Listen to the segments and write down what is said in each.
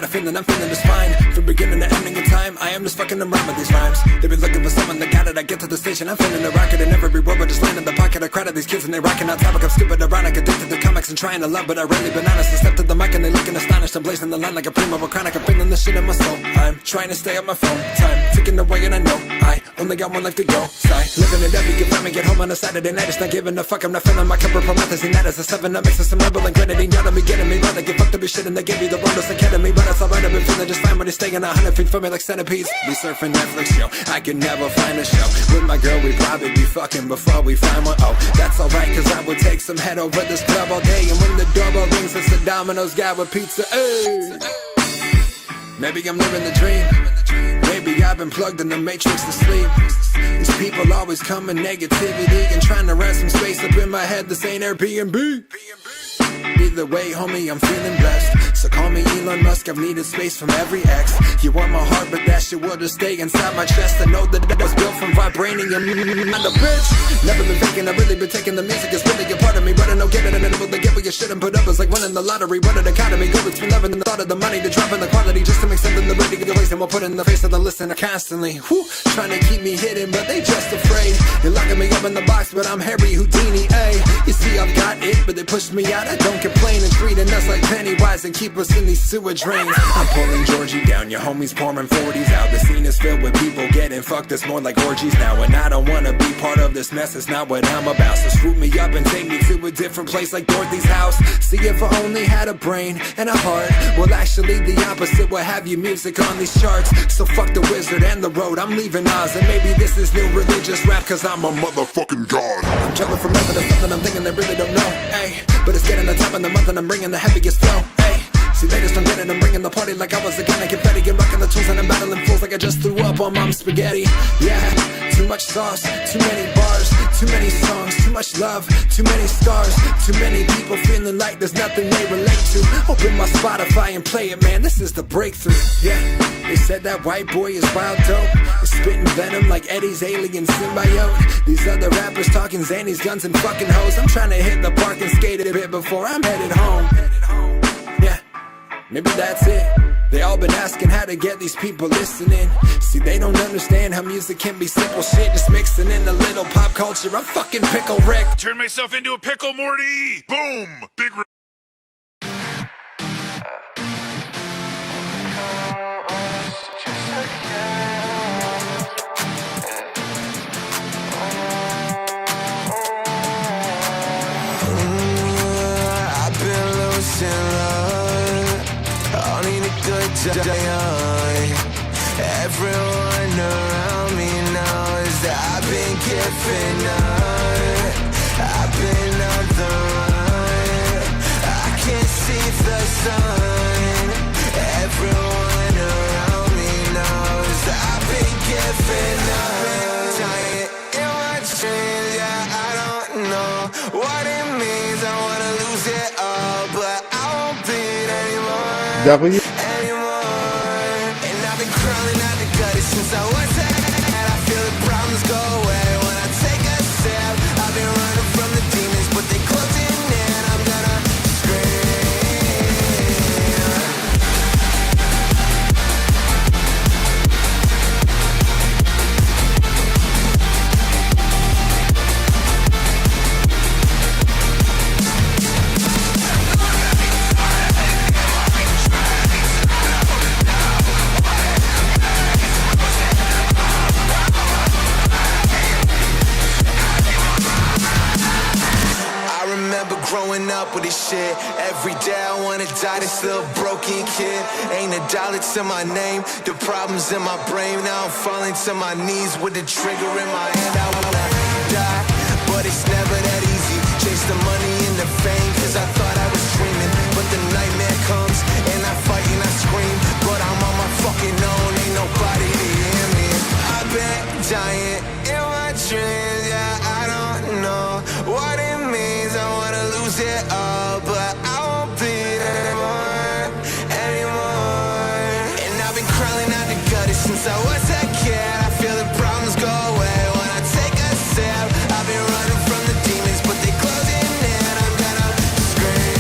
a feeling, I'm feeling just fine. From beginning to ending in time, I am just fucking around with these rhymes. They've been looking for someone that got it. I get to the station, I'm feeling a rocket in every word, but just land in the pocket. I crowd of these kids and they rocking on topic. I'm stupid, ironic, addicted to comics and trying to love, but I rarely been honest. I step to the mic and they looking astonished. I'm blazing the line like a primo of a chronic. I'm feeling this shit in my soul. I'm trying to stay on my phone. Time ticking away and I know I only got one life to go. Sigh, living it up, you can find me, get home on a Saturday night. It's not giving a fuck, I'm not feeling my cup of promethazine. That is a 7-up mix of some rebel and grenadine. Y'all me getting me, rather get fucked up be shit and they give you the wonders academy. But it's alright, I've been feeling just fine when it's staying 100 feet from me like centipedes. We surfing Netflix show, I can never find a show. With my girl, we probably be fucking before we find one. Oh, that's alright, cause I would take some head over this club all day. And when the doorbell rings, it's the Domino's guy with pizza. Ay. Maybe I'm living the dream. Maybe I've been plugged in the matrix to sleep. These people always come in negativity and trying to rent some space up in my head. This ain't Airbnb. Either way, homie, I'm feeling blessed. So call me Elon Musk, I've needed space from every ex. You want my heart, but that shit will just stay inside my chest. I know that it was built from vibranium. I'm the bitch. Never been faking, I've really been taking the music. It's really a part of me, but I know get it and able to get what you shouldn't put up. It's like winning the lottery, what an economy. Go between loving the thought of the money to dropping the quality just to make something the ready to get place. And we'll put in the face of the listener constantly. Whew, trying to keep me hidden, but they just afraid. You're locking me up in the box, but I'm Harry Houdini, ayy. You see, I've got it, but they pushed me out. I don't complain and treating us like Pennywise and keep us in these sewer drains. I'm pulling Georgie down, your homies pouring 40s out. The scene is filled with people getting fucked, it's more like orgies now. And I don't wanna be part of this mess, it's not what I'm about. So swoop me up and take me to a different place like Dorothy's house. See, if I only had a brain and a heart, well actually the opposite will have you music on these charts. So fuck the wizard and the road, I'm leaving Oz. And maybe this is new religious rap cause I'm a motherfucking god. I'm jumping from nothing to something I'm thinking they really don't know, ayy. But it's getting the top of the month and I'm bringing the heaviest flow, ayy. See, they just don't get it, I'm bringing the party like I was a gun of confetti. And rocking the tools and I'm battling fools like I just threw up on mom's spaghetti. Yeah, too much sauce, too many bars, too many songs, too much love, too many stars. Too many people feeling like there's nothing they relate to. Open my Spotify and play it, man, this is the breakthrough. Yeah, they said that white boy is wild dope. It's spitting venom like Eddie's alien symbiote. These other rappers talking Xannies, guns and fucking hoes. I'm trying to hit the park and skate a bit before I'm headed home. Yeah, maybe that's it. They all been asking how to get these people listening. See, they don't understand how music can be simple shit. Just mixing in a little pop culture. I'm fucking Pickle Rick. Turn myself into a pickle, Morty. Boom. Big. I've been losing love. I need a good time. Everyone around me knows that I've been giving up. I've been on the run. I can't see the sun. Everyone around me knows that I've been giving up. Dying in my dreams, yeah, I don't know what it means. I wanna lose it all, but I won't bleed anymore. And I've been crawling out the gutter since I was a kid. I feel the problems go away when I take a sip. I've been running from the demons, but they closing in. I'm gonna scream. Growing up with this shit, every day I wanna die, this little broken kid. Ain't a dollar to my name, the problems in my brain. Now I'm falling to my knees with the trigger in my hand. I wanna die, but it's never that easy. Chase the money and the fame, cause I thought I was dreaming. But the nightmare comes, and I fight and I scream. But I'm on my fucking own, ain't nobody to hear me. I've been dying in my dreams, yeah, I don't know what it means. I wanna lose it all, but I won't bleed anymore. And I've been crawling out the gutter since I was a kid. I feel the problems go away when I take a sip. I've been running from the demons, but they closing in. I'm gonna scream.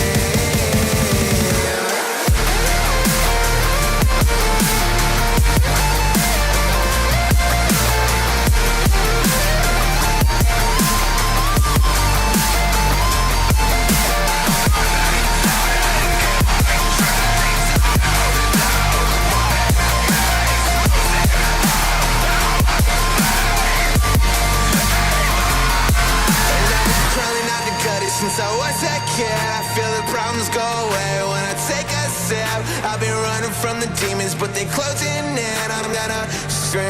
since I was a kid. I feel the problems go away when I take a sip. I've been running from the demons, but they closing in. I'm gonna scream.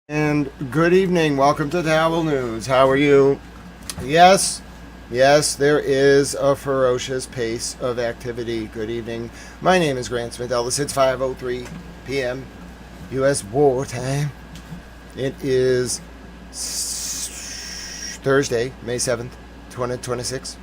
And good evening. Welcome to Naval News. How are you? Yes, there is a ferocious pace of activity. Good evening. My name is Grant Smith Ellis. It's 5:03 p.m. U.S. wartime. It is Thursday, May 7th, 2026.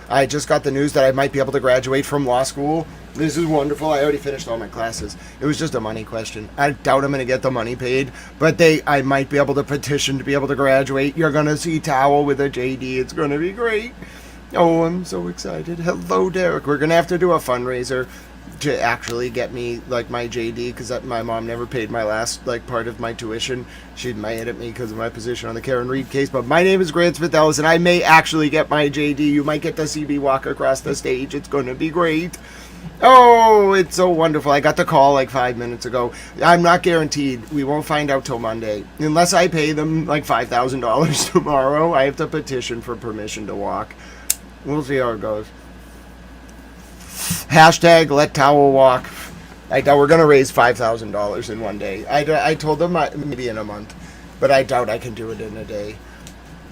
I just got the news that I might be able to graduate from law school. This is wonderful. I already finished all my classes. It was just a money question. I doubt I'm going to get the money paid, but I might be able to petition to be able to graduate. You're going to see Towel with a JD. It's going to be great. Oh, I'm so excited. Hello, Derek. We're going to have to do a fundraiser to actually get me like my JD, because my mom never paid my last part of my tuition. She'd mad at me because of my position on the Karen Reed case. But my name is Grant Smith Ellis, and I may actually get my JD. You might get to see me walk across the stage. It's going to be great. Oh, it's so wonderful. I got the call 5 minutes ago. I'm not guaranteed. We won't find out till Monday. Unless I pay them $5,000 tomorrow, I have to petition for permission to walk. We'll see how it goes. Hashtag let Towel walk. I doubt we're going to raise $5,000 in one day. I told them maybe in a month, but I doubt I can do it in a day.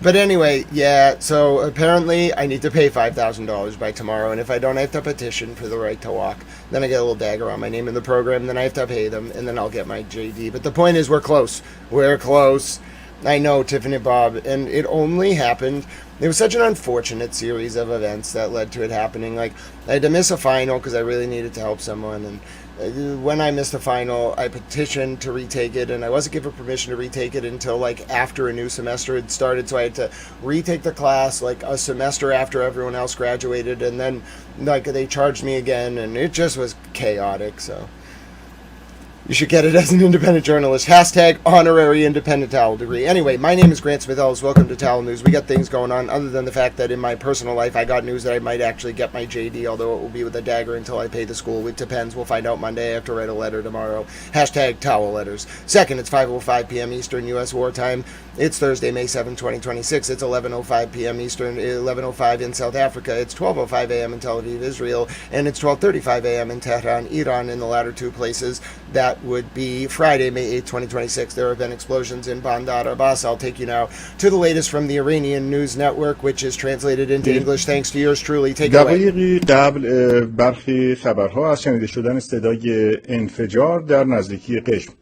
But anyway, yeah, so apparently I need to pay $5,000 by tomorrow, and if I don't, I have to petition for the right to walk. Then I get a little dagger on my name in the program, then I have to pay them, and then I'll get my JD. But the point is, we're close. We're close. I know, Tiffany Bob, and it only happened. It was such an unfortunate series of events that led to it happening. I had to miss a final because I really needed to help someone, and when I missed the final, I petitioned to retake it, and I wasn't given permission to retake it until after a new semester had started, so I had to retake the class a semester after everyone else graduated, and then they charged me again, and it just was chaotic. So you should get it as an independent journalist. Hashtag honorary independent towel degree. Anyway, my name is Grant Smith Ellis. Welcome to Towel News. We got things going on other than the fact that in my personal life, I got news that I might actually get my JD, although it will be with a dagger until I pay the school. It depends. We'll find out Monday. I have to write a letter tomorrow. Hashtag towel letters. Second, it's 5:05 p.m. Eastern U.S. wartime. It's Thursday, May 7, 2026. It's 11:05 p.m. Eastern, 11:05 in South Africa. It's 12:05 a.m. in Tel Aviv, Israel, and it's 12:35 a.m. in Tehran, Iran. In the latter two places, that would be Friday, May 8, 2026. There have been explosions in Bandar Abbas. I'll take you now to the latest from the Iranian News Network, which is translated into English thanks to yours truly. Take it away. دقایقی قبل برخی خبرها از شنیده شدن صدای انفجار در نزدیکی قشم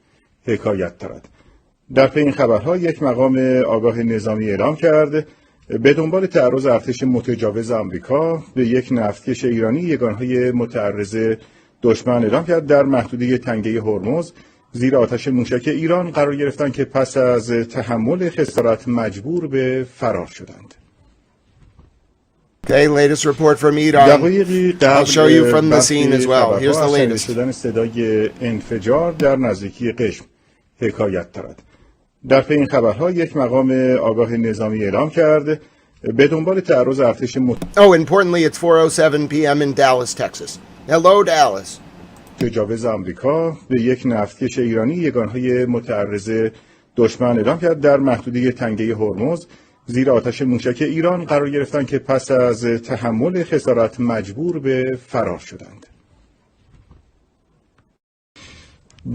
حکایت دارد. در پی این خبرها یک مقام آگاه نظامی اعلام کرد به دنبال تعرض ارتش متجاوز آمریکا به یک نفتکش ایرانی یگانهای متعرض دشمن اعلام کرد در محدوده تنگه هرمز زیر آتش موشک ایران قرار گرفتند که پس از تحمل خسارت مجبور به فرار شدند. Okay, latest report from Iran. I'll show you from the scene as well. Here's the latest. شدن صدای انفجار در نزدیکی قشم حکایت دارد. در پی این خبرها یک مقام آگاه نظامی اعلام کرد به دنبال تعرض ارتش importantly, it's 4:07 p.m. in Dallas, Texas. Hello, Dallas. متجاوز آمریکا به یک نفتکش ایرانی یگانهای متعرض دشمن اعلام کرد در محدوده تنگه هرمز زیر آتش موشک ایران قرار گرفتند که پس از تحمل خسارت مجبور به فرار شدند.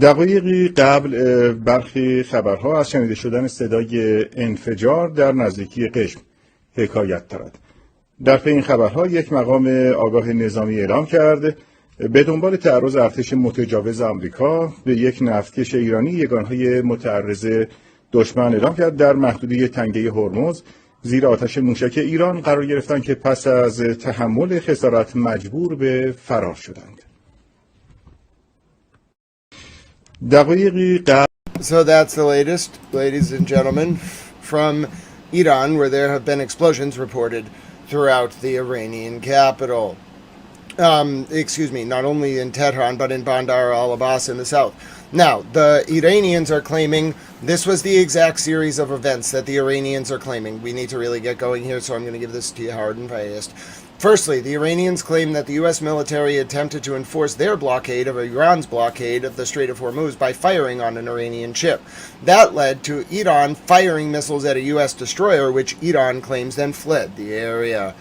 دقایقی قبل برخی خبرها از شنیده شدن صدای انفجار در نزدیکی قشم حکایت دارد. در پی این خبرها یک مقام آگاه نظامی اعلام کرد به دنبال تعرض ارتش متجاوز آمریکا به یک نفتکش ایرانی یگانهای متعرض دشمن اعلام کرد در محدوده تنگه هرمز زیر آتش موشک ایران قرار گرفتند که پس از تحمل خسارت مجبور به فرار شدند. دقایقی قبل So that's the latest, ladies and gentlemen, from Iran, where there have been explosions reported throughout the Iranian capital. Not only in Tehran, but in Bandar al-Abbas in the south. Now, the Iranians are claiming this was the exact series of events that the Iranians are claiming. We need to really get going here, so I'm going to give this to you hard and fast. Firstly, the Iranians claim that the U.S. military attempted to enforce their blockade of Iran's blockade of the Strait of Hormuz by firing on an Iranian ship. That led to Iran firing missiles at a U.S. destroyer, which Iran claims then fled the area.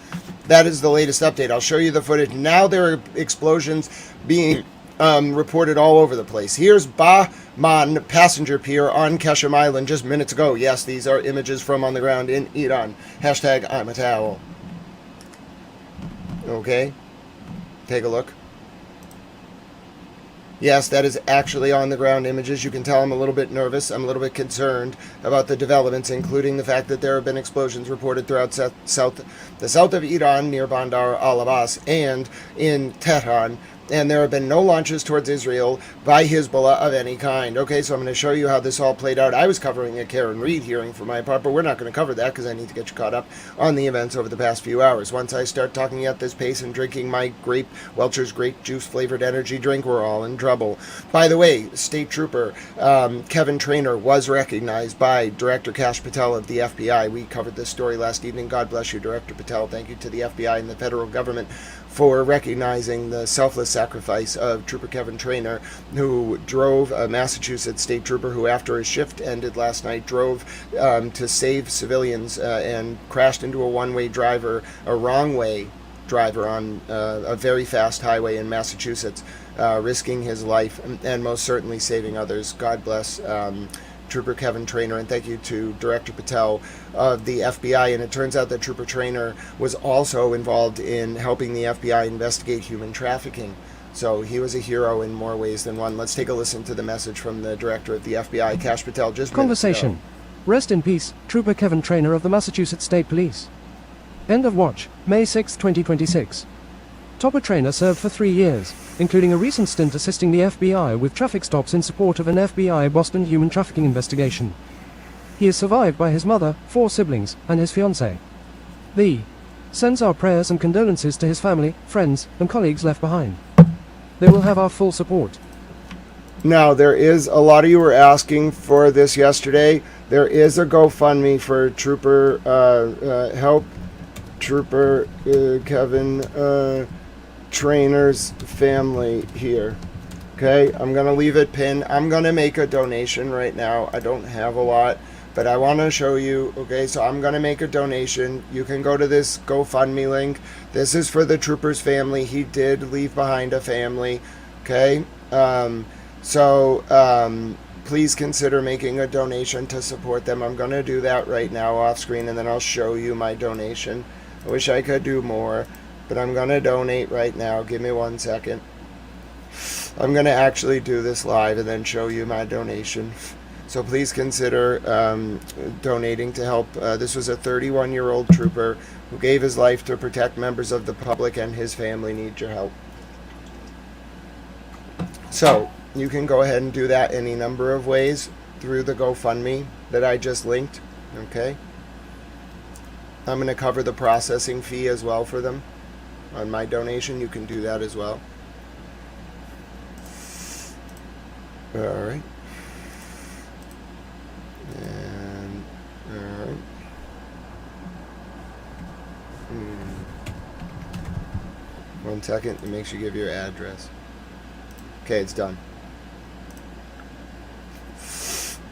That is the latest update. I'll show you the footage. Now there are explosions being reported all over the place. Here's Bahman passenger pier on Keshem Island just minutes ago. Yes, these are images from on the ground in Iran. Hashtag I'm a towel. Okay, take a look. Yes, that is actually on the ground images. You can tell I'm a little bit nervous. I'm a little bit concerned about the developments, including the fact that there have been explosions reported throughout the south of Iran near Bandar al-Abbas and in Tehran. And there have been no launches towards Israel by Hezbollah of any kind. Okay, so I'm going to show you how this all played out. I was covering a Karen Reed hearing for my part, but we're not going to cover that because I need to get you caught up on the events over the past few hours. Once I start talking at this pace and drinking my Welch's grape juice flavored energy drink, we're all in trouble. By the way, State Trooper Kevin Traynor was recognized by Director Kash Patel of the FBI. We covered this story last evening. God bless you, Director Patel. Thank you to the FBI and the federal government for recognizing the selfless sacrifice of Trooper Kevin Traynor, who drove a Massachusetts state trooper who, after his shift ended last night, drove to save civilians and crashed into a wrong-way driver on a very fast highway in Massachusetts, risking his life and most certainly saving others. God bless Trooper Kevin Traynor, and thank you to Director Patel of the FBI. And it turns out that Trooper Traynor was also involved in helping the FBI investigate human trafficking. So he was a hero in more ways than one. Let's take a listen to the message from the Director of the FBI, Kash Patel, just Conversation. Rest in peace, Trooper Kevin Traynor of the Massachusetts State Police. End of watch, May 6, 2026. Trooper Traynor served for 3 years, including a recent stint assisting the FBI with traffic stops in support of an FBI Boston human trafficking investigation. He is survived by his mother, 4 siblings, and his fiancée. The sends our prayers and condolences to his family, friends, and colleagues left behind. They will have our full support. Now, there is, a lot of you were asking for this yesterday. There is a GoFundMe for Trooper, help Trooper Kevin Traynor's family here. Okay, I'm going to leave it pinned. I'm going to make a donation right now. I don't have a lot, but I want to show you. Okay, so I'm going to make a donation. You can go to this GoFundMe link. This is for the trooper's family. He did leave behind a family. Okay, please consider making a donation to support them. I'm going to do that right now off screen, and then I'll show you my donation. I wish I could do more, but I'm going to donate right now. Give me 1 second. I'm going to actually do this live and then show you my donation. So please consider donating to help. This was a 31-year-old trooper who gave his life to protect members of the public, and his family needs your help. So you can go ahead and do that any number of ways through the GoFundMe that I just linked. Okay. I'm going to cover the processing fee as well for them on my donation. You can do that as well. All right. And all right. 1 second. It makes you give your address. Okay, it's done.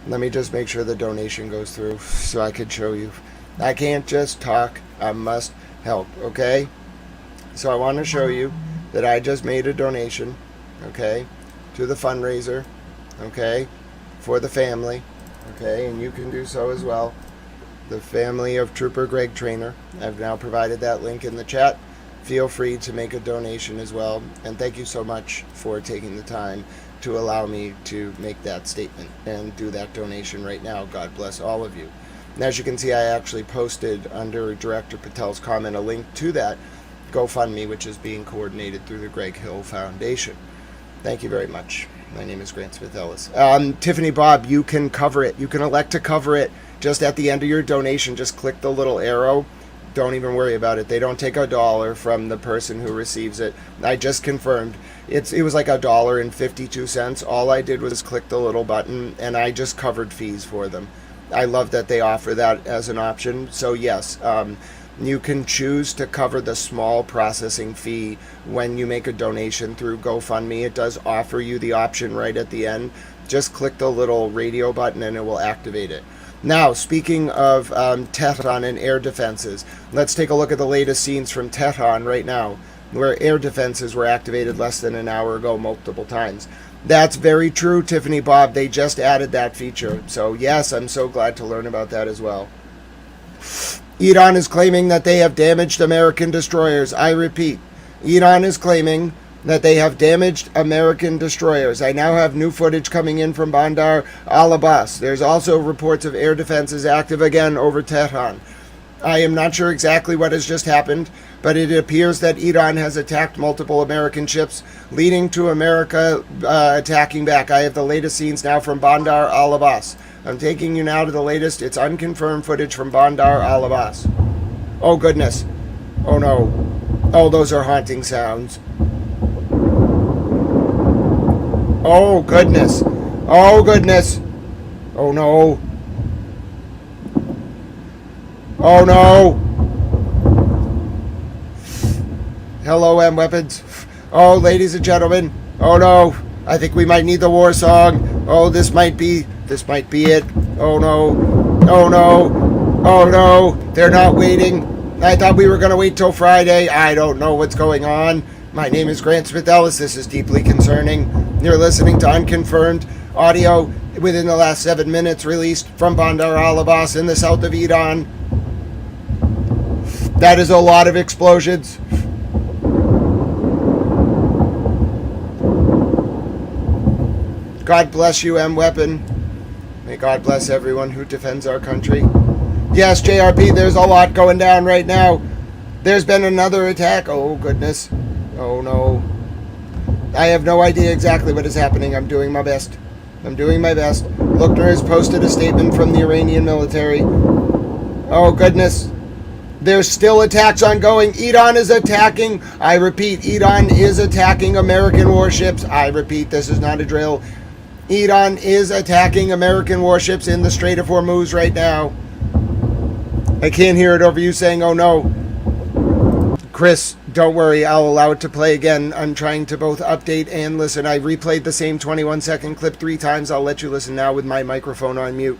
Let me just make sure the donation goes through so I could show you. I can't just talk, I must help, okay? So I want to show you that I just made a donation, okay, to the fundraiser, okay, for the family, okay, and you can do so as well. The family of Trooper Greg Traynor. I've now provided that link in the chat. Feel free to make a donation as well, and thank you so much for taking the time to allow me to make that statement and do that donation right now. God bless all of you. And as you can see, I actually posted under Director Patel's comment a link to that GoFundMe, which is being coordinated through the Greg Hill Foundation. Thank you very much. My name is Grant Smith Ellis. Tiffany Bob, you can cover it. You can elect to cover it just at the end of your donation. Just click the little arrow. Don't even worry about it. They don't take $1 from the person who receives it. I just confirmed. It was like $1.52. All I did was click the little button, and I just covered fees for them. I love that they offer that as an option. So yes, You can choose to cover the small processing fee when you make a donation through GoFundMe. It does offer you the option right at the end. Just click the little radio button and it will activate it. Now, speaking of Tehran and air defenses, let's take a look at the latest scenes from Tehran right now, where air defenses were activated less than an hour ago multiple times. That's very true, Tiffany Bob. They just added that feature. So yes, I'm so glad to learn about that as well. Iran is claiming that they have damaged American destroyers. I repeat, Iran is claiming that they have damaged American destroyers. I now have new footage coming in from Bandar al-Abbas. There's also reports of air defenses active again over Tehran. I am not sure exactly what has just happened, but it appears that Iran has attacked multiple American ships, leading to America attacking back. I have the latest scenes now from Bandar al-Abbas. I'm taking you now to the latest. It's unconfirmed footage from Bandar al-Abbas. Oh, goodness. Oh, no. Oh, those are haunting sounds. Oh, goodness. Oh, goodness. Oh, no. Oh, no. Hello, M Weapons. Oh, ladies and gentlemen. Oh, no. I think we might need the war song. Oh, this might be it. Oh, no. Oh, no. Oh, no. They're not waiting. I thought we were going to wait till Friday. I don't know what's going on. My name is Grant Smith Ellis. This is deeply concerning. You're listening to unconfirmed audio within the last 7 minutes released from Bandar al-Abbas in the south of Iran. That is a lot of explosions. God bless you, M Weapon. May God bless everyone who defends our country. Yes, JRP, there's a lot going down right now. There's been another attack. Oh, goodness. Oh, no. I have no idea exactly what is happening. I'm doing my best. Lochner has posted a statement from the Iranian military. Oh, goodness. There's still attacks ongoing. Iran is attacking. I repeat, Iran is attacking American warships. I repeat, this is not a drill. Iran is attacking American warships in the Strait of Hormuz right now. I can't hear it over you saying, oh no. Chris, don't worry, I'll allow it to play again. I'm trying to both update and listen. I replayed the same 21-second clip 3 times. I'll let you listen now with my microphone on mute.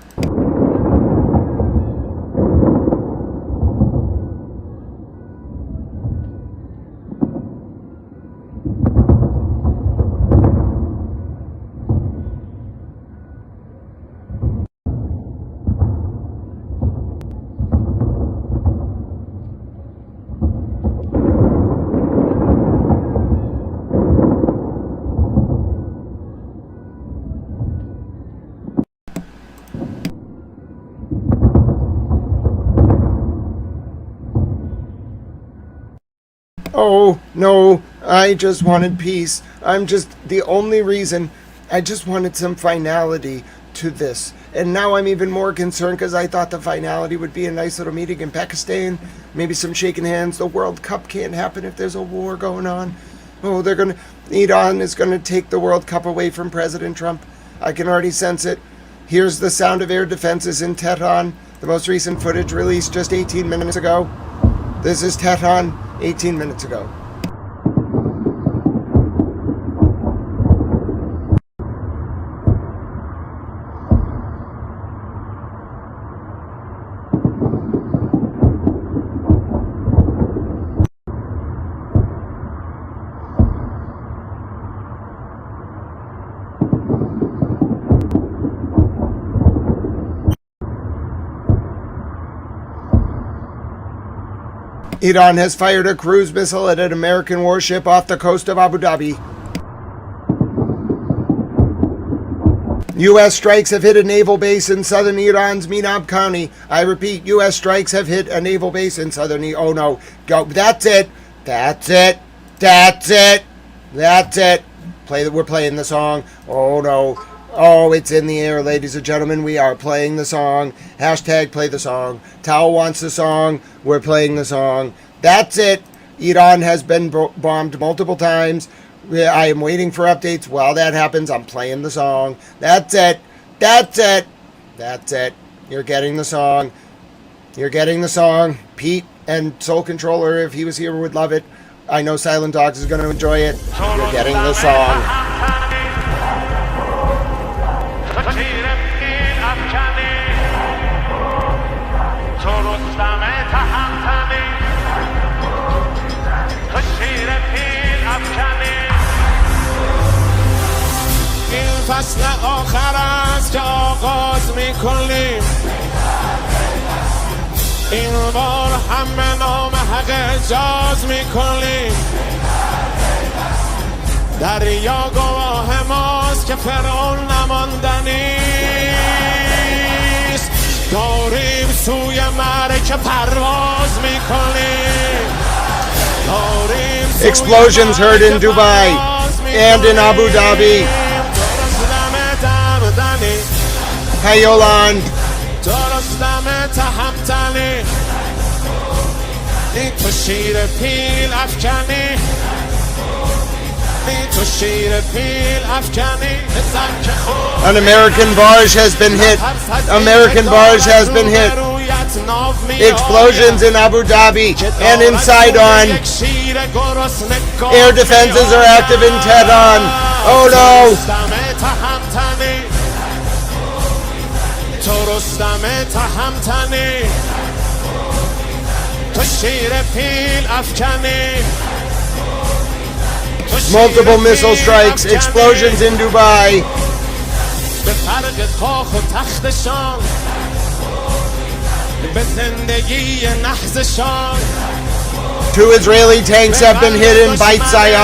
Oh, no, I just wanted peace. The only reason, I just wanted some finality to this. And now I'm even more concerned because I thought the finality would be a nice little meeting in Pakistan, maybe some shaking hands. The World Cup can't happen if there's a war going on. Oh, Iran is going to take the World Cup away from President Trump. I can already sense it. Here's the sound of air defenses in Tehran. The most recent footage released just 18 minutes ago. This is Tehran 18 minutes ago. Iran has fired a cruise missile at an American warship off the coast of Abu Dhabi. U.S. strikes have hit a naval base in southern Iran's Minab County. I repeat, U.S. strikes have hit a naval base in southern Oh no. Go. That's it. We're playing the song. Oh no. Oh, it's in the air, ladies and gentlemen. We are playing the song. Hashtag play the song. Tao wants the song. We're playing the song. That's it. Iran has been bombed multiple times. I am waiting for updates. While that happens, I'm playing the song. That's it. You're getting the song. You're getting the song. Pete and Soul Controller, if he was here, would love it. I know Silent Dogs is going to enjoy it. You're getting the song. این فصل آخر است که آغاز میکنیم این بار هم به نام حق اجاز میکنیم دریا گواه ماست که فرعون نماندنیست داریم سوی معرکه پرواز میکنیم Explosions heard in Dubai and in Abu Dhabi. Payoland. An American barge has been hit. American barge has been hit. Explosions in Abu Dhabi and in Sidon. Air defenses are active in Tehran. Oh no! Multiple missile strikes, explosions in Dubai. Two Israeli tanks have been hit in Beit Zayed.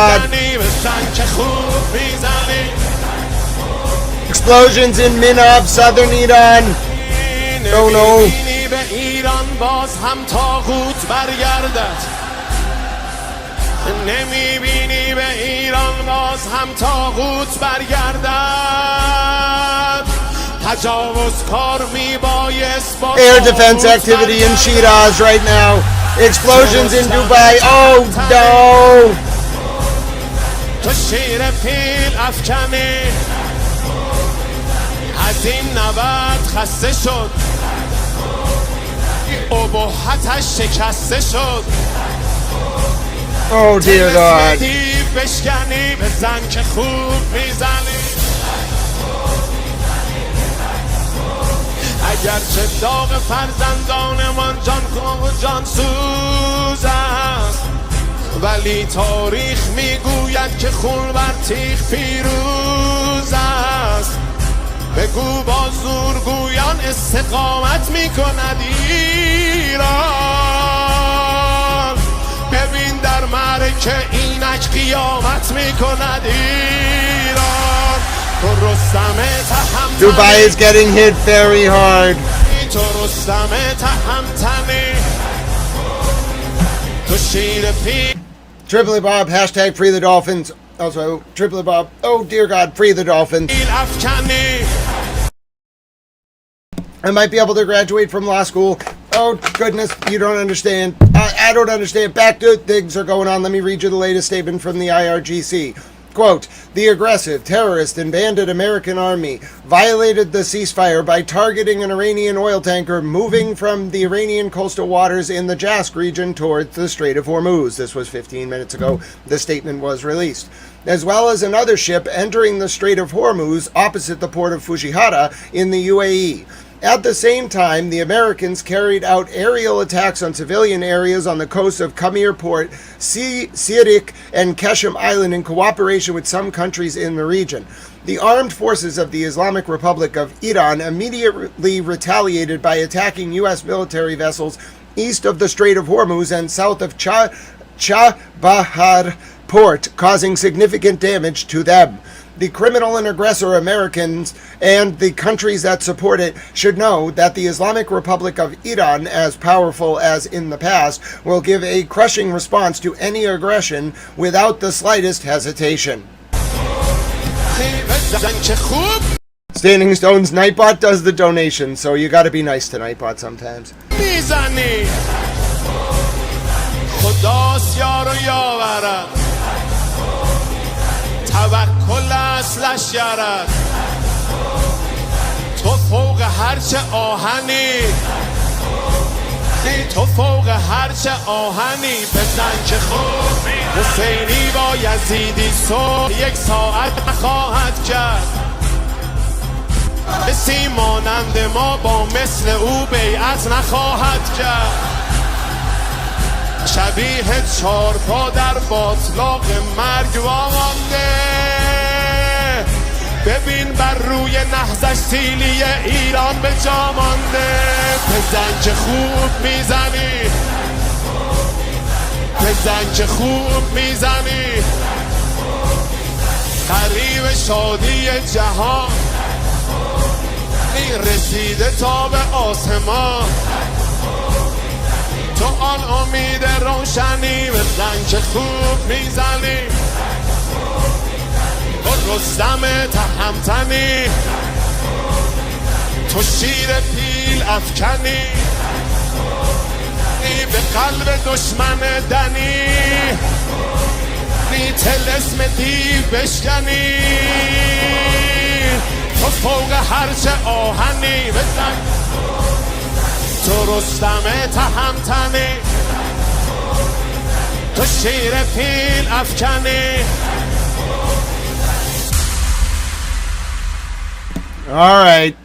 Explosions in Minab, southern Iran. Oh no. Air defense activity in Shiraz right now. Explosions in Dubai. Oh no! Oh dear God. اگرچه داغ فرزندانمان جان سوز است ولی تاریخ میگوید که خون بر تیغ پیروز است بگو با زورگویان استقامت میکند ایران ببین در معرکه اینک قیامت میکند ایران Dubai is getting hit very hard. Tripoli Bob, hashtag free the Dolphins. Also, Tripoli Bob, oh dear God, free the Dolphins. I might be able to graduate from law school. Oh goodness, you don't understand. I don't understand. Back to things are going on. Let me read you the latest statement from the IRGC. Quote, the aggressive, terrorist, and bandit American army violated the ceasefire by targeting an Iranian oil tanker moving from the Iranian coastal waters in the Jask region towards the Strait of Hormuz. This was 15 minutes ago. The statement was released. As well as another ship entering the Strait of Hormuz opposite the port of Fujairah in the UAE. At the same time, the Americans carried out aerial attacks on civilian areas on the coast of Kamir Port, Sirik, and Keshem Island in cooperation with some countries in the region. The armed forces of the Islamic Republic of Iran immediately retaliated by attacking U.S. military vessels east of the Strait of Hormuz and south of Chabahar Port, causing significant damage to them. The criminal and aggressor Americans and the countries that support it should know that the Islamic Republic of Iran, as powerful as in the past, will give a crushing response to any aggression without the slightest hesitation. Standing Stone's Nightbot does the donation, so you gotta be nice to Nightbot sometimes. توکل اصلش یارد تو فوق هرچه آهنی تو فوق هرچه آهنی بزن که خوب حسینی با یزیدی یک ساعت خواهد کرد کسی مانند ما با مثل او بیعت نخواهد کرد شبیه چارپا در باطلاق مرگ وامانده ببین بر روی نهضش سیلی ایران به جا مانده بزن که خوب میزنی بزن که خوب میزنی قریب شادی جهان این رسیده تا به آسمان تو آن امید روشنی بزن که خوب میزنی تو رستم تهمتنی تو شیر پیل افکنی به قلب دشمن دنی طلسم دیو بشکنی تو فوق هرچه آهنی بزن تو رستم تهمتنی تو شیر پیل افکنی. All right.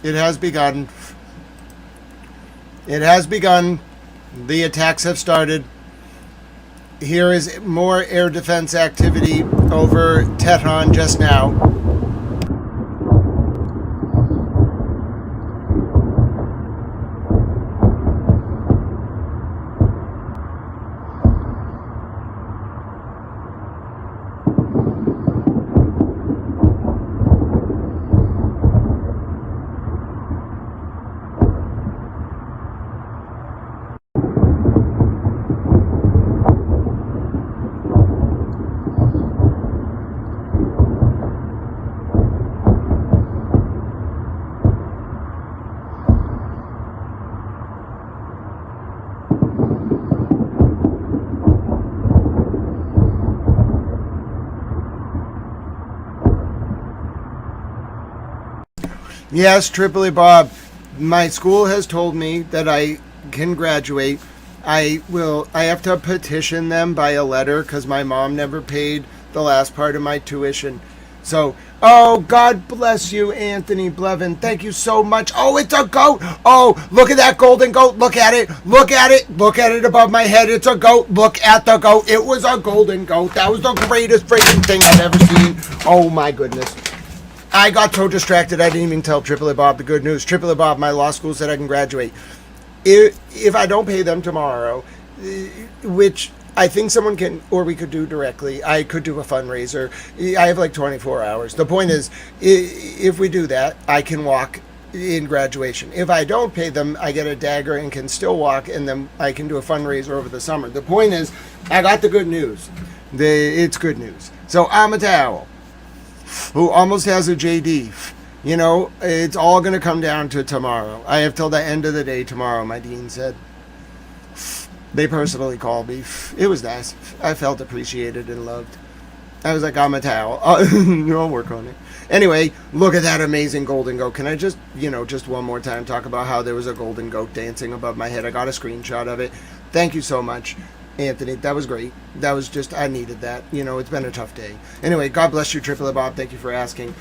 It has begun. It has begun. The attacks have started. Here is more air defense activity over Tehran just now. Yes, Tripoli Bob. My school has told me that I can graduate. I have to petition them by a letter because my mom never paid the last part of my tuition. So, oh, God bless you, Anthony Blevin. Thank you so much. Oh, it's a goat. Oh, look at that golden goat. Look at it. Look at it. Look at it above my head. It's a goat. Look at the goat. It was a golden goat. That was the greatest freaking thing I've ever seen. Oh, my goodness. I got so distracted I didn't even tell Tripoli Bob the good news. Tripoli Bob, my law school said I can graduate. If I don't pay them tomorrow, which I think someone can, or we could do directly, I could do a fundraiser. I have like 24 hours. The point is, if we do that, I can walk in graduation. If I don't pay them, I get a dagger and can still walk, and then I can do a fundraiser over the summer. The point is, I got the good news. It's good news. So I'm a towel who almost has a JD. You know, it's all going to come down to tomorrow. I have till the end of the day tomorrow, my dean said. They personally called me. It was nice. I felt appreciated and loved. I was like, I'm a towel. I'll work on it. Anyway, look at that amazing golden goat. Can I just, just one more time talk about how there was a golden goat dancing above my head? I got a screenshot of it. Thank you so much, Anthony. That was great. That was just, I needed that. It's been a tough day. Anyway, God bless you, Tripoli Bob. Thank you for asking.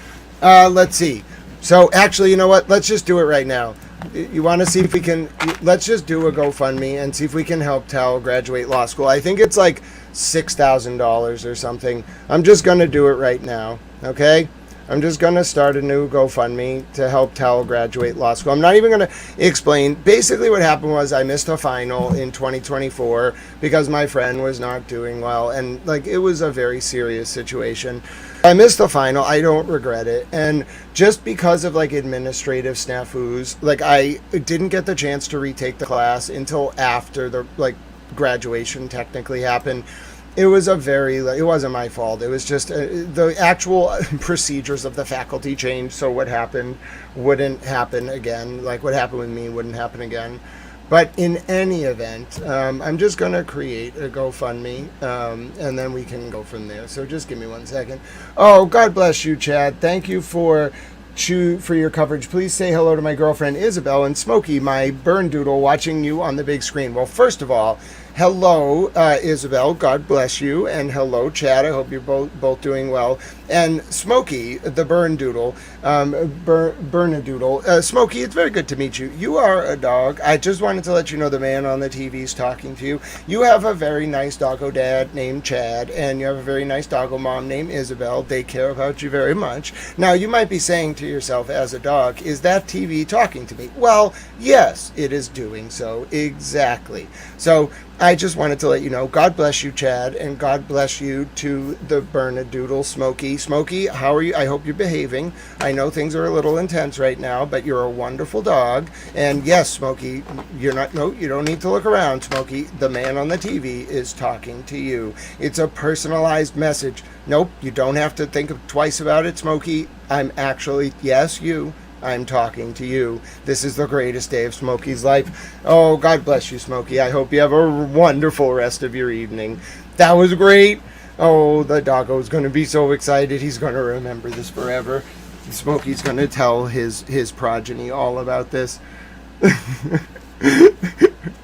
Let's see. So, actually, you know what? Let's just do it right now. You want to see if we can, let's just do a GoFundMe and see if we can help Tal graduate law school. I think it's like $6,000 or something. I'm just going to do it right now, okay? I'm just going to start a new GoFundMe to help Tal graduate law school. I'm not even going to explain. Basically what happened was I missed a final in 2024 because my friend was not doing well. And it was a very serious situation. I missed the final. I don't regret it. And just because of administrative snafus, I didn't get the chance to retake the class until after the graduation technically happened. It was it wasn't my fault. It was just the actual procedures of the faculty changed. So what happened wouldn't happen again. What happened with me wouldn't happen again. But in any event, I'm just going to create a GoFundMe, and then we can go from there. So just give me 1 second. Oh, God bless you, Chad. Thank you for you for your coverage. Please say hello to my girlfriend Isabel and Smokey, my burn doodle, watching you on the big screen. Well, first of all, hello, Isabel. God bless you. And hello, Chad. I hope you're both doing well. And Smokey, the burn doodle, Burnadoodle. Smokey, it's very good to meet you. You are a dog. I just wanted to let you know the man on the TV is talking to you. You have a very nice doggo dad named Chad, and you have a very nice doggo mom named Isabel. They care about you very much. Now, you might be saying to yourself as a dog, is that TV talking to me? Well, yes, it is doing so. Exactly. So, I just wanted to let you know, God bless you, Chad, and God bless you to the Burnadoodle, Smokey. Smokey, how are you? I hope you're behaving. I know things are a little intense right now, but you're a wonderful dog. And yes, Smokey, you don't need to look around, Smokey. The man on the TV is talking to you. It's a personalized message. Nope, you don't have to think twice about it, Smokey. I'm actually, yes, you. I'm talking to you. This is the greatest day of Smokey's life. Oh, God bless you, Smokey. I hope you have a wonderful rest of your evening. That was great. Oh, the doggo's going to be so excited. He's going to remember this forever. Smokey's going to tell his progeny all about this.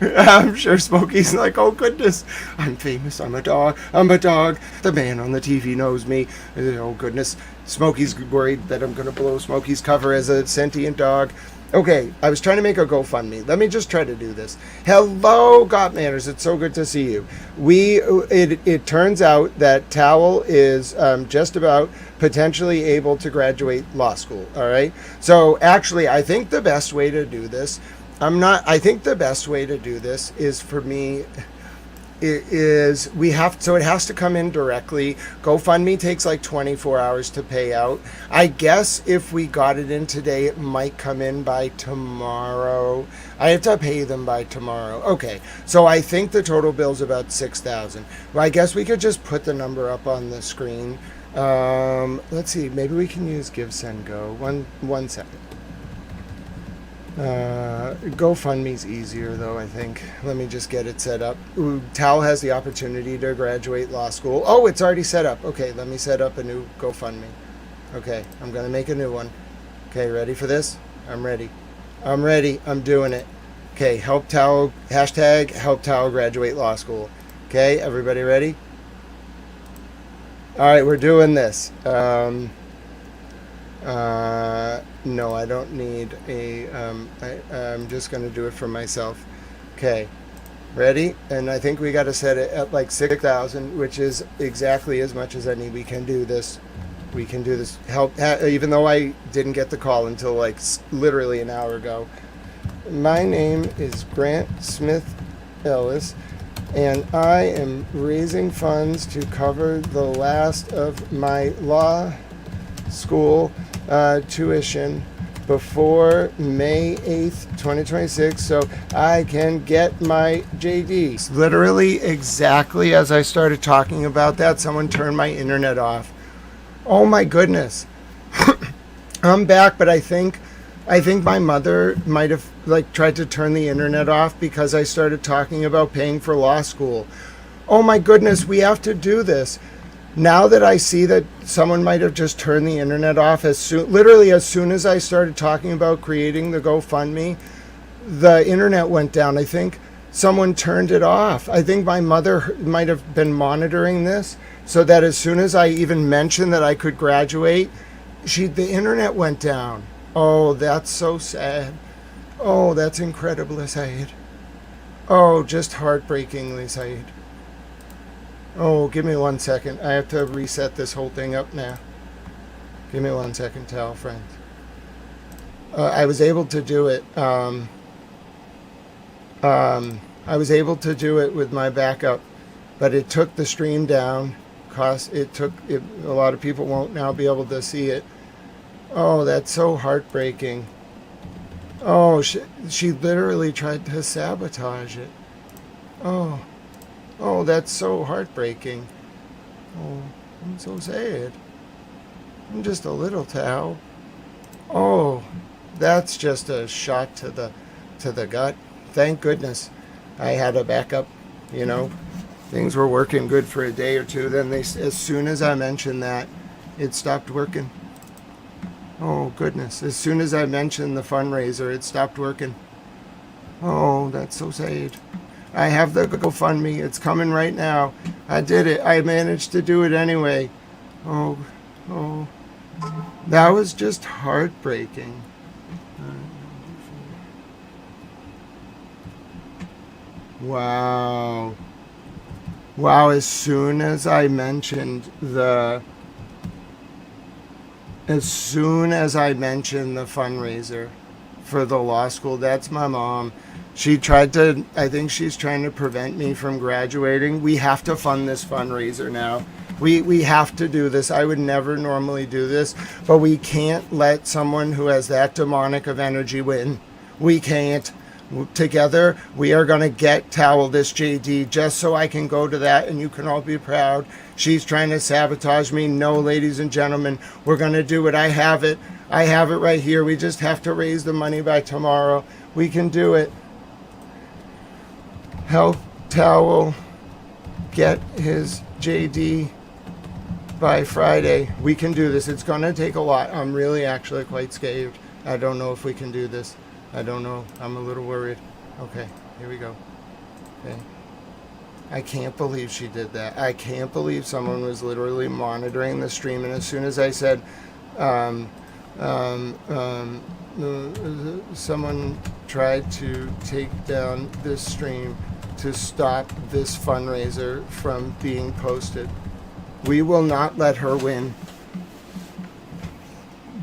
I'm sure Smokey's like, oh goodness, I'm famous, I'm a dog. The man on the TV knows me. Oh goodness, Smokey's worried that I'm going to blow Smokey's cover as a sentient dog. Okay, I was trying to make a GoFundMe. Let me just try to do this. Hello, God Manners. It's so good to see you. It turns out that Towel is just about potentially able to graduate law school. All right. So actually, I think the best way to do this. I think the best way to do this is for me. It has to come in directly. GoFundMe takes like 24 hours to pay out. I guess if we got it in today, it might come in by tomorrow. I have to pay them by tomorrow. Okay, so I think the total bill's about $6,000. Well, I guess we could just put the number up on the screen. Let's see, maybe we can use Give Send Go. One second. GoFundMe's easier though, I think. Let me just get it set up. Tal has the opportunity to graduate law school. Oh, it's already set up. Okay, let me set up a new GoFundMe. Okay, I'm gonna make a new one. Okay, ready for this? I'm ready. I'm doing it. Okay, help Tal, hashtag help Tal graduate law school. Okay, everybody ready? All right, we're doing this. No, I don't need a, I'm just going to do it for myself. Okay, ready? And I think we got to set it at like 6,000, which is exactly as much as I need. We can do this. Help, even though I didn't get the call until like literally an hour ago. My name is Grant Smith Ellis, and I am raising funds to cover the last of my law school tuition before May 8th, 2026, so I can get my JD. Literally exactly as I started talking about that, someone turned my internet off. Oh my goodness. I'm back, but I think my mother might have like tried to turn the internet off because I started talking about paying for law school. Oh my goodness, we have to do this. Now that I see that someone might have just turned the internet off literally as soon as I started talking about creating the GoFundMe, the internet went down. I think someone turned it off. I think my mother might have been monitoring this so that as soon as I even mentioned that I could graduate, the internet went down. Oh, that's so sad. Oh, that's incredibly sad. Oh, just heartbreakingly sad. Oh, give me 1 second. I have to reset this whole thing up now. Give me 1 second, Tal, friends. I was able to do it. I was able to do it with my backup, but it took the stream down. A lot of people won't now be able to see it. Oh, that's so heartbreaking. Oh, she literally tried to sabotage it. Oh, that's so heartbreaking. Oh, I'm so sad. I'm just a little Tal. Oh, that's just a shot to the gut. Thank goodness I had a backup. You know, things were working good for a day or two. Then as soon as I mentioned that, it stopped working. Oh, goodness. As soon as I mentioned the fundraiser, it stopped working. Oh, that's so sad. I have the GoFundMe. It's coming right now. I did it. I managed to do it anyway. Oh, oh. That was just heartbreaking. Wow. Wow, as soon as I mentioned the fundraiser for the law school, that's my mom. I think she's trying to prevent me from graduating. We have to fund this fundraiser now. We have to do this. I would never normally do this, but we can't let someone who has that demonic of energy win. We can't. Together, we are going to get Towel this JD just so I can go to that and you can all be proud. She's trying to sabotage me. No, ladies and gentlemen, we're going to do it. I have it. I have it right here. We just have to raise the money by tomorrow. We can do it. Help Towel get his JD by Friday. We can do this. It's going to take a lot. I'm really actually quite scared. I don't know if we can do this. I don't know. I'm a little worried. Okay, here we go. Okay. I can't believe she did that. I can't believe someone was literally monitoring the stream. And as soon as I said, someone tried to take down this stream to stop this fundraiser from being posted. We will not let her win.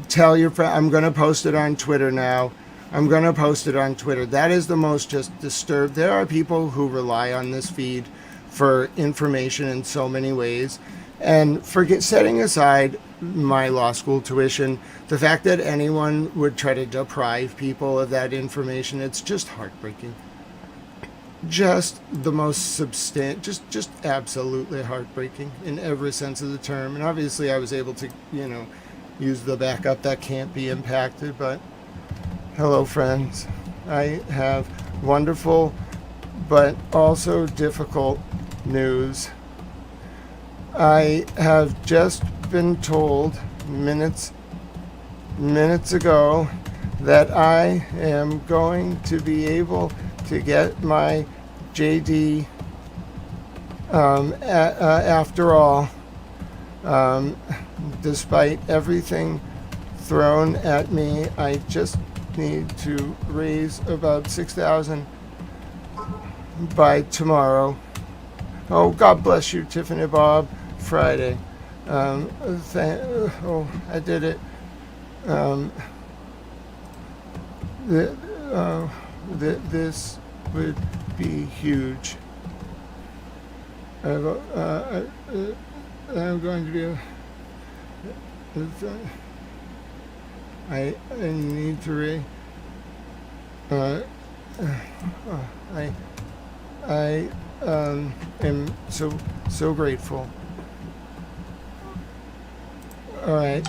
Tell your friend. I'm going to post it on Twitter now. I'm going to post it on Twitter. That is the most just disturbed. There are people who rely on this feed for information in so many ways. And setting aside my law school tuition, the fact that anyone would try to deprive people of that information, it's just heartbreaking. Just the most just absolutely heartbreaking in every sense of the term. And obviously I was able to, use the backup that can't be impacted, but hello, friends. I have wonderful but also difficult news. I have just been told minutes ago that I am going to be able to get my JD after all, despite everything thrown at me. I just need to raise about $6,000 by tomorrow. Oh, God bless you, Tiffany Bob. Friday. I did it. This would be huge. I'm going to be. I need to read. I am so grateful. All right.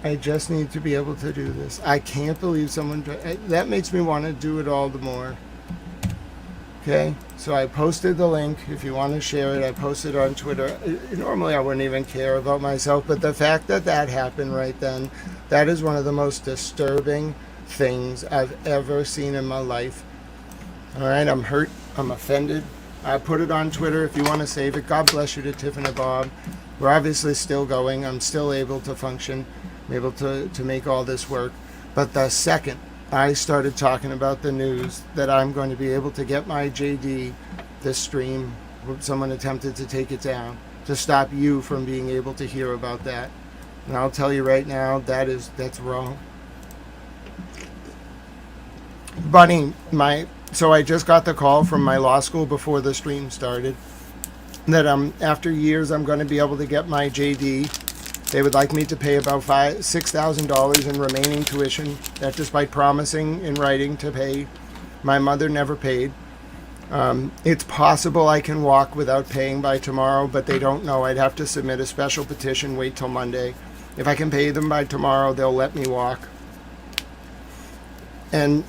I just need to be able to do this. I can't believe someone. That makes me want to do it all the more. Okay, so I posted the link. If you want to share it, I posted it on Twitter. Normally I wouldn't even care about myself, but the fact that happened right then, that is one of the most disturbing things I've ever seen in my life. All right, I'm hurt. I'm offended. I put it on Twitter. If you want to save it, God bless you to Tiffany Bob. We're obviously still going. I'm still able to function. I'm able to make all this work. But the second I started talking about the news that I'm going to be able to get my JD, this stream, someone attempted to take it down to stop you from being able to hear about that. And I'll tell you right now, that's wrong. Bunny, so I just got the call from my law school before the stream started that after years I'm going to be able to get my JD. They would like me to pay about $6,000 in remaining tuition. That despite promising in writing to pay. My mother never paid. It's possible I can walk without paying by tomorrow, but they don't know. I'd have to submit a special petition, wait till Monday. If I can pay them by tomorrow, they'll let me walk. And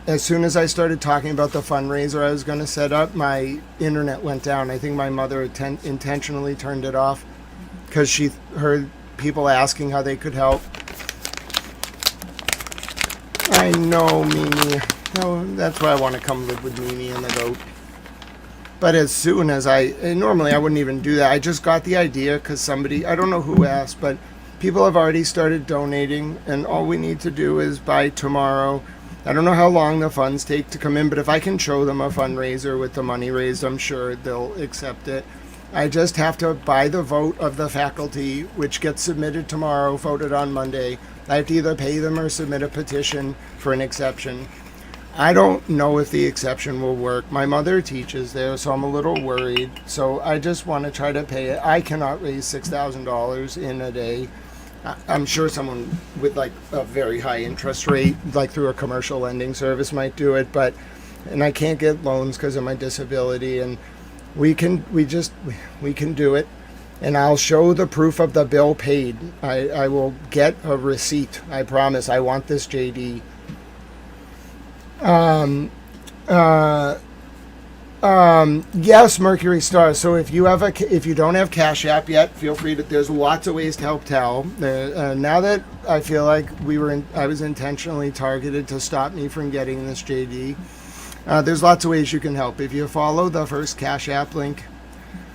as soon as I started talking about the fundraiser I was going to set up, my internet went down. I think my mother intentionally turned it off. because she heard people asking how they could help. I know, Mimi. No, that's why I want to come live with Mimi and the goat. But as soon as normally I wouldn't even do that. I just got the idea because somebody, I don't know who asked, but people have already started donating, and all we need to do is by tomorrow. I don't know how long the funds take to come in, but if I can show them a fundraiser with the money raised, I'm sure they'll accept it. I just have to buy the vote of the faculty, which gets submitted tomorrow, voted on Monday. I have to either pay them or submit a petition for an exception. I don't know if the exception will work. My mother teaches there, so I'm a little worried. So I just want to try to pay it. I cannot raise $6,000 in a day. I'm sure someone with like a very high interest rate, like through a commercial lending service, might do it. And I can't get loans because of my disability. And we can do it. And I'll show the proof of the bill paid. I will get a receipt. I promise. I want this JD. Yes, Mercury Star. So if you don't have Cash App yet, feel free to. There's lots of ways to help Tal. Now that I feel like I was intentionally targeted to stop me from getting this JD. There's lots of ways you can help. If you follow the first Cash App link.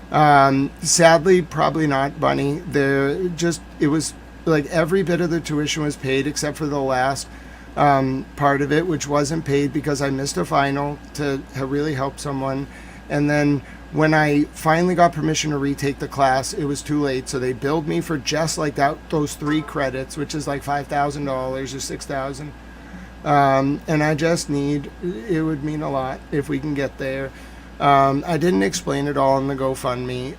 Sadly, probably not, Bunny. It was like every bit of the tuition was paid except for the last part of it, which wasn't paid because I missed a final to really help someone. And then when I finally got permission to retake the class, it was too late. So they billed me for just like those 3 credits, which is like $5,000 or $6,000. And I just it would mean a lot if we can get there. I didn't explain it all in the GoFundMe.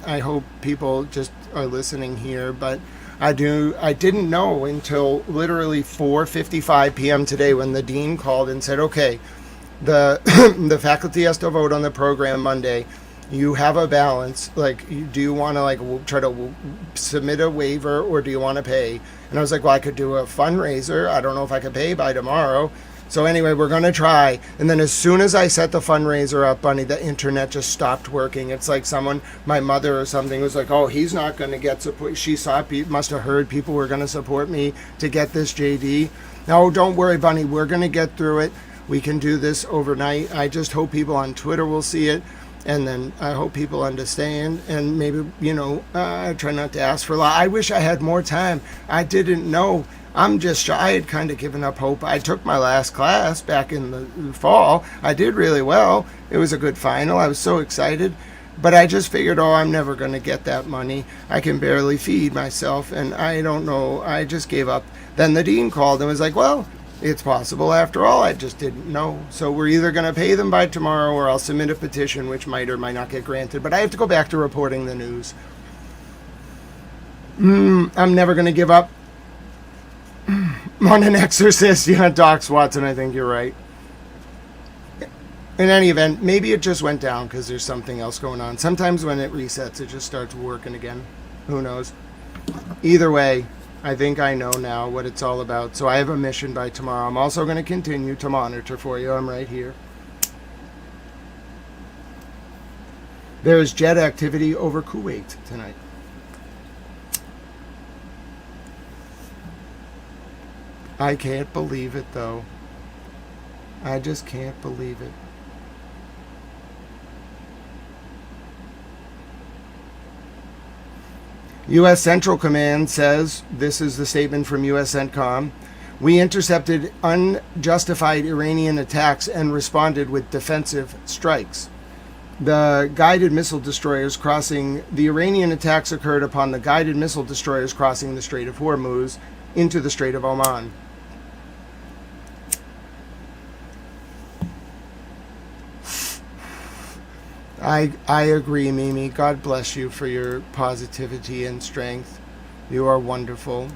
I hope people just are listening here, but I didn't know until literally 4:55 p.m. today when the dean called and said, okay, the faculty has to vote on the program Monday. You have a balance. Like, do you want to try to submit a waiver or do you want to pay? And I was like, well, I could do a fundraiser. I don't know if I could pay by tomorrow. So anyway, we're going to try. And then as soon as I set the fundraiser up, Bunny, the internet just stopped working. It's like my mother or something, was like, oh, he's not going to get support. She must have heard people were going to support me to get this JD. No, don't worry, Bunny. We're going to get through it. We can do this overnight. I just hope people on Twitter will see it. And then I hope people understand. And maybe, I try not to ask for a lot. I wish I had more time. I didn't know. I had kind of given up hope. I took my last class back in the fall. I did really well. It was a good final. I was so excited. But I just figured, I'm never going to get that money. I can barely feed myself. And I don't know. I just gave up. Then the dean called and was like, well, it's possible after all. I just didn't know. So we're either going to pay them by tomorrow or I'll submit a petition, which might or might not get granted. But I have to go back to reporting the news. I'm never going to give up on an exorcist. Doc Watson, I think you're right. In any event, maybe it just went down because there's something else going on. Sometimes when it resets, it just starts working again. Who knows? Either way, I think I know now what it's all about. So I have a mission by tomorrow. I'm also going to continue to monitor for you. I'm right here. There is jet activity over Kuwait tonight. I can't believe it, though. I just can't believe it. U.S. Central Command says, this is the statement from U.S. CENTCOM, we intercepted unjustified Iranian attacks and responded with defensive strikes. The Iranian attacks occurred upon the guided missile destroyers crossing the Strait of Hormuz into the Strait of Oman. I agree, Mimi. God bless you for your positivity and strength. You are wonderful.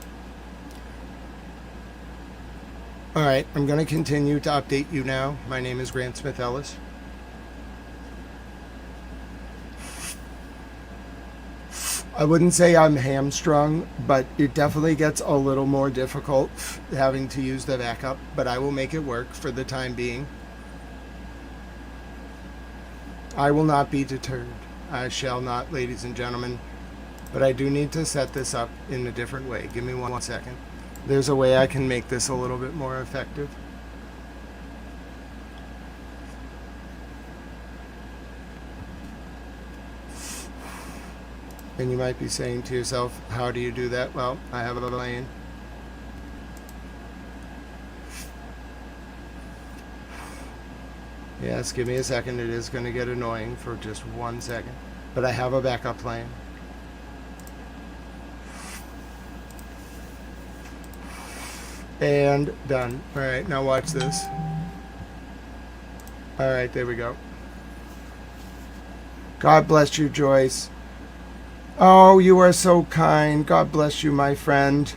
All right, I'm going to continue to update you now. My name is Grant Smith Ellis. I wouldn't say I'm hamstrung, but it definitely gets a little more difficult having to use the backup, but I will make it work for the time being. I will not be deterred. I shall not, ladies and gentlemen. But I do need to set this up in a different way. Give me 1 second. There's a way I can make this a little bit more effective. And you might be saying to yourself, how do you do that? Well, I have a plane. Yes, give me a second. It is going to get annoying for just 1 second. But I have a backup plan. And done. All right, now watch this. All right, there we go. God bless you, Joyce. Oh, you are so kind. God bless you, my friend.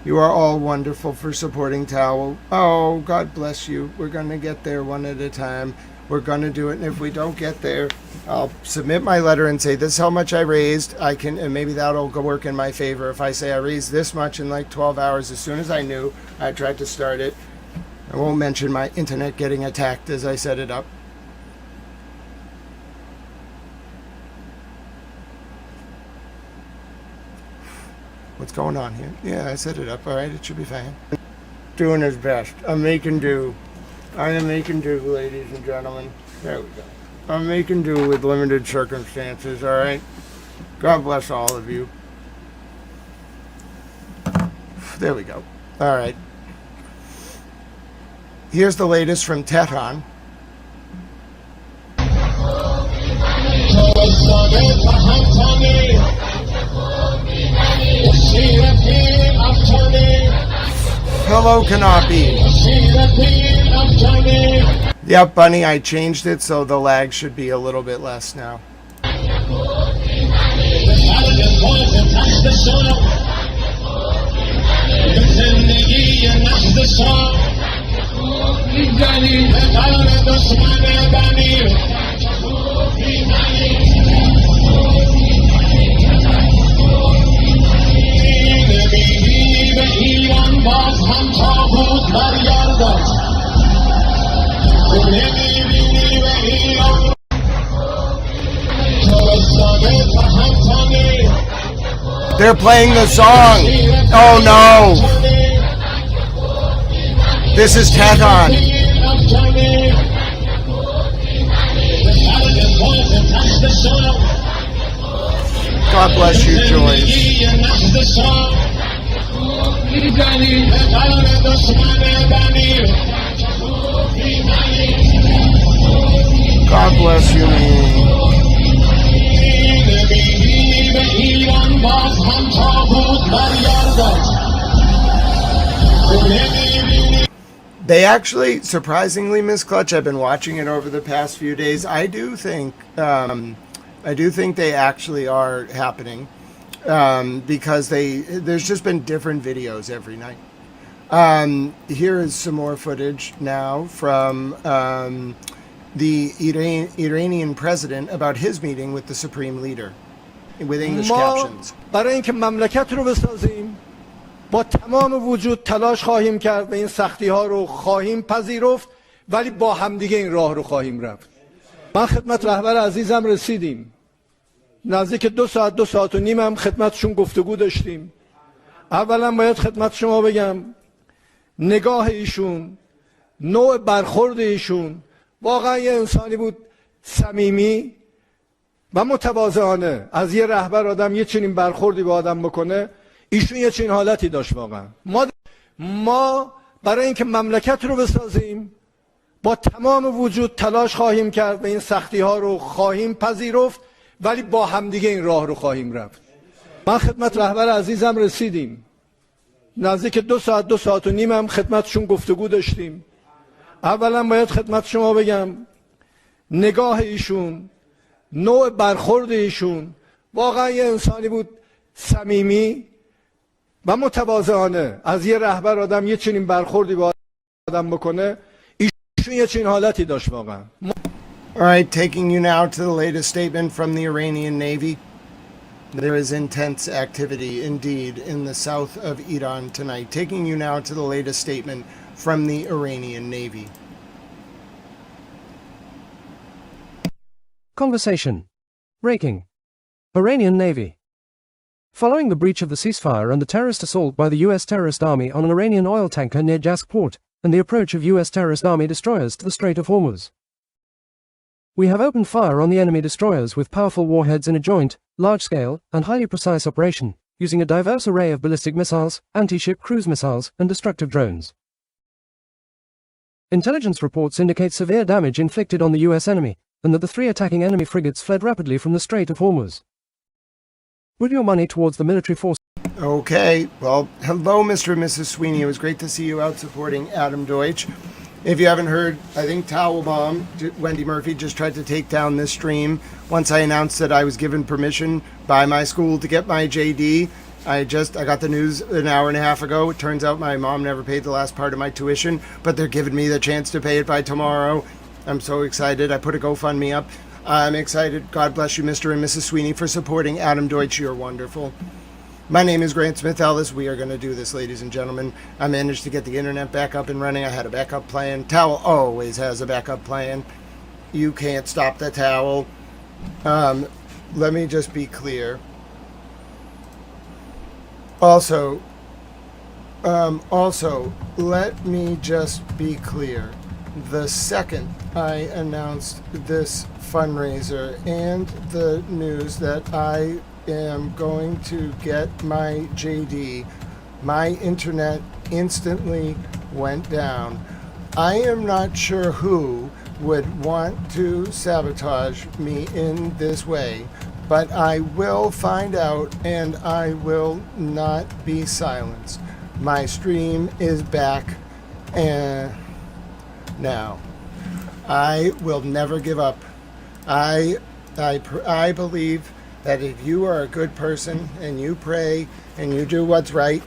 You are all wonderful for supporting Towel. Oh, God bless you. We're going to get there one at a time. We're going to do it. And if we don't get there, I'll submit my letter and say, this is how much I raised. I can, and maybe that'll go work in my favor. If I say I raised this much in like 12 hours, as soon as I knew, I tried to start it. I won't mention my internet getting attacked as I set it up. What's going on here? Yeah, I set it up. All right, it should be fine. Doing his best. I'm making do. I am making do, ladies and gentlemen. There we go. I'm making do with limited circumstances, all right? God bless all of you. There we go. All right. Here's the latest from Teton. Hello, Kanapi. Yep, Bunny, I changed it, so the lag should be a little bit less now. They're playing the song. Oh no. This is Teton. God bless you, Joyce. God bless you. They actually, surprisingly, Miss Clutch, I've been watching it over the past few days. I do think they actually are happening because there's just been different videos every night. Here is some more footage now from the Iranian president about his meeting with the supreme leader with English captions. برای اینکه مملکت رو بسازیم با تمام وجود تلاش خواهیم کرد و این سختی ها رو خواهیم پذیرفت ولی با همدیگه این راه رو خواهیم رفت. من خدمت رهبر عزیزم رسیدیم. نزدیک 2 ساعت 2 ساعت و نیم هم خدمتشون گفتگو داشتیم. اولا باید خدمت شما بگم نگاه ایشون، نوع برخورد ایشون واقعا یه انسانی بود صمیمی و متواضعانه. از یه رهبر آدم یه چنین برخوردی با آدم بکنه، ایشون یه چنین حالتی داشت واقعا. ما برای اینکه مملکت رو بسازیم با تمام وجود تلاش خواهیم کرد و این سختی ها رو خواهیم پذیرفت ولی با همدیگه این راه رو خواهیم رفت. من خدمت رهبر عزیزم رسیدیم. نزدیک 2 ساعت 2 ساعت و نیم هم خدمتشون گفتگو داشتیم. اولا باید خدمت شما بگم نگاه ایشون، نوع برخورد ایشون واقعا یه انسانی بود صمیمی و متواضعانه. از یه رهبر آدم یه چنین برخوردی با آدم بکنه، ایشون یه چنین حالتی داشت واقعا. All right, taking you now to the latest statement from the Iranian Navy. There is intense activity indeed in the south of Iran tonight. Taking you now to the latest statement from the Iranian Navy. Conversation. Breaking. Iranian Navy. following the breach of the ceasefire and the terrorist assault by the U.S. terrorist army on an Iranian oil tanker near Jask port, and the approach of U.S. terrorist army destroyers to the Strait of Hormuz. We have opened fire on the enemy destroyers with powerful warheads in a joint, large-scale, and highly precise operation, using a diverse array of ballistic missiles, anti-ship cruise missiles, and destructive drones. Intelligence reports indicate severe damage inflicted on the U.S. enemy, and that the 3 attacking enemy frigates fled rapidly from the Strait of Hormuz. Put your money towards the military force. Okay, well, hello, Mr. and Mrs. Sweeney. It was great to see you out supporting Adam Deutsch. If you haven't heard, I think Towel Bomb, Wendy Murphy, just tried to take down this stream. Once I announced that I was given permission by my school to get my JD, I got the news an hour and a half ago. It turns out my mom never paid the last part of my tuition, but they're giving me the chance to pay it by tomorrow. I'm so excited. I put a GoFundMe up. I'm excited. God bless you, Mr. and Mrs. Sweeney, for supporting Adam Deutsch. You're wonderful. My name is Grant Smith Ellis. We are going to do this, ladies and gentlemen. I managed to get the internet back up and running. I had a backup plan. Towel always has a backup plan. You can't stop the towel. Let me just be clear. Also, let me just be clear. The second I announced this fundraiser and the news that I am going to get my JD, my internet instantly went down. I am not sure who would want to sabotage me in this way, but I will find out and I will not be silenced. My stream is back and now. I will never give up. I believe that if you are a good person and you pray and you do what's right,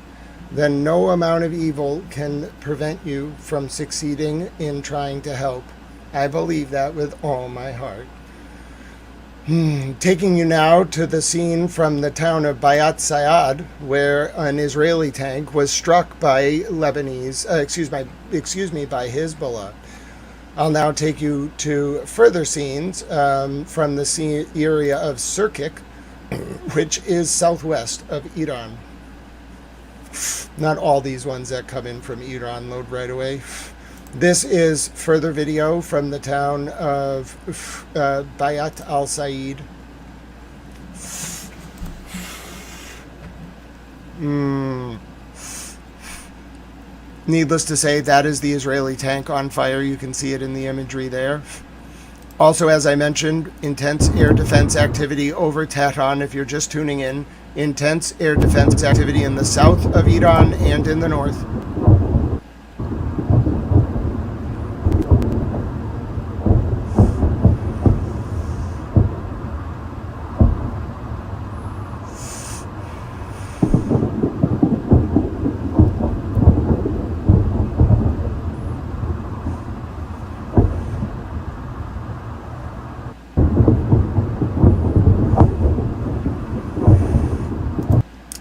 then no amount of evil can prevent you from succeeding in trying to help. I believe that with all my heart. Taking you now to the scene from the town of Bayat Sayad, where an Israeli tank was struck by by Hezbollah. I'll now take you to further scenes from the area of Sirkik, which is southwest of Iran. Not all these ones that come in from Iran load right away. This is further video from the town of Bayat al-Said. Needless to say, that is the Israeli tank on fire. You can see it in the imagery there. Also, as I mentioned, intense air defense activity over Tehran. If you're just tuning in, intense air defense activity in the south of Iran and in the north.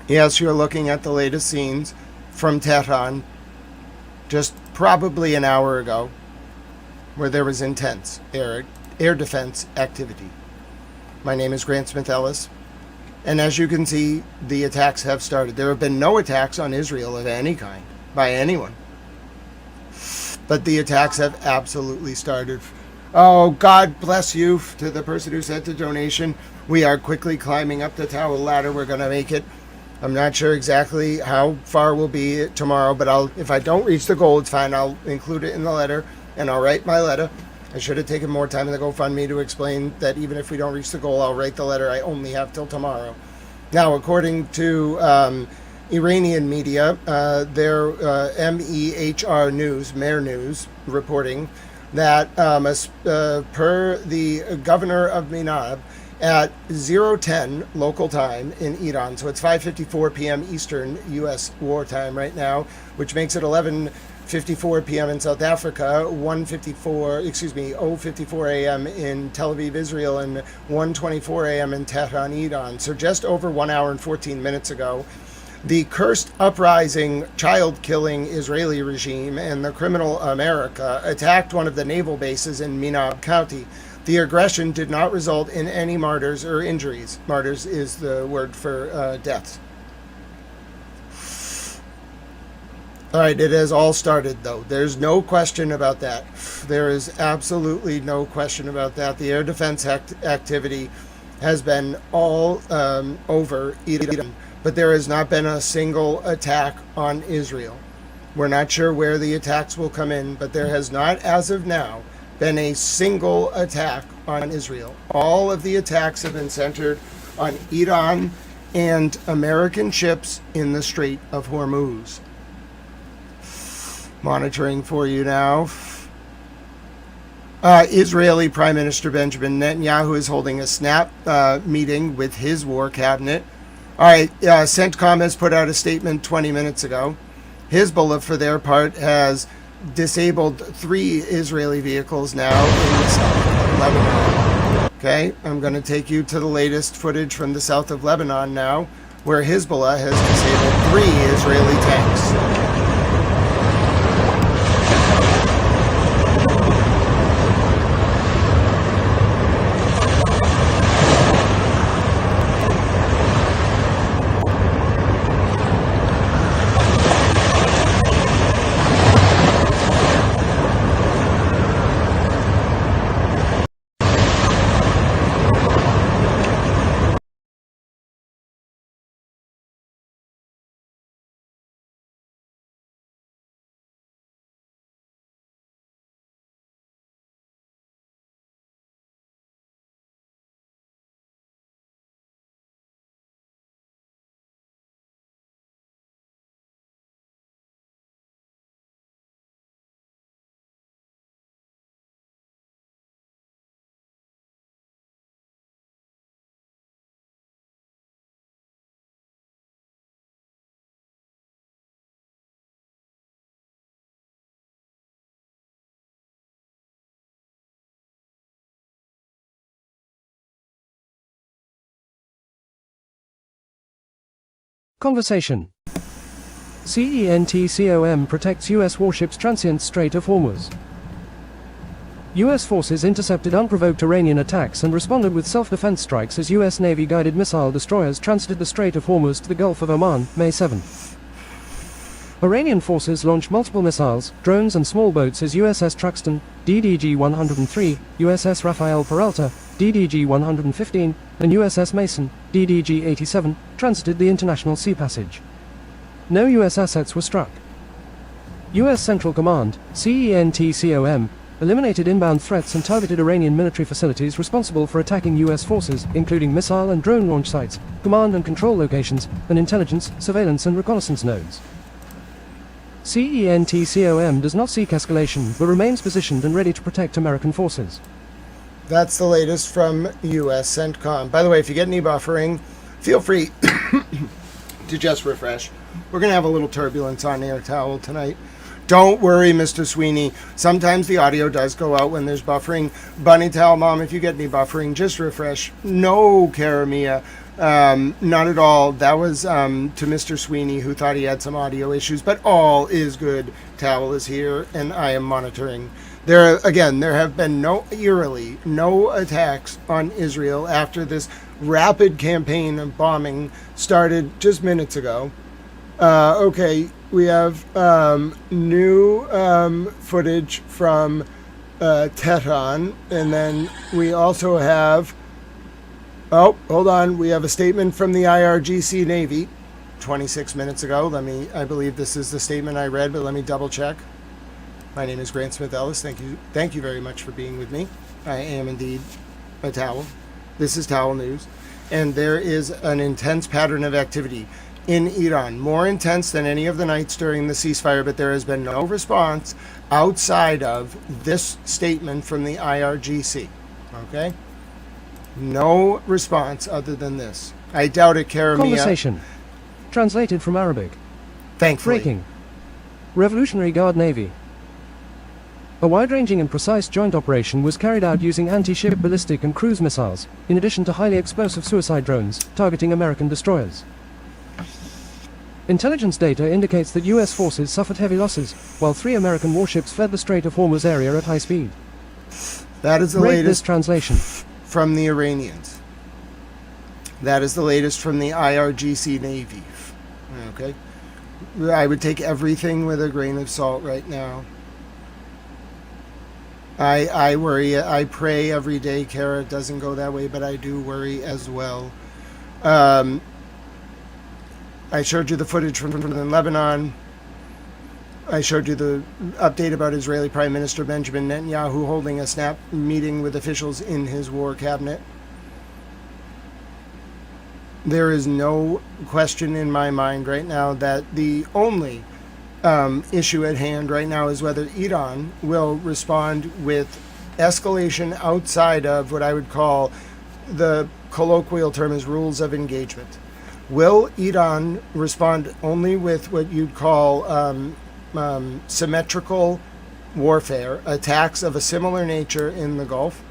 Yes, you're looking at the latest scenes from Tehran, just probably an hour ago, where there was intense air defense activity. My name is Grant Smith Ellis, and as you can see, the attacks have started. There have been no attacks on Israel of any kind, by anyone. But the attacks have absolutely started. Oh, God bless you to the person who sent the donation. We are quickly climbing up the tower ladder. We're going to make it. I'm not sure exactly how far we'll be tomorrow, but if I don't reach the goal, it's fine. I'll include it in the letter, and I'll write my letter. I should have taken more time in the GoFundMe to explain that even if we don't reach the goal, I'll write the letter. I only have till tomorrow. Now, according to Iranian media, their MEHR News, Mer News, reporting that per the governor of Minab, at 0:10 local time in Iran, so it's 5:54 p.m. Eastern U.S. wartime right now, which makes it 11:54 p.m. in South Africa, 0:54 a.m. in Tel Aviv, Israel, and 1:24 a.m. in Tehran, Iran. So just over 1 hour and 14 minutes ago, the cursed, uprising, child-killing Israeli regime and the criminal America attacked one of the naval bases in Minab County. The aggression did not result in any martyrs or injuries. Martyrs is the word for deaths. All right, it has all started, though. There's no question about that. There is absolutely no question about that. The air defense activity has been all over Iran, but there has not been a single attack on Israel. We're not sure where the attacks will come in, but there has not, as of now, been a single attack on Israel. All of the attacks have been centered on Iran and American ships in the Strait of Hormuz. Monitoring for you now. Israeli Prime Minister Benjamin Netanyahu is holding a snap meeting with his war cabinet. All right, CENTCOM has put out a statement 20 minutes ago. Hezbollah, for their part, has disabled 3 Israeli vehicles now in the south of Lebanon. Okay, I'm going to take you to the latest footage from the south of Lebanon now, where Hezbollah has disabled 3 Israeli tanks. Conversation. CENTCOM protects U.S. warships transient Strait of Hormuz. U.S. forces intercepted unprovoked Iranian attacks and responded with self-defense strikes as U.S. Navy-guided missile destroyers transited the Strait of Hormuz to the Gulf of Oman, May 7. Iranian forces launched multiple missiles, drones and small boats as USS Truxtun, DDG-103, USS Rafael Peralta, DDG-115, and USS Mason, DDG-87, transited the international sea passage. No U.S. assets were struck. U.S. Central Command, CENTCOM, eliminated inbound threats and targeted Iranian military facilities responsible for attacking U.S. forces, including missile and drone launch sites, command and control locations, and intelligence, surveillance and reconnaissance nodes. CENTCOM does not seek escalation, but remains positioned and ready to protect American forces. That's the latest from U.S. CENTCOM. By the way, if you get any buffering, feel free to just refresh. We're going to have a little turbulence on Air Towel tonight. Don't worry, Mr. Sweeney. Sometimes the audio does go out when there's buffering. Bunny Towel Mom, if you get any buffering, just refresh. No, Karamia. Not at all. That was to Mr. Sweeney, who thought he had some audio issues, but all is good. Towel is here, and I am monitoring. There have been no attacks on Israel after this rapid campaign of bombing started just minutes ago. Okay, we have new footage from Tehran, and then we also have, oh, hold on, we have a statement from the IRGC Navy 26 minutes ago. I believe this is the statement I read, but let me double check. My name is Grant Smith Ellis. Thank you very much for being with me. I am indeed a Towel. This is Towel News. And there is an intense pattern of activity in Iran, more intense than any of the nights during the ceasefire, but there has been no response outside of this statement from the IRGC. Okay? No response other than this. I doubt it, Karamia. Conversation. Translated from Arabic. Thankfully. Breaking. Revolutionary Guard Navy. A wide-ranging and precise joint operation was carried out using anti-ship ballistic and cruise missiles, in addition to highly explosive suicide drones, targeting American destroyers. Intelligence data indicates that U.S. forces suffered heavy losses, while 3 American warships fled the Strait of Hormuz area at high speed. That is the Rate this latest translation. from the Iranians. That is the latest from the IRGC Navy. Okay? I would take everything with a grain of salt right now. I worry. I pray every day, Kara. It doesn't go that way, but I do worry as well. I showed you the footage from Lebanon. I showed you the update about Israeli Prime Minister Benjamin Netanyahu holding a snap meeting with officials in his war cabinet. There is no question in my mind right now that the only issue at hand right now is whether Iran will respond with escalation outside of what I would call the colloquial term is rules of engagement. Will Iran respond only with what you'd call symmetrical warfare, attacks of a similar nature in the Gulf,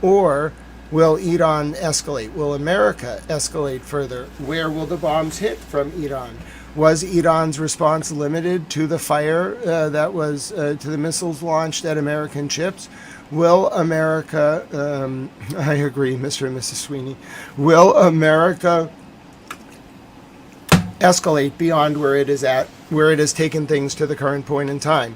or will Iran escalate? Will America escalate further? Where will the bombs hit from Iran? Was Iran's response limited to the fire that was to the missiles launched at American ships? Will America, I agree, Mr. and Mrs. Sweeney, will America escalate beyond where it is at, where it has taken things to the current point in time,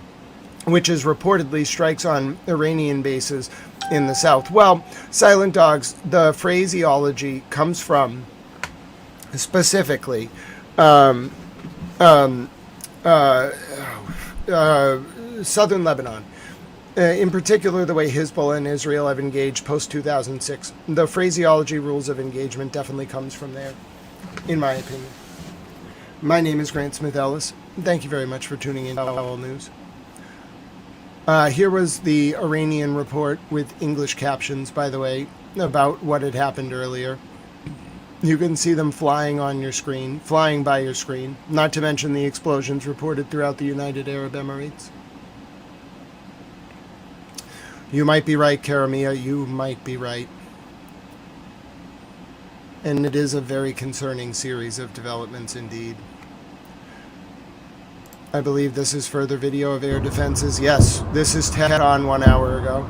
which is reportedly strikes on Iranian bases in the south? Well, Silent Dogs, the phraseology comes from specifically southern Lebanon. In particular, the way Hezbollah and Israel have engaged post-2006. The phraseology rules of engagement definitely comes from there, in my opinion. My name is Grant Smith Ellis. Thank you very much for tuning in to Naval News. Here was the Iranian report with English captions, by the way, about what had happened earlier. You can see them flying on your screen, flying by your screen, not to mention the explosions reported throughout the United Arab Emirates. You might be right, Karamia, you might be right. And it is a very concerning series of developments indeed. I believe this is further video of air defenses. Yes, this is Tehran 1 hour ago.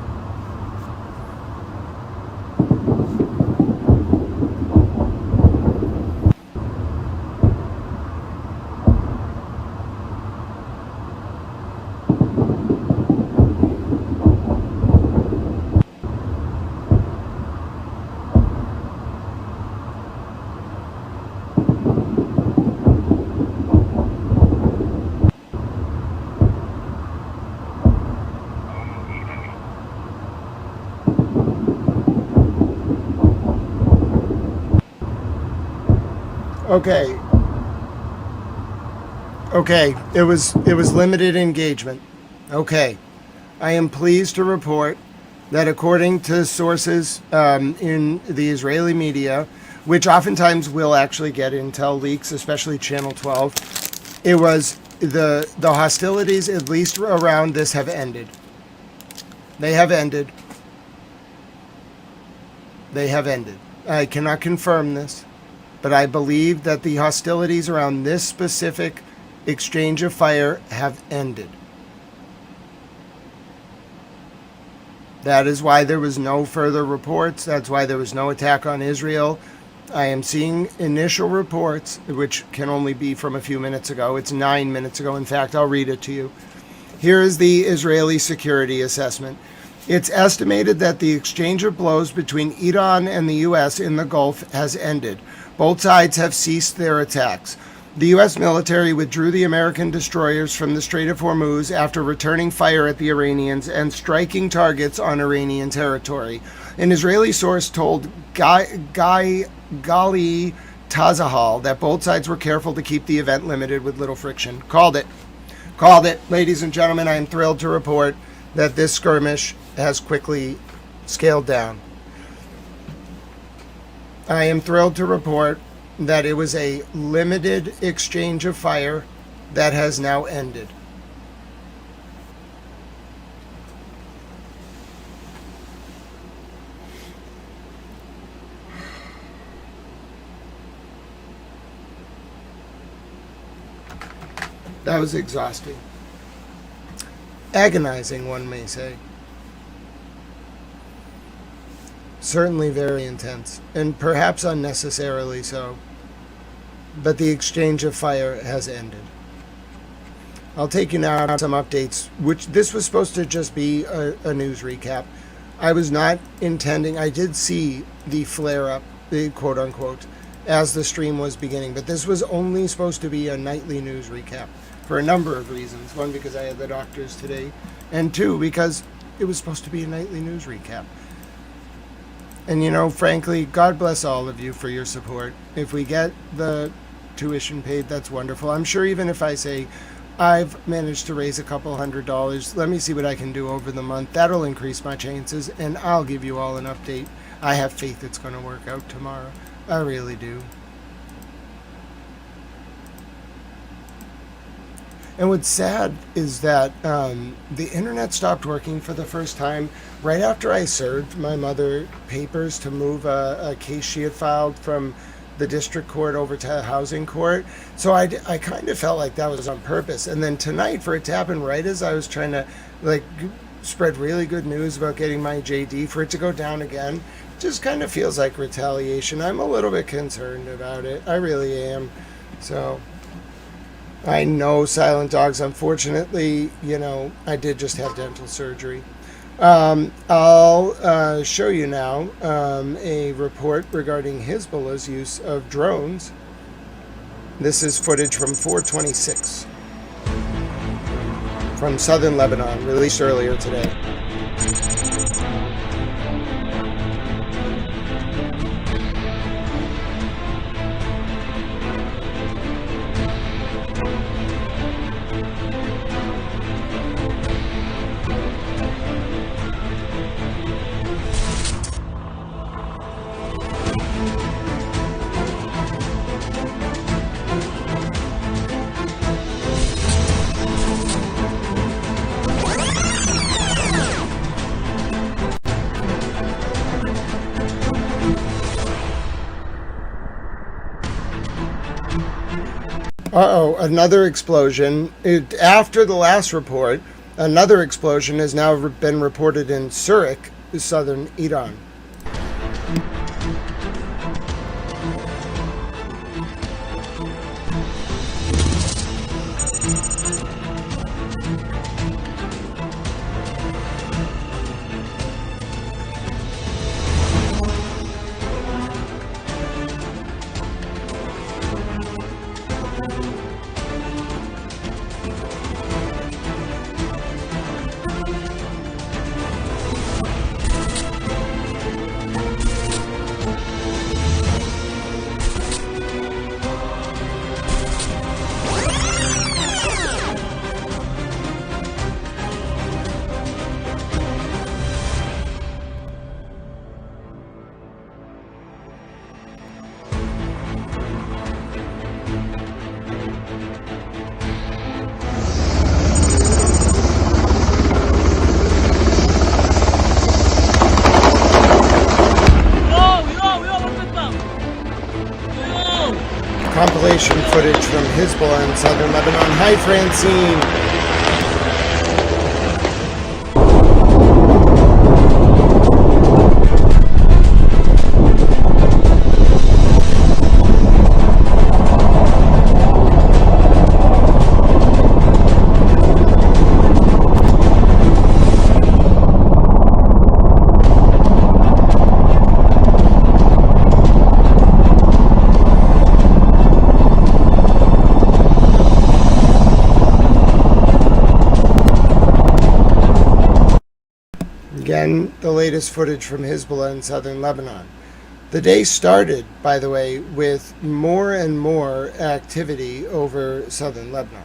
Okay, it was limited engagement. Okay, I am pleased to report that according to sources in the Israeli media, which oftentimes will actually get intel leaks, especially Channel 12, it was the hostilities, at least around this, have ended. They have ended. They have ended. I cannot confirm this, but I believe that the hostilities around this specific exchange of fire have ended. That is why there was no further reports. That's why there was no attack on Israel. I am seeing initial reports, which can only be from a few minutes ago. It's 9 minutes ago. In fact, I'll read it to you. Here is the Israeli security assessment. It's estimated that the exchange of blows between Iran and the U.S. in the Gulf has ended. Both sides have ceased their attacks. The U.S. military withdrew the American destroyers from the Strait of Hormuz after returning fire at the Iranians and striking targets on Iranian territory. An Israeli source told Gali Tazahal that both sides were careful to keep the event limited with little friction. Called it. Called it. Ladies and gentlemen, I am thrilled to report that this skirmish has quickly scaled down. I am thrilled to report that it was a limited exchange of fire that has now ended. That was exhausting. Agonizing, one may say. certainly very intense, and perhaps unnecessarily so. But the exchange of fire has ended. I'll take you now to some updates, which this was supposed to just be a news recap. I was not intending, I did see the flare-up, the quote-unquote, as the stream was beginning, but this was only supposed to be a nightly news recap for a number of reasons. One, because I had the doctors today, and two, because it was supposed to be a nightly news recap. And you know, frankly, God bless all of you for your support. If we get the tuition paid, that's wonderful. I'm sure even if I say, I've managed to raise a couple $100. Let me see what I can do over the month. That'll increase my chances, and I'll give you all an update. I have faith it's going to work out tomorrow. I really do. And what's sad is that the internet stopped working for the first time right after I served my mother papers to move a case she had filed from the district court over to housing court. So I kind of felt like that was on purpose. And then tonight, for it to happen right as I was trying to spread really good news about getting my JD, for it to go down again, just kind of feels like retaliation. I'm a little bit concerned about it. I really am. So I know, Silent Dogs, unfortunately, you know, I did just have dental surgery. I'll show you now a report regarding Hezbollah's use of drones. This is footage from 4/26 from southern Lebanon, released earlier today. Uh-oh, another explosion. After the last report, another explosion has now been reported in Surik, southern Iran. Compilation footage from Hezbollah in southern Lebanon. Hi, Francine. Again, the latest footage from Hezbollah in southern Lebanon. The day started, by the way, with more and more activity over southern Lebanon.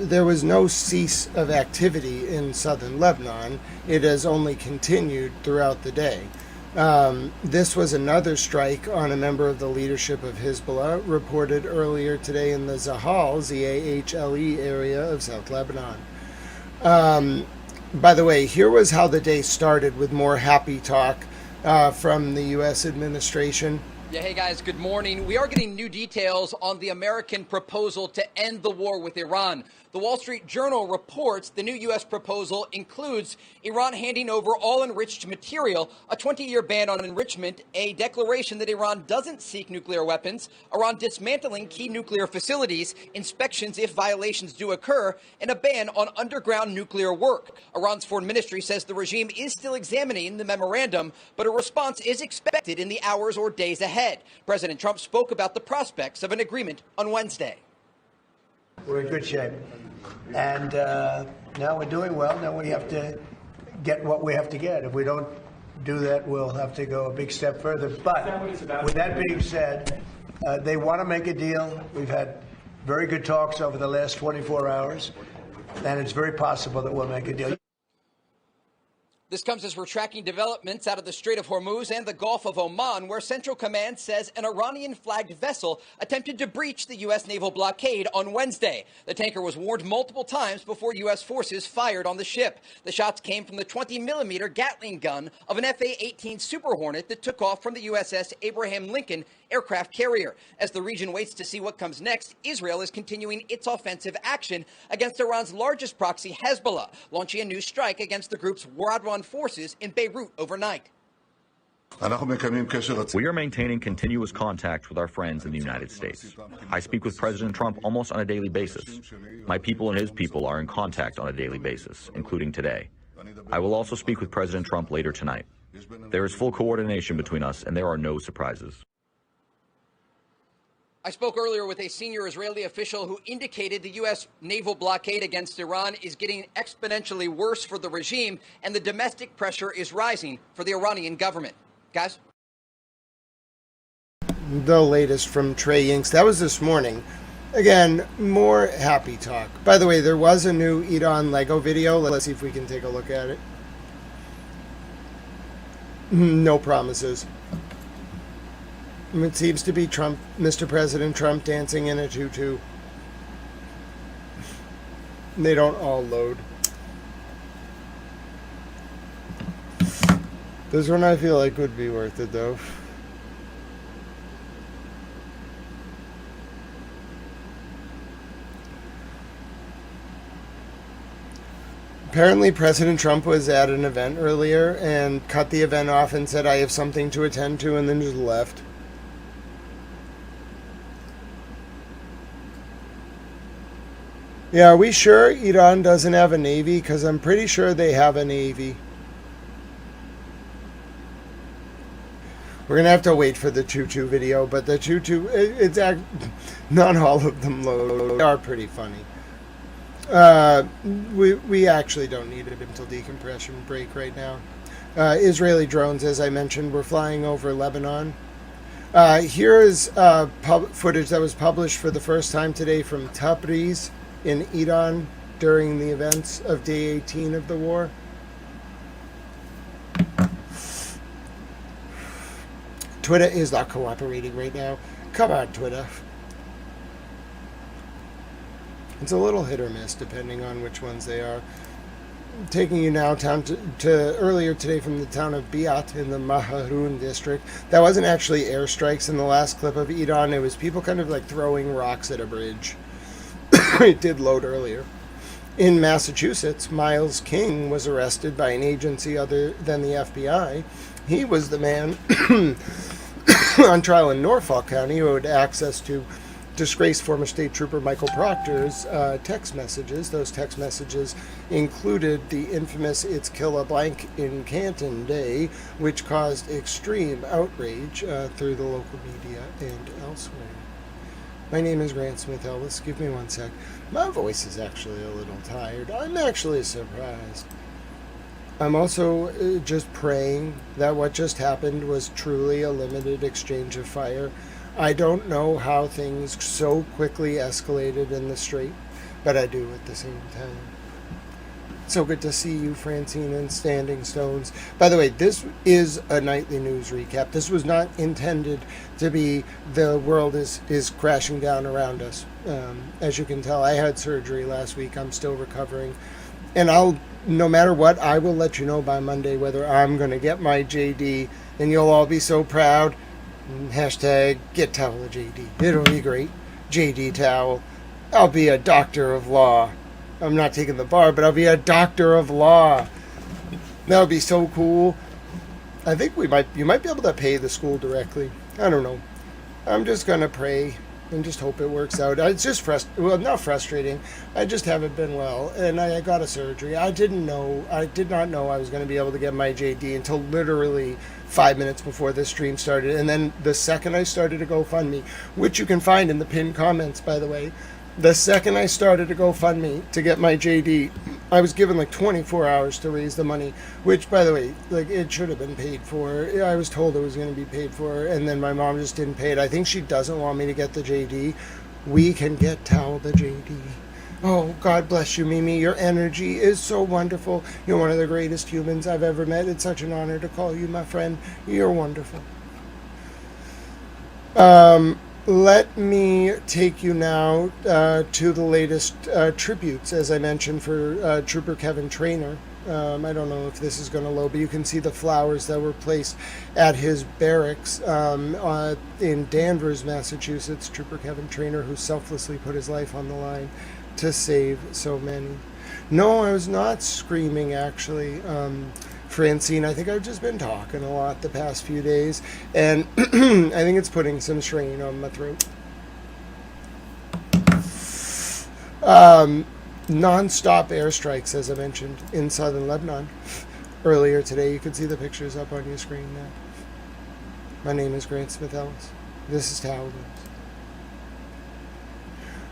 There was no cease of activity in southern Lebanon. It has only continued throughout the day. This was another strike on a member of the leadership of Hezbollah, reported earlier today in the Zahal, Z-A-H-L-E area of South Lebanon. By the way, here was how the day started with more happy talk from the U.S. administration. Yeah, hey guys, good morning. We are getting new details on the American proposal to end the war with Iran. The Wall Street Journal reports the new U.S. proposal includes Iran handing over all enriched material, a 20-year ban on enrichment, a declaration that Iran doesn't seek nuclear weapons, Iran dismantling key nuclear facilities, inspections if violations do occur, and a ban on underground nuclear work. Iran's foreign ministry says the regime is still examining the memorandum, but a response is expected in the hours or days ahead. President Trump spoke about the prospects of an agreement on Wednesday. We're in good shape. And now we're doing well. Now we have to get what we have to get. If we don't do that, we'll have to go a big step further. But with that being said, they want to make a deal. We've had very good talks over the last 24 hours, and it's very possible that we'll make a deal. This comes as we're tracking developments out of the Strait of Hormuz and the Gulf of Oman, where Central Command says an Iranian-flagged vessel attempted to breach the U.S. naval blockade on Wednesday. The tanker was warned multiple times before U.S. forces fired on the ship. The shots came from the 20-millimeter Gatling gun of an F-A-18 Super Hornet that took off from the USS Abraham Lincoln aircraft carrier. As the region waits to see what comes next, Israel is continuing its offensive action against Iran's largest proxy, Hezbollah, launching a new strike against the group's war-on forces in Beirut overnight. We are maintaining continuous contact with our friends in the United States. I speak with President Trump almost on a daily basis. My people and his people are in contact on a daily basis, including today. I will also speak with President Trump later tonight. There is full coordination between us, and there are no surprises. I spoke earlier with a senior Israeli official who indicated the U.S. naval blockade against Iran is getting exponentially worse for the regime, and the domestic pressure is rising for the Iranian government. Guys? The latest from Trey Inks. That was this morning. Again, more happy talk. By the way, there was a new Iran Lego video. Let's see if we can take a look at it. No promises. It seems to be Trump, Mr. President Trump, dancing in a tutu. They don't all load. This one I feel like would be worth it, though. Apparently, President Trump was at an event earlier and cut the event off and said, I have something to attend to, and then just left. Yeah, are we sure Iran doesn't have a navy? Because I'm pretty sure they have a navy. We're going to have to wait for the tutu video, but the tutu, not all of them low. They are pretty funny. We actually don't need it until decompression break right now. Israeli drones, as I mentioned, were flying over Lebanon. Here is footage that was published for the first time today from Tabriz in Iran during the events of day 18 of the war. Twitter is not cooperating right now. Come on, Twitter. It's a little hit or miss depending on which ones they are. Taking you now down to earlier today from the town of Biat in the Maharoun district. That wasn't actually airstrikes in the last clip of Iran. It was people kind of like throwing rocks at a bridge. It did load earlier. In Massachusetts, Miles King was arrested by an agency other than the FBI. He was the man on trial in Norfolk County who had access to disgraced former state trooper Michael Proctor's text messages. Those text messages included the infamous "It's Kill a Blank in Canton Day," which caused extreme outrage through the local media and elsewhere. My name is Grant Smith Ellis. Give me one sec. My voice is actually a little tired. I'm actually surprised. I'm also just praying that what just happened was truly a limited exchange of fire. I don't know how things so quickly escalated in the Strait, but I do at the same time. So good to see you, Francine and Standing Stones. By the way, this is a nightly news recap. This was not intended to be the world is crashing down around us. As you can tell, I had surgery last week. I'm still recovering. And no matter what, I will let you know by Monday whether I'm going to get my JD, and you'll all be so proud. Hashtag get towel JD. It'll be great. JD towel. I'll be a doctor of law. I'm not taking the bar, but I'll be a doctor of law. That would be so cool. I think you might be able to pay the school directly. I don't know. I'm just going to pray and just hope it works out. It's just not frustrating. I just haven't been well, and I got a surgery. I did not know I was going to be able to get my JD until literally 5 minutes before this stream started. And then the second I started a GoFundMe, which you can find in the pinned comments, by the way, the second I started a GoFundMe to get my JD, I was given like 24 hours to raise the money, which, by the way, like, it should have been paid for. I was told it was going to be paid for, and then my mom just didn't pay it. I think she doesn't want me to get the JD. We can get Tal the JD. Oh, God bless you, Mimi. Your energy is so wonderful. You're one of the greatest humans I've ever met. It's such an honor to call you my friend. You're wonderful. Let me take you now to the latest tributes, as I mentioned, for Trooper Kevin Trainer. I don't know if this is going to load, but you can see the flowers that were placed at his barracks in Danvers, Massachusetts. Trooper Kevin Trainer, who selflessly put his life on the line to save so many. No, I was not screaming, actually. Francine, I think I've just been talking a lot the past few days, and I think it's putting some strain on my throat. Non-stop airstrikes, as I mentioned, in southern Lebanon earlier today. You can see the pictures up on your screen now. My name is Grant Smith Ellis. This is Tal.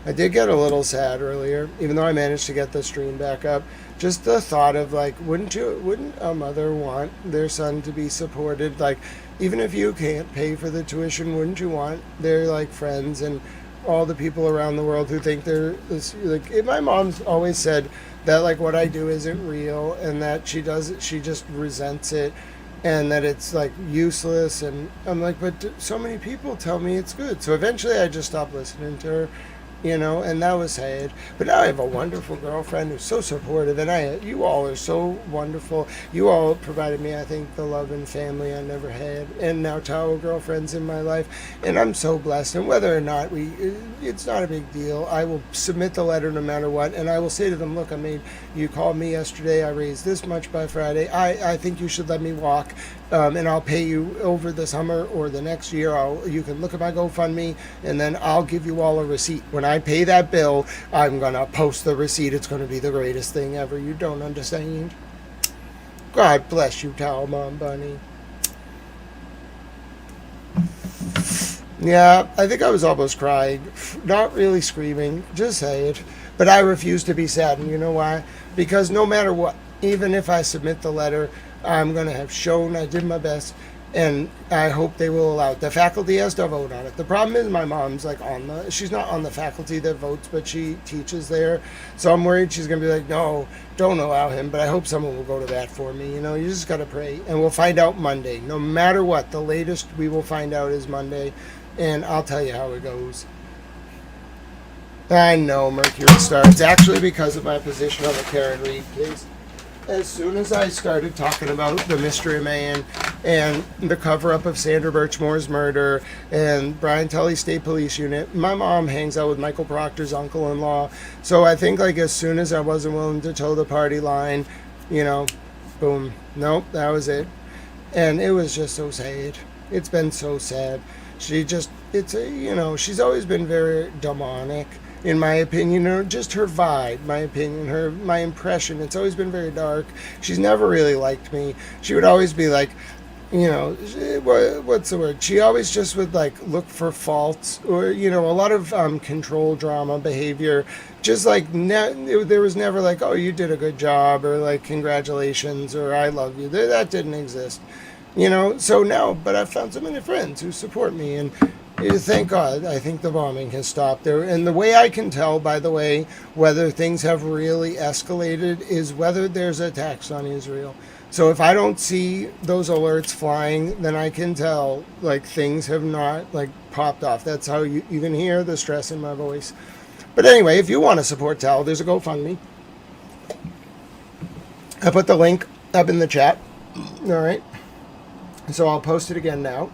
I did get a little sad earlier, even though I managed to get the stream back up. Just the thought of, like, wouldn't a mother want their son to be supported? Like, even if you can't pay for the tuition, wouldn't you want their, like, friends and all the people around the world who think they're this, like, my mom's always said that, like, what I do isn't real, and that she just resents it, and that it's, like, useless. And I'm like, but so many people tell me it's good. So eventually I just stopped listening to her. And that was sad. But now I have a wonderful girlfriend who's so supportive, and you all are so wonderful. You all provided me, I think, the love and family I never had, and now Tao girlfriends in my life, and I'm so blessed. And whether or not it's not a big deal. I will submit the letter no matter what, and I will say to them, look, you called me yesterday, I raised this much by Friday. I think you should let me walk, and I'll pay you over the summer or the next year. You can look at my GoFundMe, and then I'll give you all a receipt. When I pay that bill, I'm going to post the receipt. It's going to be the greatest thing ever. You don't understand. God bless you, Towel Mom Bunny. Yeah, I think I was almost crying. Not really screaming, just say it. But I refuse to be sad, and you know why? Because no matter what, even if I submit the letter, I'm going to have shown I did my best, and I hope they will allow it. The faculty has to vote on it. The problem is my mom's like she's not on the faculty that votes, but she teaches there. So I'm worried she's going to be like, no, don't allow him. But I hope someone will go to bat for me. You just got to pray. And we'll find out Monday. No matter what, the latest we will find out is Monday. And I'll tell you how it goes. I know, Mercury Star. It's actually because of my position on the Karen Reed case. As soon as I started talking about the Mystery Man and the cover-up of Sandra Birchmore's murder and Brian Tully's State Police Unit, my mom hangs out with Michael Proctor's uncle-in-law. So I think, like, as soon as I wasn't willing to toe the party line, boom. Nope, that was it. And it was just so sad. It's been so sad. She's always been very demonic. In my opinion, just her vibe, my impression, it's always been very dark. She's never really liked me. She would always be like, what's the word? She always just would, like, look for faults, or, a lot of control drama behavior. Just like, there was never like, oh, you did a good job, or like, congratulations, or I love you. That didn't exist. So now, but I've found so many friends who support me, and thank God, I think the bombing has stopped there. And the way I can tell, by the way, whether things have really escalated is whether there's attacks on Israel. So if I don't see those alerts flying, then I can tell, like, things have not, like, popped off. That's how you can hear the stress in my voice. But anyway, if you want to support Tal, there's a GoFundMe. I put the link up in the chat. All right. So I'll post it again now.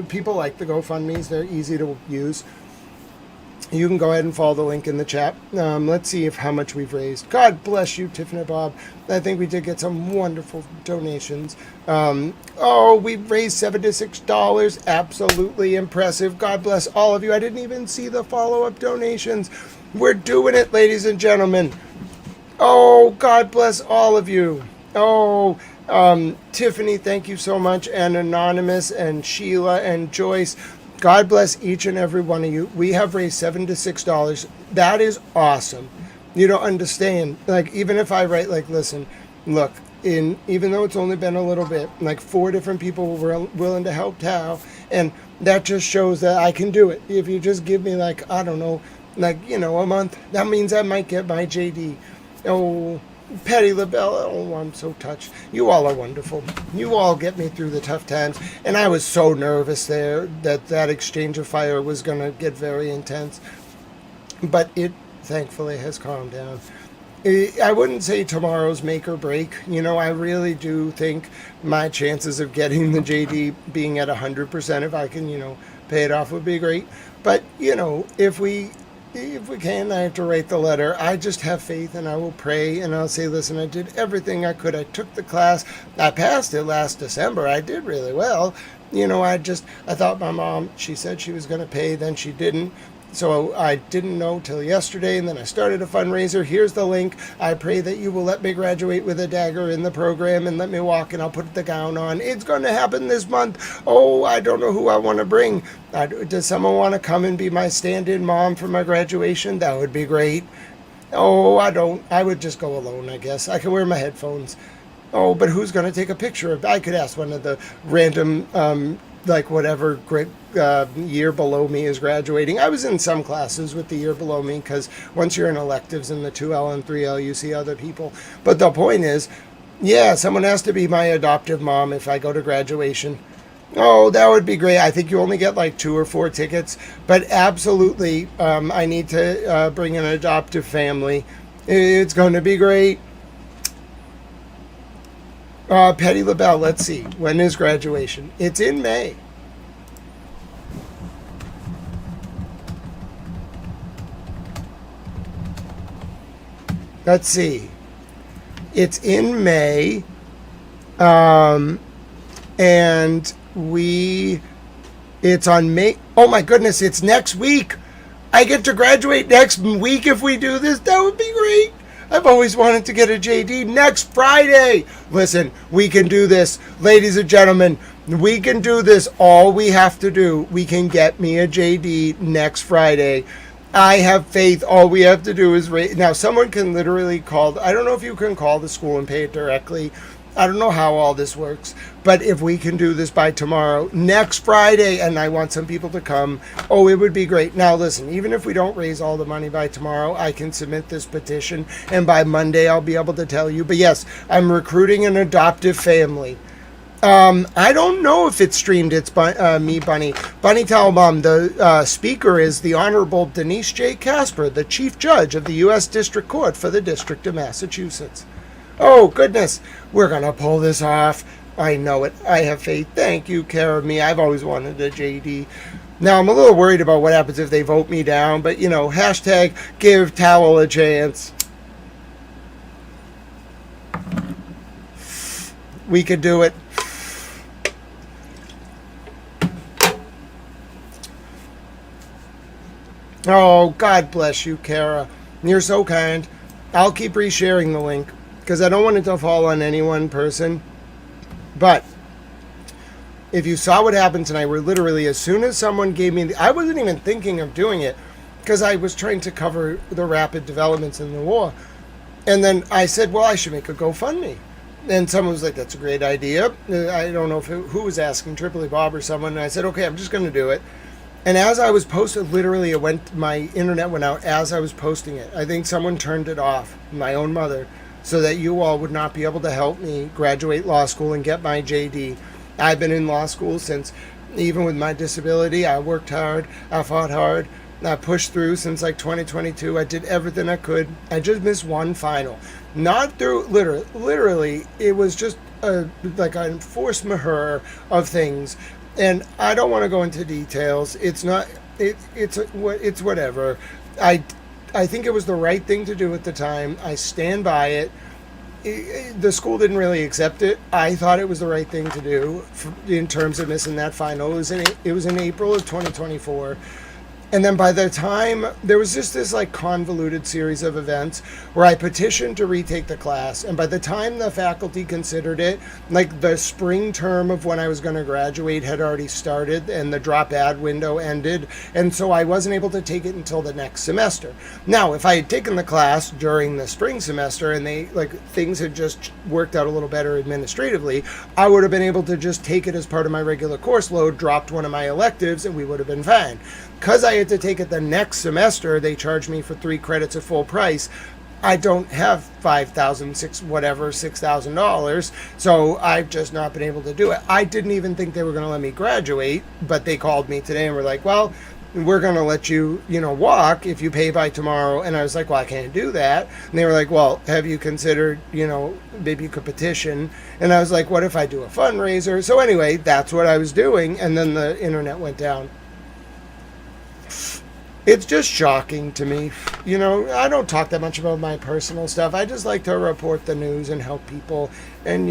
People like the GoFundMes. They're easy to use. You can go ahead and follow the link in the chat. Let's see how much we've raised. God bless you, Tiffany Bob. I think we did get some wonderful donations. We've raised $76. Absolutely impressive. God bless all of you. I didn't even see the follow-up donations. We're doing it, ladies and gentlemen. Oh, God bless all of you. Tiffany, thank you so much. And Anonymous and Sheila and Joyce. God bless each and every one of you. We have raised $76. That is awesome. You don't understand. Like, even if I write, like, listen, look, even though it's only been a little bit, like 4 different people were willing to help Tao, and that just shows that I can do it. If you just give me, like, I don't know, like, a month, that means I might get my JD. Oh, Patty LaBelle, oh, I'm so touched. You all are wonderful. You all get me through the tough times. And I was so nervous there that exchange of fire was going to get very intense. But it, thankfully, has calmed down. I wouldn't say tomorrow's make or break. I really do think my chances of getting the JD being at 100%, if I can, pay it off, would be great. But, if we can, I have to write the letter. I just have faith, and I will pray, and I'll say, listen, I did everything I could. I took the class. I passed it last December. I did really well. I thought my mom, she said she was going to pay, then she didn't. So I didn't know till yesterday, and then I started a fundraiser. Here's the link. I pray that you will let me graduate with a dagger in the program and let me walk, and I'll put the gown on. It's going to happen this month. Oh, I don't know who I want to bring. Does someone want to come and be my stand-in mom for my graduation? That would be great. Oh, I don't. I would just go alone, I guess. I can wear my headphones. Oh, but who's going to take a picture of? I could ask one of the random, whatever year below me is graduating. I was in some classes with the year below me, because once you're in electives in the 2L and 3L, you see other people. But the point is, yeah, someone has to be my adoptive mom if I go to graduation. Oh, that would be great. I think you only get like 2 or 4 tickets, but absolutely, I need to bring an adoptive family. It's going to be great. Patty LaBelle, let's see. When is graduation? It's in May. Let's see. It's in May. And it's on May. Oh my goodness, it's next week. I get to graduate next week if we do this. That would be great. I've always wanted to get a JD next Friday. Listen, we can do this. Ladies and gentlemen, we can do this. All we have to do, we can get me a JD next Friday. I have faith. All we have to do is now someone can literally call. I don't know if you can call the school and pay it directly. I don't know how all this works, but if we can do this by tomorrow, next Friday, and I want some people to come, oh, it would be great. Now, listen, even if we don't raise all the money by tomorrow, I can submit this petition, and by Monday, I'll be able to tell you. But yes, I'm recruiting an adoptive family. I don't know if it's streamed. It's me, Bunny. Bunny Talmom. The speaker is the Honorable Denise J. Casper, the Chief Judge of the U.S. District Court for the District of Massachusetts. Oh, goodness. We're going to pull this off. I know it. I have faith. Thank you, care of me. I've always wanted a JD. Now, I'm a little worried about what happens if they vote me down, but, hashtag give Towel a chance. We could do it. Oh, God bless you, Kara. You're so kind. I'll keep resharing the link, because I don't want it to fall on any one person. But if you saw what happened tonight, where literally as soon as someone gave me I wasn't even thinking of doing it, because I was trying to cover the rapid developments in the war. And then I said, well, I should make a GoFundMe. And someone was like, that's a great idea. I don't know who was asking, Tripoli Bob or someone. And I said, okay, I'm just going to do it. And as I was posting, literally my internet went out as I was posting it. I think someone turned it off, my own mother, so that you all would not be able to help me graduate law school and get my JD. I've been in law school since, even with my disability, I worked hard, I fought hard, I pushed through since like 2022. I did everything I could. I just missed one final. Not through, literally, it was just like an force majeure of things. And I don't want to go into details. It's not it's whatever. I think it was the right thing to do at the time. I stand by it. The school didn't really accept it. I thought it was the right thing to do in terms of missing that final. It was in April of 2024. And then by the time, there was just this like convoluted series of events where I petitioned to retake the class. And by the time the faculty considered it, like the spring term of when I was going to graduate had already started and the drop ad window ended. And so I wasn't able to take it until the next semester. Now, if I had taken the class during the spring semester and things had just worked out a little better administratively, I would have been able to just take it as part of my regular course load, dropped one of my electives, and we would have been fine. Because I had to take it the next semester, they charged me for 3 credits at full price. I don't have $6,000, so I've just not been able to do it. I didn't even think they were going to let me graduate, but they called me today and were like, well, we're going to let you, walk if you pay by tomorrow. And I was like, well, I can't do that. And they were like, well, have you considered, maybe you could petition? And I was like, what if I do a fundraiser? So anyway, that's what I was doing. And then the internet went down. It's just shocking to me. I don't talk that much about my personal stuff. I just like to report the news and help people and,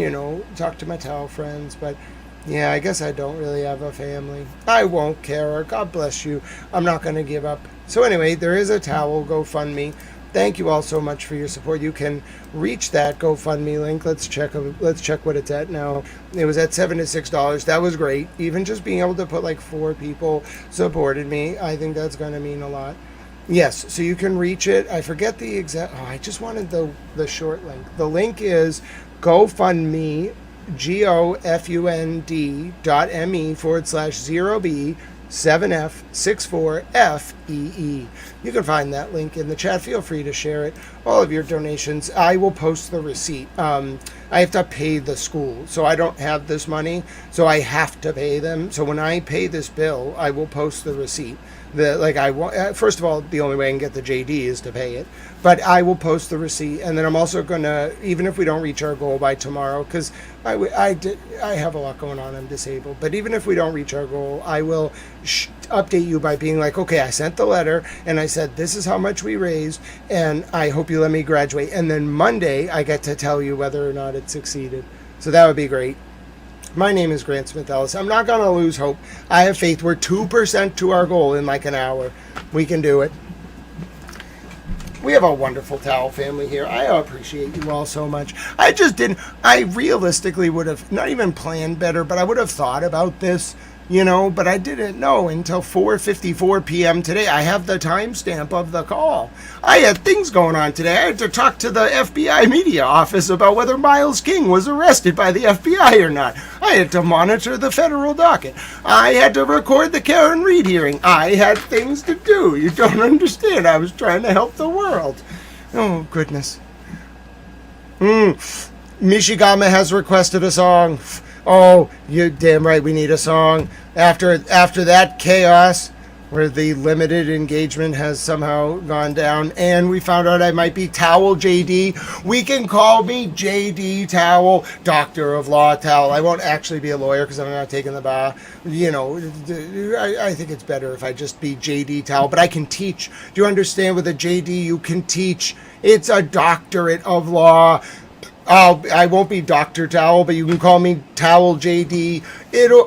talk to my Tao friends. But yeah, I guess I don't really have a family. I won't care. God bless you. I'm not going to give up. So anyway, there is a towel GoFundMe. Thank you all so much for your support. You can reach that GoFundMe link. Let's check what it's at now. It was at $7 to $6. That was great. Even just being able to put 4 people supported me, I think that's going to mean a lot. Yes, so you can reach it. I forget the exact. I just wanted the short link. The link is GoFundMe, GoFund.me/0B 7F64FEE. You can find that link in the chat. Feel free to share it. All of your donations, I will post the receipt. I have to pay the school, so I don't have this money, so I have to pay them. So when I pay this bill, I will post the receipt. First of all, the only way I can get the JD is to pay it, but I will post the receipt, and then I'm also gonna, even if we don't reach our goal by tomorrow, because I have a lot going on, I'm disabled, but even if we don't reach our goal, I will update you by being like, okay, I sent the letter, and I said, this is how much we raised, and I hope you let me graduate, and then Monday, I get to tell you whether or not it succeeded, so that would be great. My name is Grant Smith Ellis. I'm not going to lose hope. I have faith. We're 2% to our goal in an hour. We can do it. We have a wonderful Towel family here. I appreciate you all so much. I realistically would have not even planned better, but I would have thought about this, but I didn't know until 4:54 p.m. today. I have the timestamp of the call. I had things going on today. I had to talk to the FBI media office about whether Miles King was arrested by the FBI or not. I had to monitor the federal docket. I had to record the Karen Reed hearing. I had things to do. You don't understand. I was trying to help the world. Oh, goodness. Mishigama has requested a song. Oh, you're damn right we need a song. After that chaos where the limited engagement has somehow gone down and we found out I might be Towel JD, we can call me JD Towel, Doctor of Law Towel. I won't actually be a lawyer because I'm not taking the bar. I think it's better if I just be JD Towel, but I can teach. Do you understand? With a JD, you can teach. It's a doctorate of law. I won't be Dr. Towel, but you can call me Towel JD.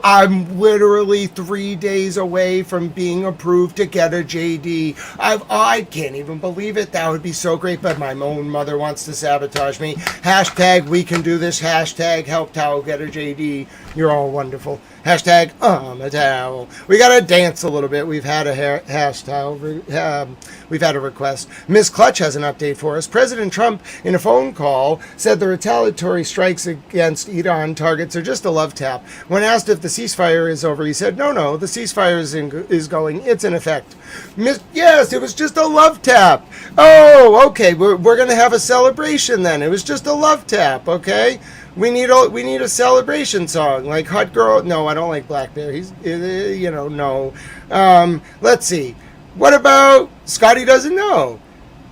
I'm literally 3 days away from being approved to get a JD. I can't even believe it. That would be so great, but my own mother wants to sabotage me. Hashtag we can do this. Hashtag help Towel get a JD. You're all wonderful. Hashtag I'm a towel. We gotta dance a little bit. We've had a hashtag. We've had a request. Ms. Clutch has an update for us. President Trump, in a phone call, said the retaliatory strikes against Iran targets are just a love tap. When asked if the ceasefire is over, he said, no, the ceasefire is going. It's in effect. Yes, it was just a love tap. Oh, okay. We're going to have a celebration then. It was just a love tap, okay? We need a celebration song like Hot Girl. No, I don't like Black Bear. He's no. Let's see. What about Scotty Doesn't Know?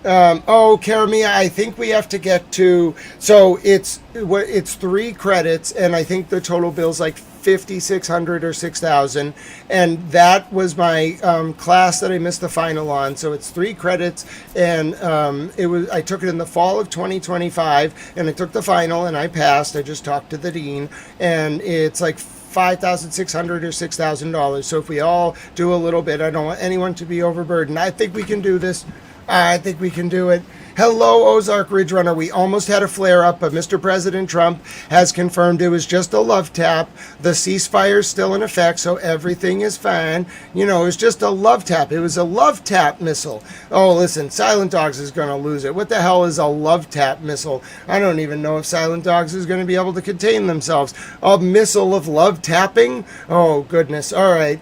Karamia, I think we have to get to. So it's 3 credits, and I think the total bill's like $5,600 or $6,000, and that was my class that I missed the final on. So it's 3 credits, and I took it in the fall of 2025, and I took the final, and I passed. I just talked to the dean, and it's like $5,600 or $6,000. So if we all do a little bit, I don't want anyone to be overburdened. I think we can do this. I think we can do it. Hello, Ozark Ridge Runner. We almost had a flare-up, but Mr. President Trump has confirmed it was just a love tap. The ceasefire's still in effect, so everything is fine. You know, it was just a love tap. It was a love tap missile. Oh, listen, Silent Dogs is going to lose it. What the hell is a love tap missile? I don't even know if Silent Dogs is going to be able to contain themselves. A missile of love tapping? Oh, goodness. All right.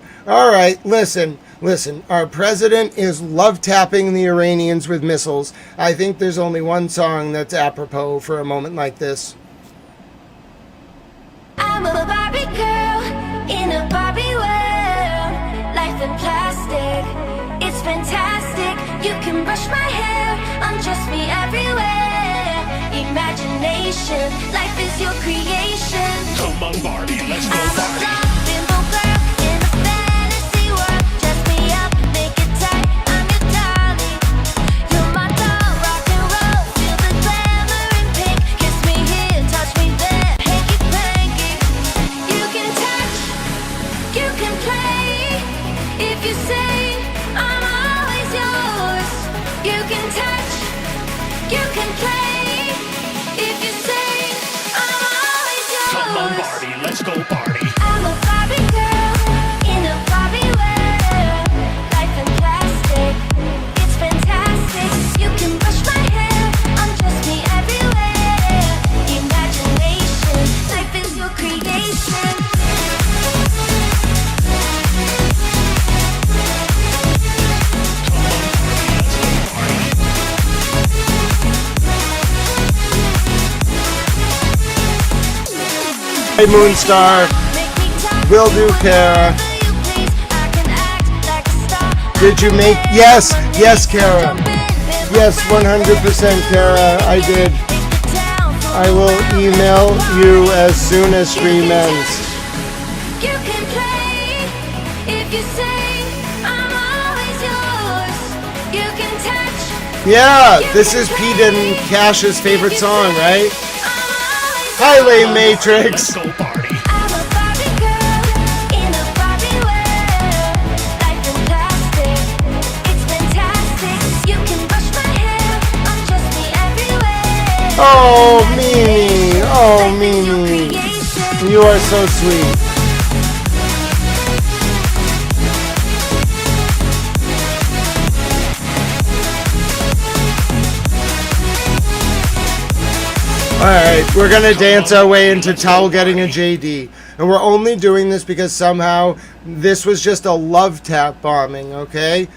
Listen, our president is love tapping the Iranians with missiles. I think there's only one song that's apropos for a moment like this. I'm a Barbie girl in a Barbie world. Life in plastic, it's fantastic. You can brush my hair, undress me everywhere. Imagination, life is your creation. Come on, Barbie, let's go party. Let's go party. I'm a Barbie girl in a Barbie world. Life in plastic, it's fantastic. You can brush my hair, undress me everywhere. Imagination, life is your creation. Hey, Moonstar. Will do, Kara. Did you make... Yes, Kara. Yes, 100%, Kara. I did. I will email you as soon as stream ends. You can play if you say I'm always yours. You can touch. Yeah, this is Pete and Cash's favorite song, right? Hi, Lane Matrix. I'm a Barbie girl in a Barbie world. Life in plastic, it's fantastic. You can brush my hair, undress me everywhere. Oh, Mimi. You are so sweet. Alright, we're gonna dance our way into Towel getting a JD. And we're only doing this because somehow this was just a love tap bombing, okay?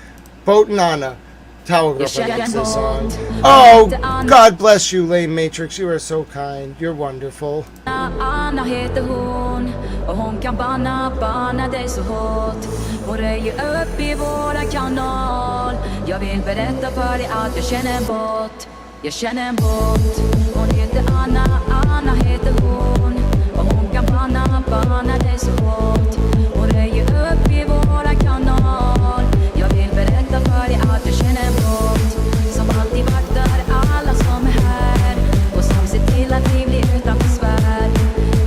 Botanana. Towel Girlfriend gets this song. Oh, God bless you, Lane Matrix. You are so kind. You're wonderful. Anna heter hon och hon kan banna dig så hårt. Hon röjer upp i våran kanal. Jag vill berätta för dig att jag känner en båt. Jag känner en båt. Hon heter Anna heter hon. Och hon kan banna dig så hårt. Hon röjer upp i våran kanal. Jag vill berätta för dig att jag känner en båt. Som alltid vaktar alla som är här. Och som ser till att vi blir utan besvär.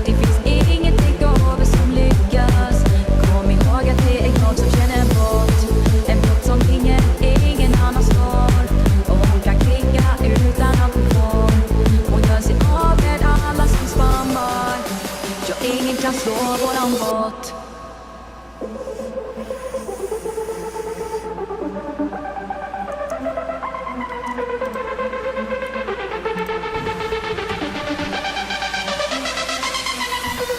Det finns ingenting över som lyckas. Kom ihåg att det är jag som känner en båt. En båt som ingen annan står. Och hon kan klicka utan att hon får. Hon gör sig av med alla som spammar. Ja, ingen kan slå våran båt.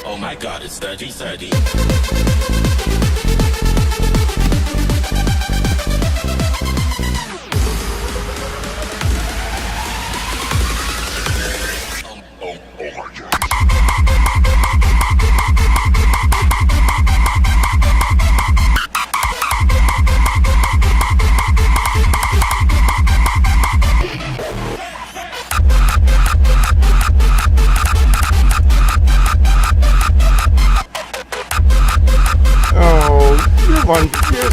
Oh my God, it's 30-30.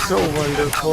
so wonderful.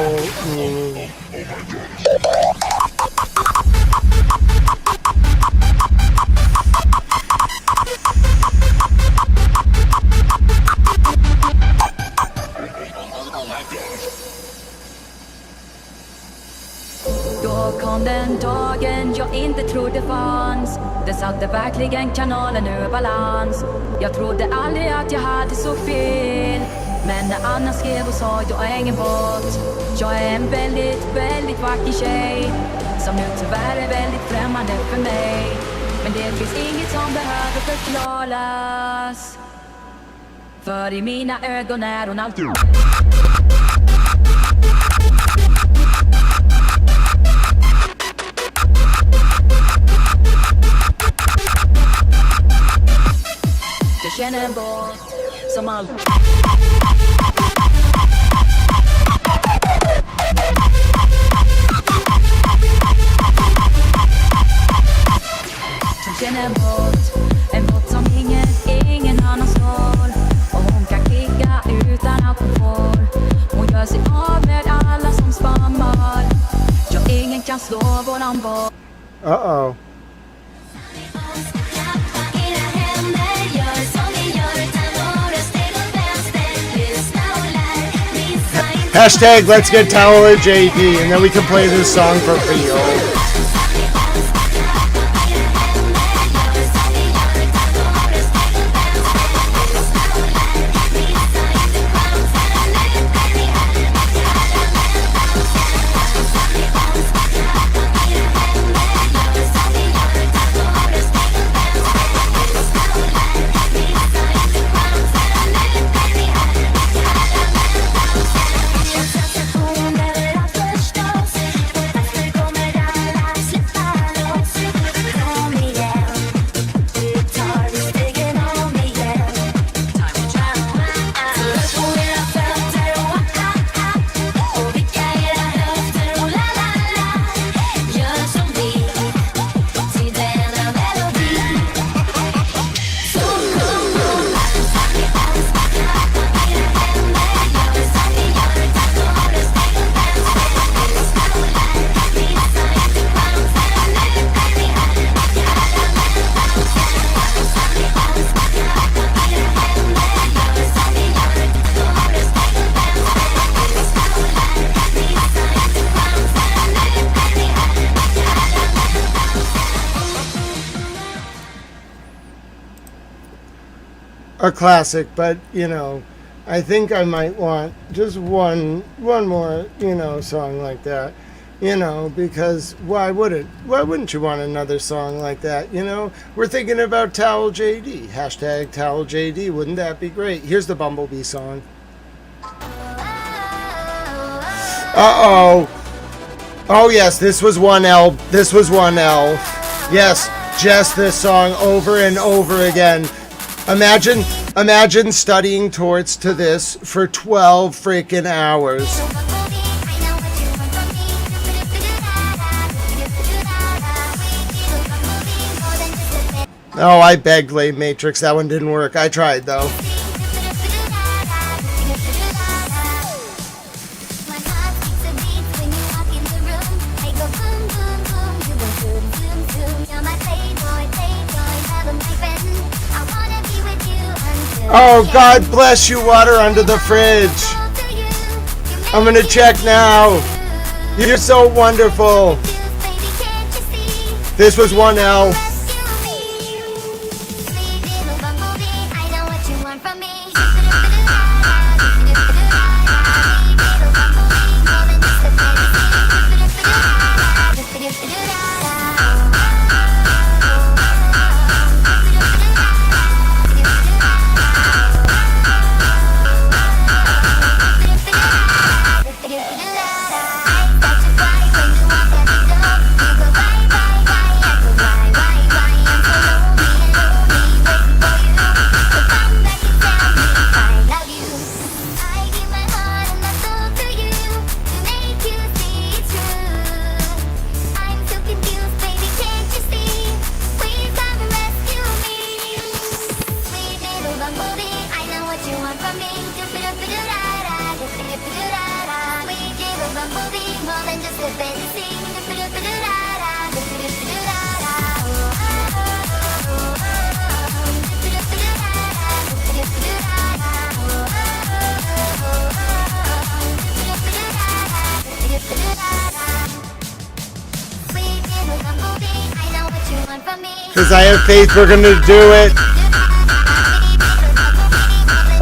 Då kom den dagen jag inte trodde fanns. Det satte verkligen kanalen ur balans. Jag trodde aldrig att jag hade så fel. Men när Anna skrev och sa jag är ingen båt. Jag är en väldigt, väldigt vacker tjej. Som nu tyvärr är väldigt främmande för mig. Men det finns inget som behöver förklaras. För i mina ögon är hon alltid... Jag känner en båt som alltid... Jag känner en båt som ingen annan slår. Och hon kan kicka utan att hon får. Hon gör sig av med alla som spammar. Ja, ingen kan slå våran båt. Uh-oh. Hashtag let's get Tower JD, and then we can play this song for real. A classic, but you know, I think I might want just one more, you know, song like that, you know, because why wouldn't you want another song like that, you know? We're thinking about Towel JD, hashtag Towel JD, wouldn't that be great? Here's the Bumblebee song. Uh-oh. Oh yes, this was 1L. Yes, just this song over and over again. Imagine studying towards to this for 12 freaking hours. Oh, I begged Late Matrix. That one didn't work. I tried though. Oh, God bless you, water under the fridge. I'm gonna check now. You're so wonderful. This was 1L. Because I have faith we're going to do it.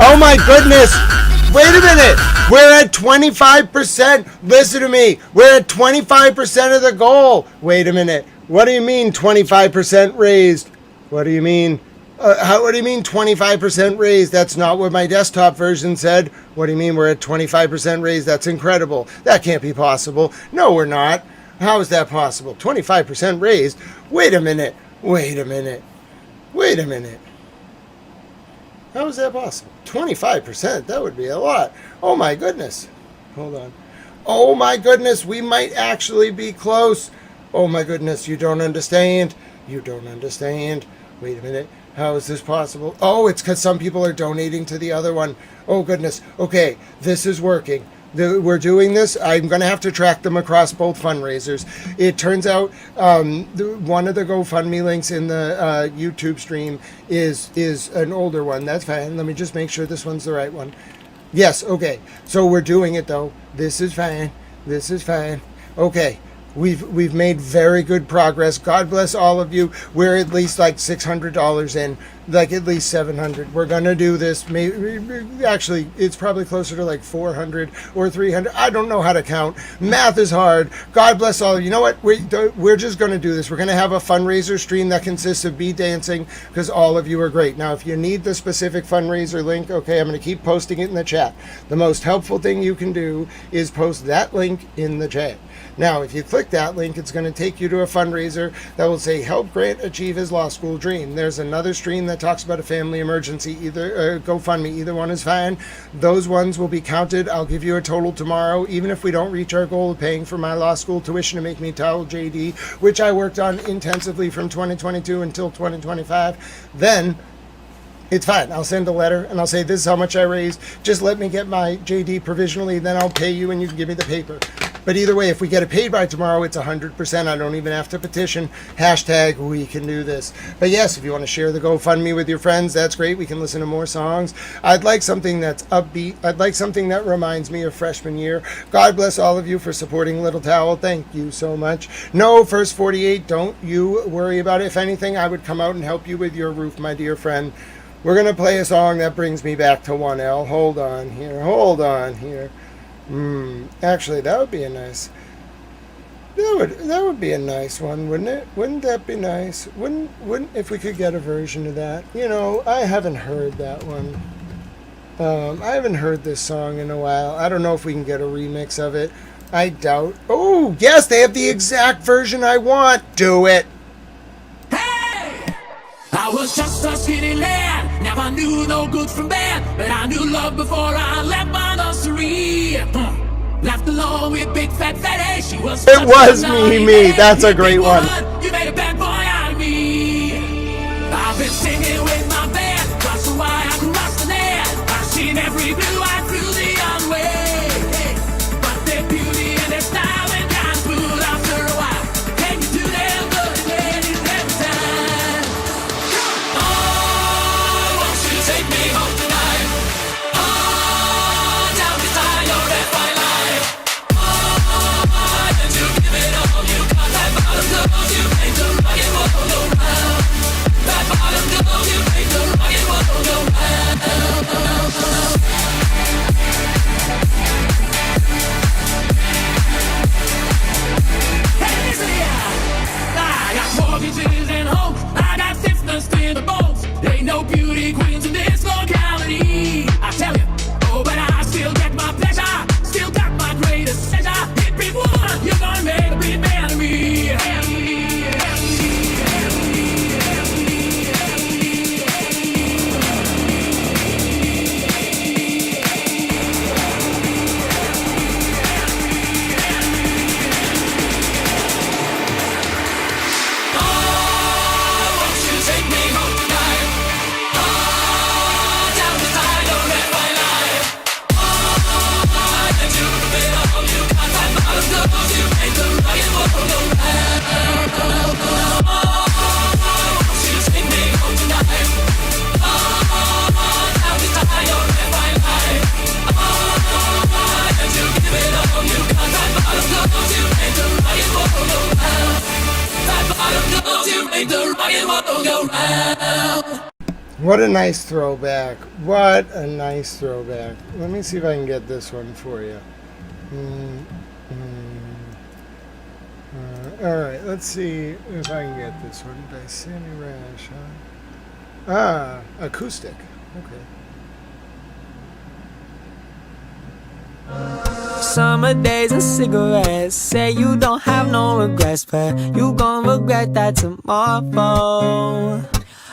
Oh my goodness. Wait a minute. We're at 25%. Listen to me. We're at 25% of the goal. Wait a minute. What do you mean 25% raised? What do you mean? What do you mean 25% raised? That's not what my desktop version said. What do you mean we're at 25% raised? That's incredible. That can't be possible. No, we're not. How is that possible? 25% raised? Wait a minute. Wait a minute. Wait a minute. How is that possible? 25%? That would be a lot. Oh my goodness. Hold on. Oh my goodness. We might actually be close. Oh my goodness. You don't understand. You don't understand. Wait a minute. How is this possible? Oh, it's because some people are donating to the other one. Oh goodness. Okay. This is working. We're doing this. I'm going to have to track them across both fundraisers. It turns out one of the GoFundMe links in the YouTube stream is an older one. That's fine. Let me just make sure this one's the right one. Yes, okay. So we're doing it, though. This is fine. This is fine. Okay. We've made very good progress. God bless all of you. We're at least like $600 in, like at least $700. We're gonna do this. Maybe, actually, it's probably closer to like $400 or $300. I don't know how to count. Math is hard. God bless all of you. You know what? We're just gonna do this. We're gonna have a fundraiser stream that consists of me dancing because all of you are great. Now, if you need the specific fundraiser link, okay, I'm gonna keep posting it in the chat. The most helpful thing you can do is post that link in the chat. Now, if you click that link, it's going to take you to a fundraiser that will say, help Grant achieve his law school dream. There's another stream that talks about a family emergency, either GoFundMe, either one is fine. Those ones will be counted. I'll give you a total tomorrow, even if we don't reach our goal of paying for my law school tuition to make me tell JD, which I worked on intensively from 2022 until 2025. Then it's fine. I'll send a letter and I'll say, this is how much I raised. Just let me get my JD provisionally, then I'll pay you and you can give me the paper. But either way, if we get it paid by tomorrow, it's 100%. I don't even have to petition. Hashtag we can do this. But yes, if you want to share the GoFundMe with your friends, that's great. We can listen to more songs. I'd like something that's upbeat. I'd like something that reminds me of freshman year. God bless all of you for supporting Little Towel. Thank you so much. No, First 48, don't you worry about it. If anything, I would come out and help you with your roof, my dear friend. We're going to play a song that brings me back to 1L. Hold on here. Hold on here. Actually, that would be a nice. That would be a nice one, wouldn't it? Wouldn't that be nice? Wouldn't if we could get a version of that? You know, I haven't heard that one. I haven't heard this song in a while. I don't know if we can get a remix of it. I doubt. Oh, yes, they have the exact version I want. Do it. Hey! I was just a skinny lad, never knew no good from bad, but I knew love before I left my nursery. Left alone with big fat fatty, she was. It was me. That's a great one. You made a bad boy out of me. I've been singing with my band, that's why I crossed the net. I've seen every blue eye through the unway, but their beauty and their style went down smooth after a while. Can you do them good again every time? Oh, won't you take me home tonight? Oh, tell me how you're at my life. Oh, did you give it all you got? That bottom of you. make the rocket world go round. What a nice throwback. What a nice throwback. Let me see if I can get this one for you. Alright, let's see if I can get this one by Sandy Rash. Acoustic. Okay. Summer days and cigarettes. Say you don't have no regrets, but you gon' regret that tomorrow.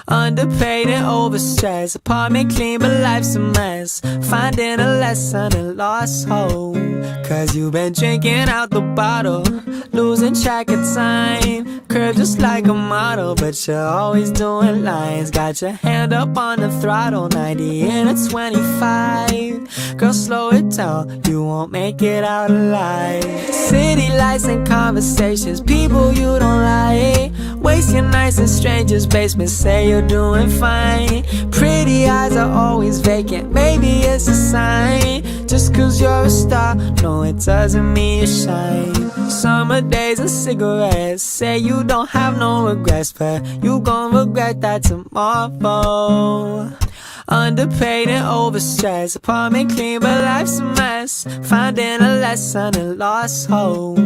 Underpaid and overstressed, apartment clean but life's a mess. Finding a lesson and lost hope, cause you've been drinking out the bottle, losing track of time. Curve just like a model, but you're always doing lines. Got your hand up on the throttle, 90 in a 25. Girl, slow it down, you won't make it out alive. City lights and conversations, people you don't like. Waste your nights in strangers' basements, say you're doing fine. Pretty eyes are always vacant, maybe it's a sign. Just cause you're a star, no it doesn't mean you shine. Summer days and cigarettes, say you don't have no regrets, but you gon' regret that tomorrow. Underpaid and overstressed, apartment clean but life's a mess. Finding a lesson and lost hope.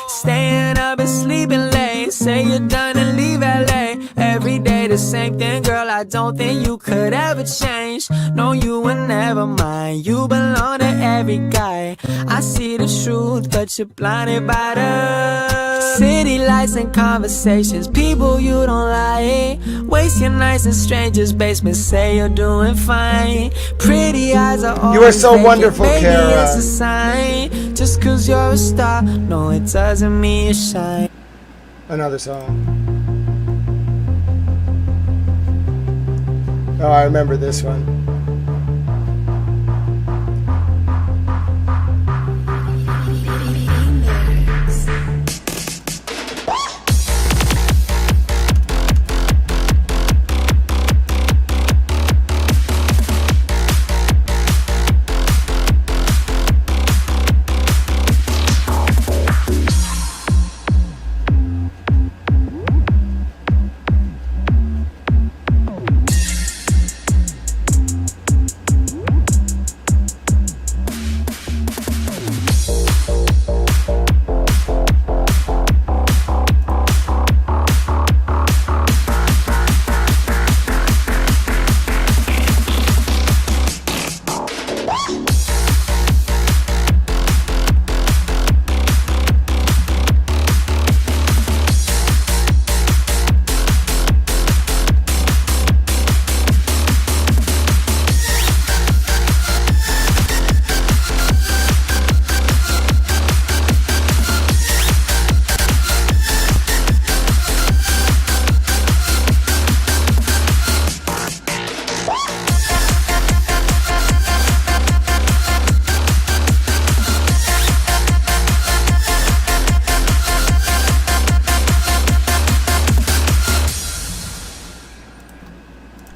Staying up and sleeping late, say you're done and leave LA. Every day the same thing, girl, I don't think you could ever change. No, you will never mind, you belong to every guy. I see the truth, but you're blinded by the city lights and conversations, people you don't like. Waste your nights in strangers' basements, say you're doing fine. Pretty eyes are always You are so vacant, wonderful, maybe Kara. it's a sign. Just cause you're a star, no it doesn't mean you shine. Another song. Oh, I remember this one.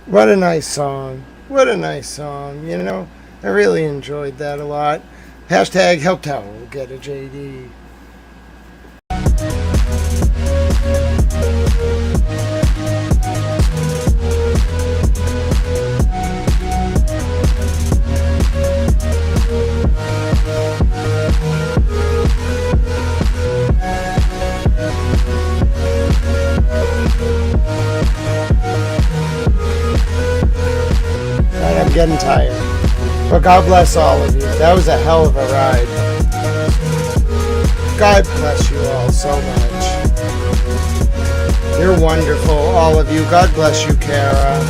What a nice song. What a nice song. You know, I really enjoyed that a lot. Hashtag help towel will get a JD. I'm getting tired. But God bless all of you. That was a hell of a ride. God bless you all so much. You're wonderful, all of you. God bless you, Kara.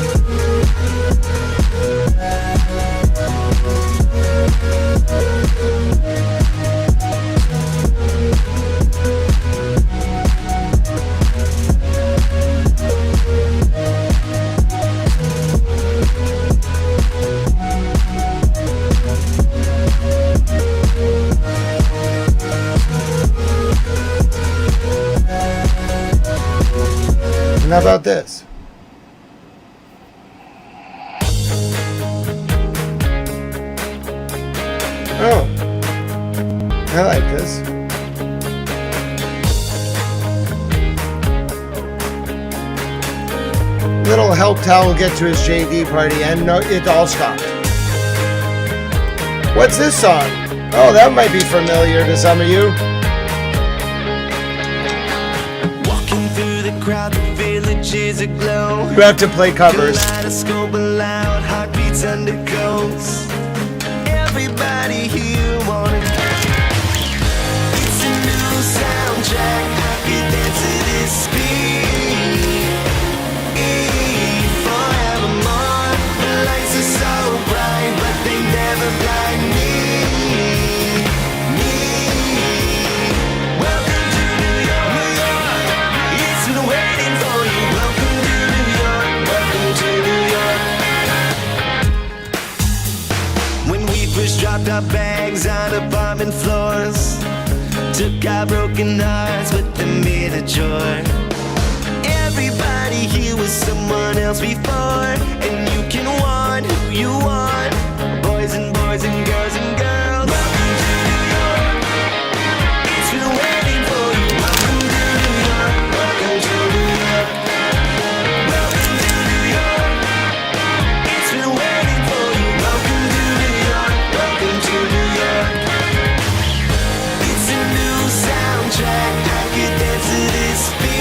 And how about this? Oh, I like this. Little helped Hal get to his JD party, and no, it all stopped. What's this song? Oh, that might be familiar to some of you. Walking through the crowd, the village is aglow. You have to play covers. Kaleidoscope loud, heartbeats undercoats. Everybody here wanna. It's a new soundtrack. I can dance to this beat. Forevermore, the lights are so bright, but they never blind me. Welcome to New York, New York. It's been waiting for you. Welcome to New York, welcome to New York. When we first dropped our bags on apartment floors, took our broken hearts, put them in a drawer. Everybody here was someone else before, and you can want who you want. Boys and girls and girls. Welcome to New York. It's been waiting for you. Welcome to New York. Welcome to New York. Welcome to New York. It's been waiting for you. Welcome to New York. Welcome to New York. It's a new soundtrack. I could dance to this beat.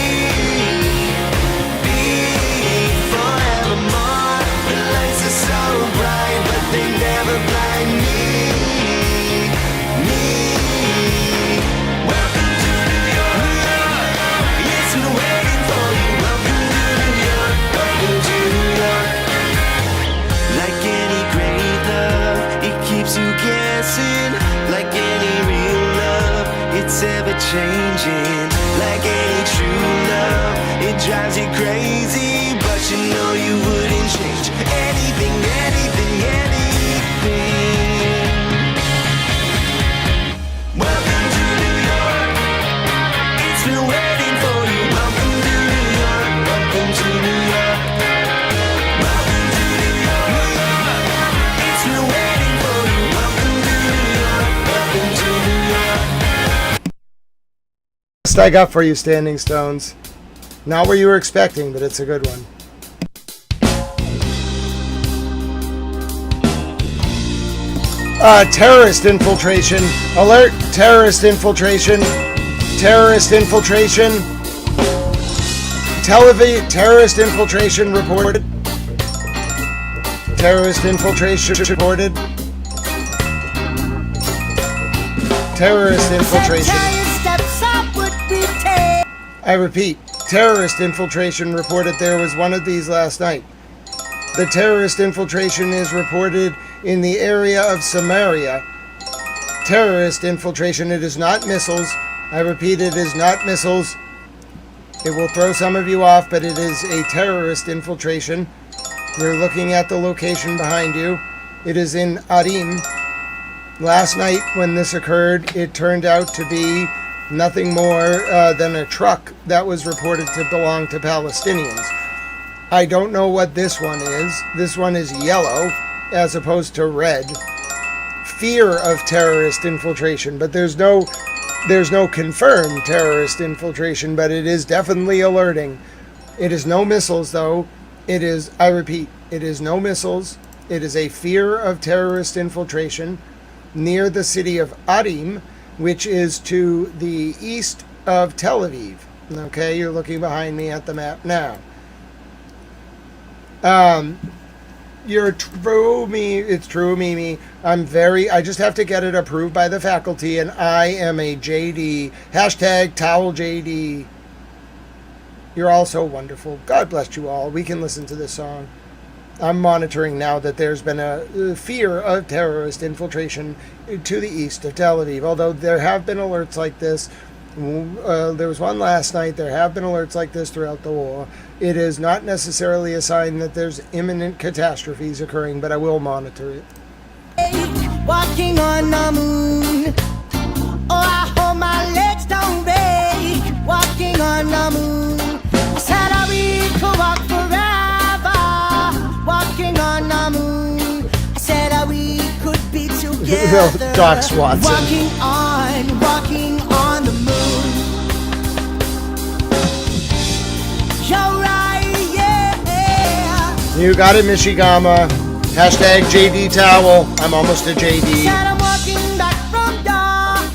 Like any real love, it's ever changing. Like any true love, it drives you crazy, but you know you wouldn't change anything, anything, anything. Welcome to New York. It's been waiting for you. Welcome to New York. Welcome to New York. Welcome to New York, New York. It's been waiting for you. Welcome to New York. Welcome to New York. Best I got for you, Standing Stones. Not what you were expecting, but it's a good one. Terrorist infiltration. Alert! Terrorist infiltration. Terrorist infiltration. Tel Aviv. Terrorist infiltration reported. Terrorist infiltration reported. Terrorist infiltration. I repeat, terrorist infiltration reported. There was one of these last night. The terrorist infiltration is reported in the area of Samaria. Terrorist infiltration. It is not missiles. I repeat, it is not missiles. It will throw some of you off, but it is a terrorist infiltration. You're looking at the location behind you. It is in Arim. Last night when this occurred, it turned out to be nothing more than a truck that was reported to belong to Palestinians. I don't know what this one is. This one is yellow as opposed to red. Fear of terrorist infiltration, but there's no confirmed terrorist infiltration, but it is definitely alerting. It is no missiles though. It is, I repeat, it is no missiles. It is a fear of terrorist infiltration near the city of Arim, which is to the east of Tel Aviv. Okay, you're looking behind me at the map now. You're true, me. It's true, Mimi. I just have to get it approved by the faculty, and I am a JD. Hashtag towel JD. You're all so wonderful. God bless you all. We can listen to this song. I'm monitoring now that there's been a fear of terrorist infiltration to the east of Tel Aviv. Although there have been alerts like this. There was one last night. There have been alerts like this throughout the war. It is not necessarily a sign that there's imminent catastrophes occurring, but I will monitor it. Walking on the moon. Oh, I hope my legs don't break. Walking on the moon. I said we could walk forever. Walking on the moon. I said we could be together. Doc Swanson. Walking on the moon. You're right, yeah. You got it, Mishigama. Hashtag JD Towel. I'm almost a JD. Said I'm walking back from your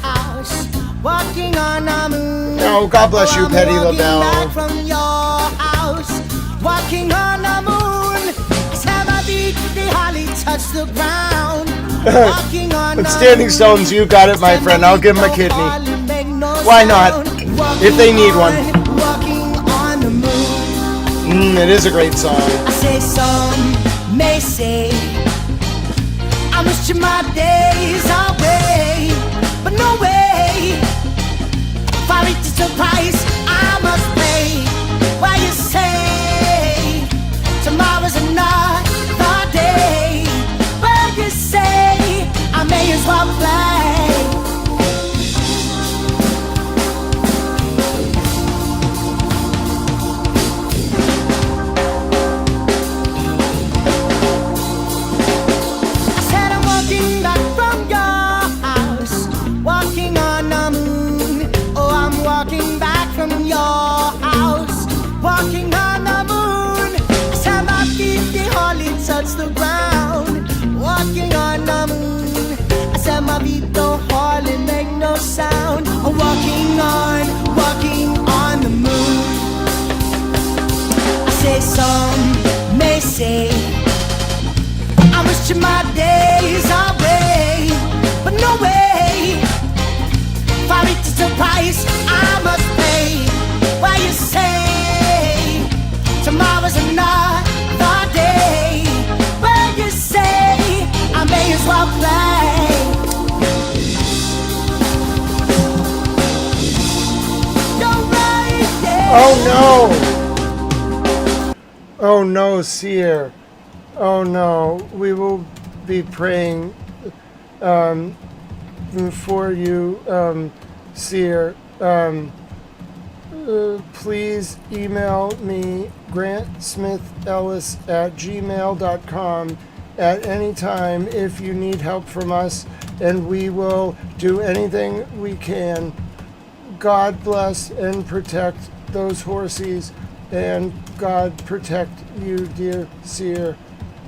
house, walking on the moon. Oh, God bless you, Petty I'm walking LaBelle. back from your house, walking on the moon. Said my feet, they hardly touch the ground. Walking on But the Standing moon. Stones, you got it, my friend. I'll give them a kidney. Why not? If they need one. Walking on the moon. It is a great song. I say some may say I'm wishing my days away, but no way. For it is the price I must pay. Why you say tomorrow's another day? Why you say I may as well play? Walking on the moon, time my feet they hardly touch the ground. Walking on the moon, I said my feet don't hardly make no sound. Walking on the moon. I say some may say I'm wishing my days away, but no way. For it is the price I must pay. Why you say tomorrow's another day? Why you say I may as well play? You're right there. Oh no! Oh no, Seer. Oh no. We will be praying for you, Seer. Please email me, grantsmithellis@gmail.com at any time if you need help from us, and we will do anything we can. God bless and protect those horsies, and God protect you, dear Seer.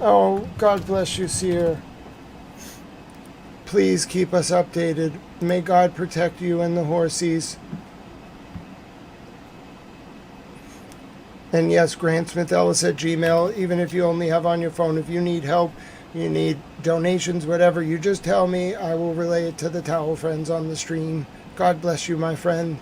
Oh, God bless you, Seer. Please keep us updated. May God protect you and the horsies. And yes, grantsmithellis@gmail, even if you only have on your phone. If you need help, you need donations, whatever, you just tell me. I will relay it to the Towel Friends on the stream. God bless you, my friend.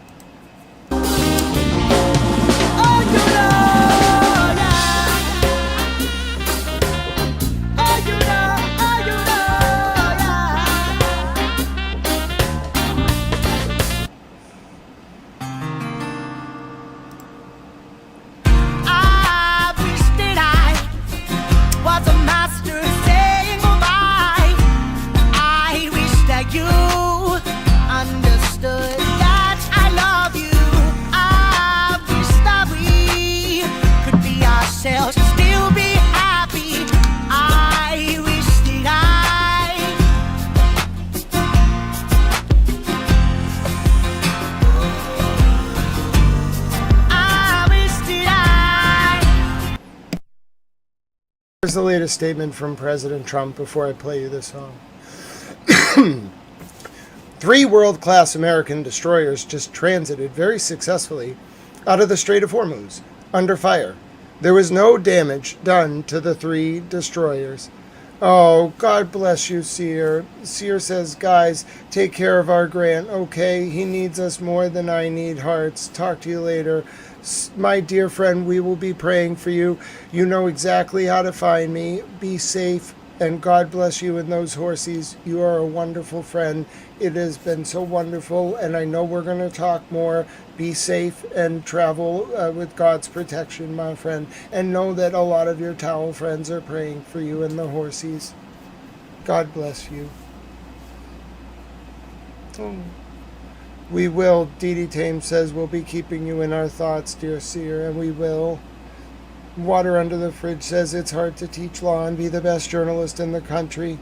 Here's the latest statement from President Trump before I play you this song. 3 world-class American destroyers just transited very successfully out of the Strait of Hormuz under fire. There was no damage done to the 3 destroyers. Oh, God bless you, Seer. Seer says, guys, take care of our Grant, okay? He needs us more than I need hearts. Talk to you later. My dear friend, we will be praying for you. You know exactly how to find me. Be safe, and God bless you and those horsies. You are a wonderful friend. It has been so wonderful, and I know we're going to talk more. Be safe and travel with God's protection, my friend. And know that a lot of your Towel Friends are praying for you and the horsies. God bless you. We will, Dee Tame says, we'll be keeping you in our thoughts, dear Seer, and we will. Water Under the Fridge says, it's hard to teach law and be the best journalist in the country.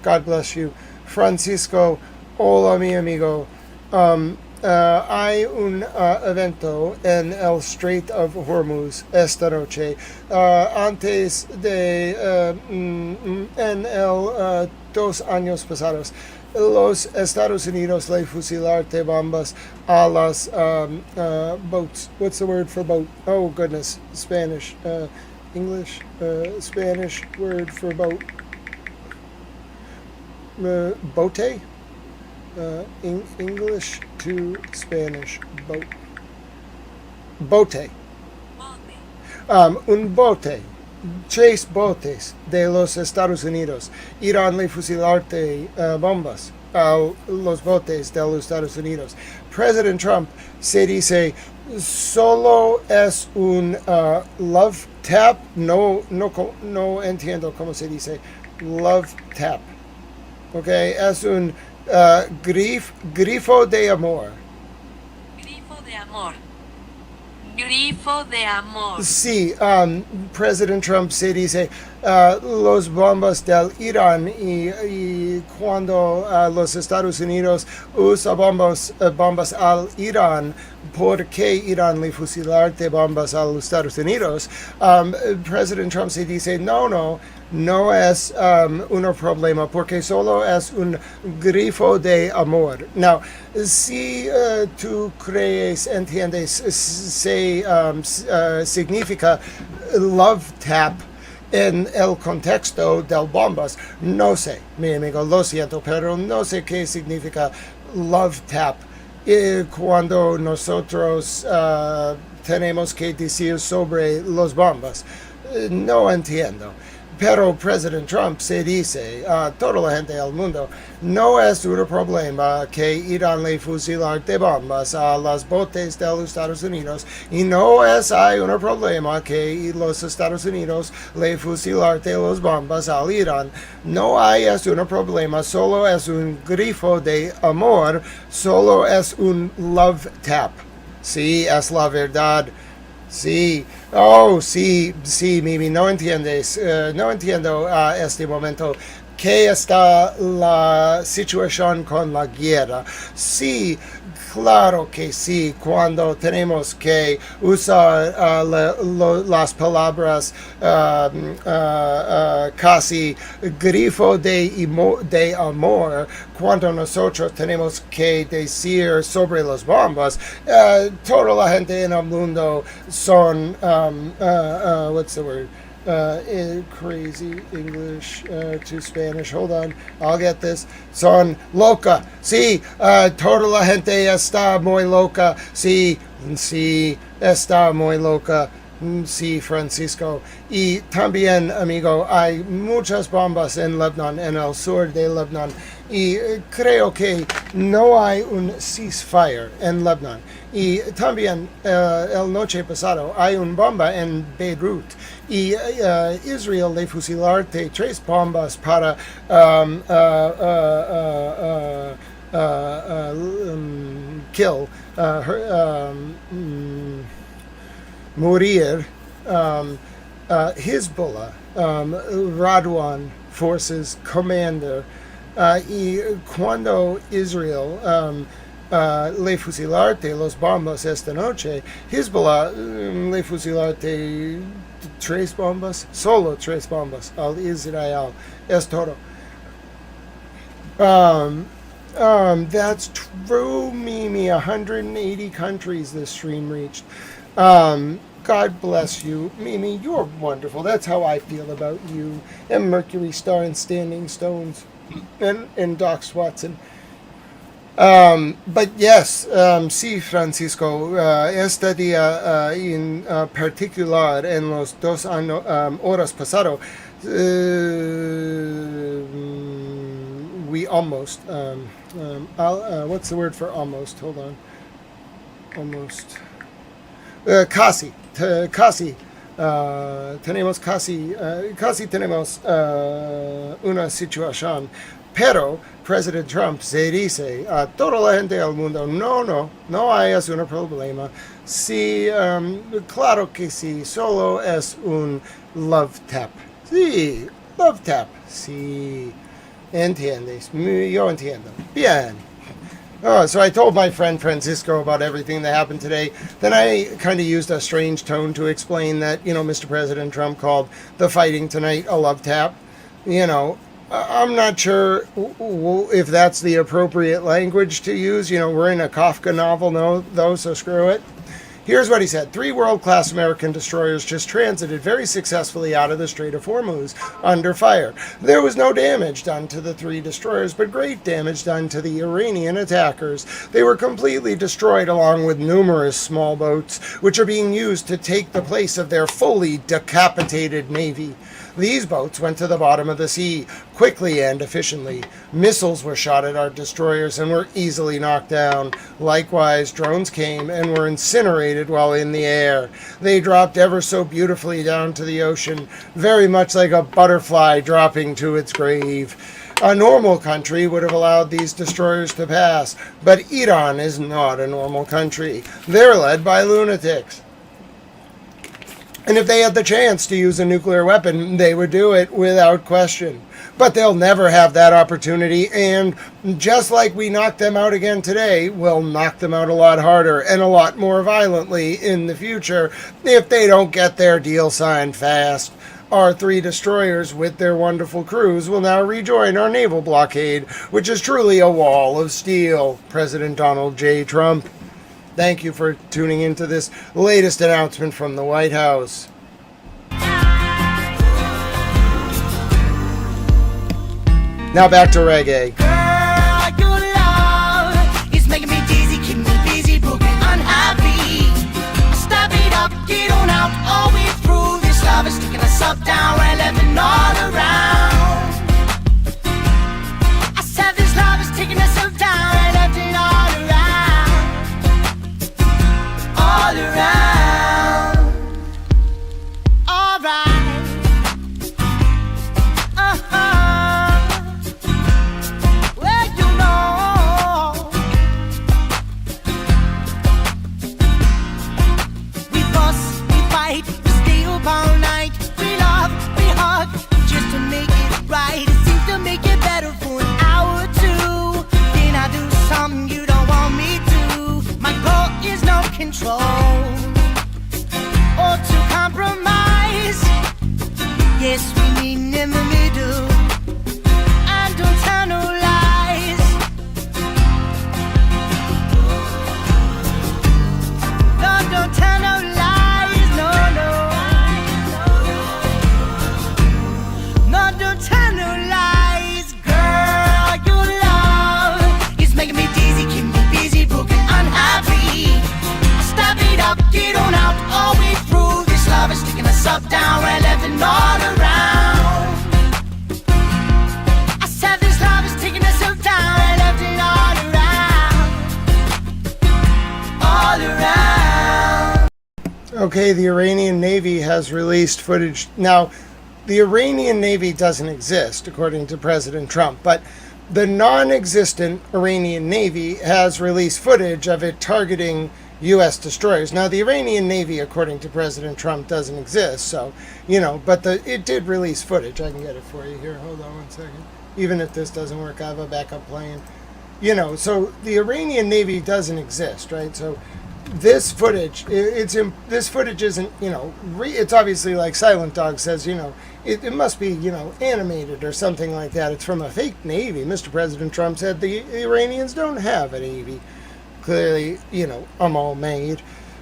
God bless you. Francisco, hola mi amigo. hay un evento en el Strait of Hormuz esta noche. Antes de en el 2 años pasados, los Estados Unidos le fusilaron bombas a las boats. What's the word for boat? Oh goodness, Spanish, English, Spanish word for boat. Bote. English to Spanish, bote. Un bote, 3 botes de los Estados Unidos irán a fusilarte bombas a los botes de los Estados Unidos. President Trump se dice solo es un love tap, no entiendo cómo se dice love tap, okay, es un grifo de amor. Grifo de amor. Grifo de amor. Sí, President Trump se dice los bombas del Irán y cuando los Estados Unidos usa bombas al Irán, ¿por qué Irán le fusilarte bombas a los Estados Unidos? President Trump se dice no es un problema porque solo es un grifo de amor. Now, si tú crees, entiendes, significa love tap en el contexto del bombas, no sé, mi amigo, lo siento, pero no sé qué significa love tap cuando nosotros tenemos que decir sobre los bombas. No entiendo. Pero President Trump se dice a toda la gente del mundo, no es un problema que Irán le fusilarte bombas a las botes de los Estados Unidos y no hay un problema que los Estados Unidos le fusilarte las bombas al Irán. No es un problema, solo es un grifo de amor, solo es un love tap. Sí, es la verdad. Sí, sí, Mimi, no entiendes, no entiendo a este momento qué está la situación con la guerra. Sí, claro que sí, cuando tenemos que usar las palabras casi grifo de amor, cuando nosotros tenemos que decir sobre las bombas, toda la gente en el mundo son, what's the word? Crazy English to Spanish. Hold on, I'll get this. Son loca. Sí, toda la gente está muy loca. Sí, está muy loca. Sí, Francisco. Y también, amigo, hay muchas bombas en Lebanon, en el sur de Lebanon. Y creo que no hay un ceasefire en Lebanon. Y también el noche pasado hay una bomba en Beirut. Y Israel le fusilarte 3 bombas para kill, morir Hezbollah, Radwan Forces Commander. Y cuando Israel le fusilarte los bombas esta noche, Hezbollah le fusilarte 3 bombas, solo 3 bombas al Israel. Es todo. That's true, Mimi. 180 countries this stream reached. God bless you, Mimi. You're wonderful. That's how I feel about you and Mercury Star and Standing Stones and Doc Watson. But yes, sí, Francisco, este día en particular en los 2 horas pasado, we almost, what's the word for almost? Hold on. Almost. Casi tenemos una situación, pero President Trump se dice a toda la gente del mundo, no hay un problema. Sí, claro que sí, solo es un love tap. Sí, love tap, sí, entiendes, yo entiendo. Bien. Oh, so I told my friend Francisco about everything that happened today. Then I kind of used a strange tone to explain that, Mr. President Trump called the fighting tonight a love tap. I'm not sure if that's the appropriate language to use. We're in a Kafka novel, though, so screw it. Here's what he said. 3 world-class American destroyers just transited very successfully out of the Strait of Hormuz under fire. There was no damage done to the 3 destroyers, but great damage done to the Iranian attackers. They were completely destroyed along with numerous small boats, which are being used to take the place of their fully decapitated navy. These boats went to the bottom of the sea quickly and efficiently. Missiles were shot at our destroyers and were easily knocked down. Likewise, drones came and were incinerated while in the air. They dropped ever so beautifully down to the ocean, very much like a butterfly dropping to its grave. A normal country would have allowed these destroyers to pass, but Iran is not a normal country. They're led by lunatics. And if they had the chance to use a nuclear weapon, they would do it without question. But they'll never have that opportunity, and just like we knocked them out again today, we'll knock them out a lot harder and a lot more violently in the future if they don't get their deal signed fast. Our 3 destroyers with their wonderful crews will now rejoin our naval blockade, which is truly a wall of steel. President Donald J. Trump. Thank you for tuning into this latest announcement from the White House. Now back to reggae. Girl, your love is making me dizzy, keep me busy, broken, unhappy. Stop it up, get on out, all the way through. This love is taking us up, down, right, left, and all around. I said this love is taking us up, down, right, left, and all around. All around. All right. Well, you know, we fuss, we fight, we stay up all night. We love, we hug, just to make it right. It seems to make it better for an hour or 2. Then I do something you don't want me to. My goal is no control or to compromise. Yes, we meet in the middle and don't tell no lies. No, don't tell no lies. No, no. No, don't tell no lies. Girl, your love is making me dizzy, keep me busy, broken, unhappy. Stop it up, get on out, all the way through. This love is taking us up, down, right, left, and all around. I said this love is taking us up, down, right, left, and all around. All around. Okay, the Iranian Navy has released footage. Now, the Iranian Navy doesn't exist, according to President Trump, but the non-existent Iranian Navy has released footage of it targeting U.S. destroyers. Now, the Iranian Navy, according to President Trump, doesn't exist, so, but it did release footage. I can get it for you here. Hold on one second. Even if this doesn't work, I have a backup plan. So the Iranian Navy doesn't exist, right? So this footage, this footage isn't, it's obviously like Silent Dog says, it must be, animated or something like that. It's from a fake Navy. Mr. President Trump said the Iranians don't have a Navy. Clearly, I'm all made.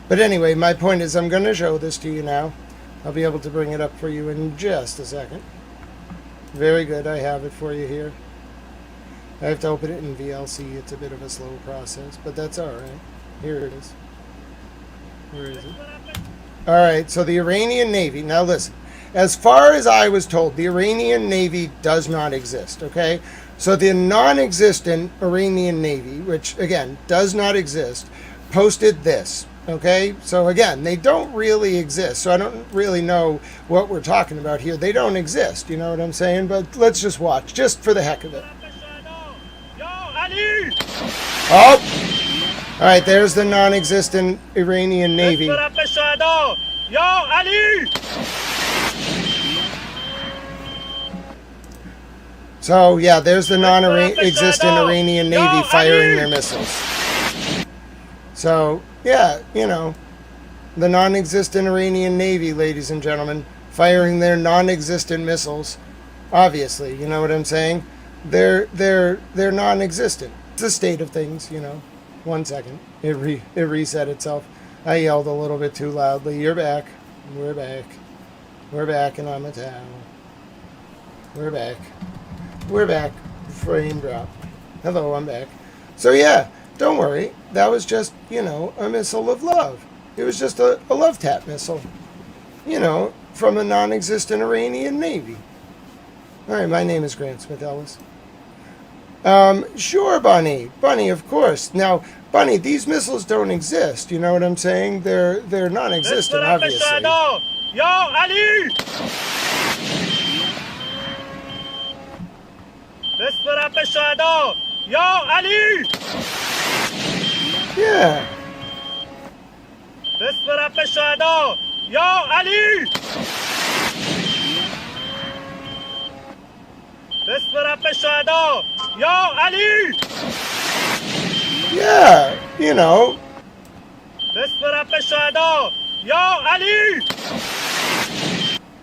But anyway, my point is I'm going to show this to you now. I'll be able to bring it up for you in just a second. Very good. I have it for you here. I have to open it in VLC. It's a bit of a slow process, but that's all right. Here it is. Where is it? All right, so the Iranian Navy. Now listen. As far as I was told, the Iranian Navy does not exist, okay? So the non-existent Iranian Navy, which, again, does not exist, posted this, okay? So, again, they don't really exist. So I don't really know what we're talking about here. They don't exist, you know what I'm saying? But let's just watch, just for the heck of it. Oh! All right, there's the non-existent Iranian Navy. So, yeah, there's the non-existent Iranian Navy firing their missiles. So, yeah, you know, the non-existent Iranian Navy, ladies and gentlemen, firing their non-existent missiles. Obviously, you know what I'm saying? They're non-existent. It's a state of things, you know. 1 second. It reset itself. I yelled a little bit too loudly. You're back. We're back. We're back, and I'm a towel. We're back. We're back. Frame drop. Hello, I'm back. So yeah, don't worry. That was just, you know, a missile of love. It was just a love tap missile. You know, from a non-existent Iranian Navy. Alright, my name is Grant Smith Ellis. Sure, Bunny. Bunny, of course. Now, Bunny, these missiles don't exist. You know what I'm saying? They're non-existent, obviously. Yo, Ali! Yo, Ali! Yeah. Yo, Ali! Yo, Ali! Yeah, you know. Yo, Ali!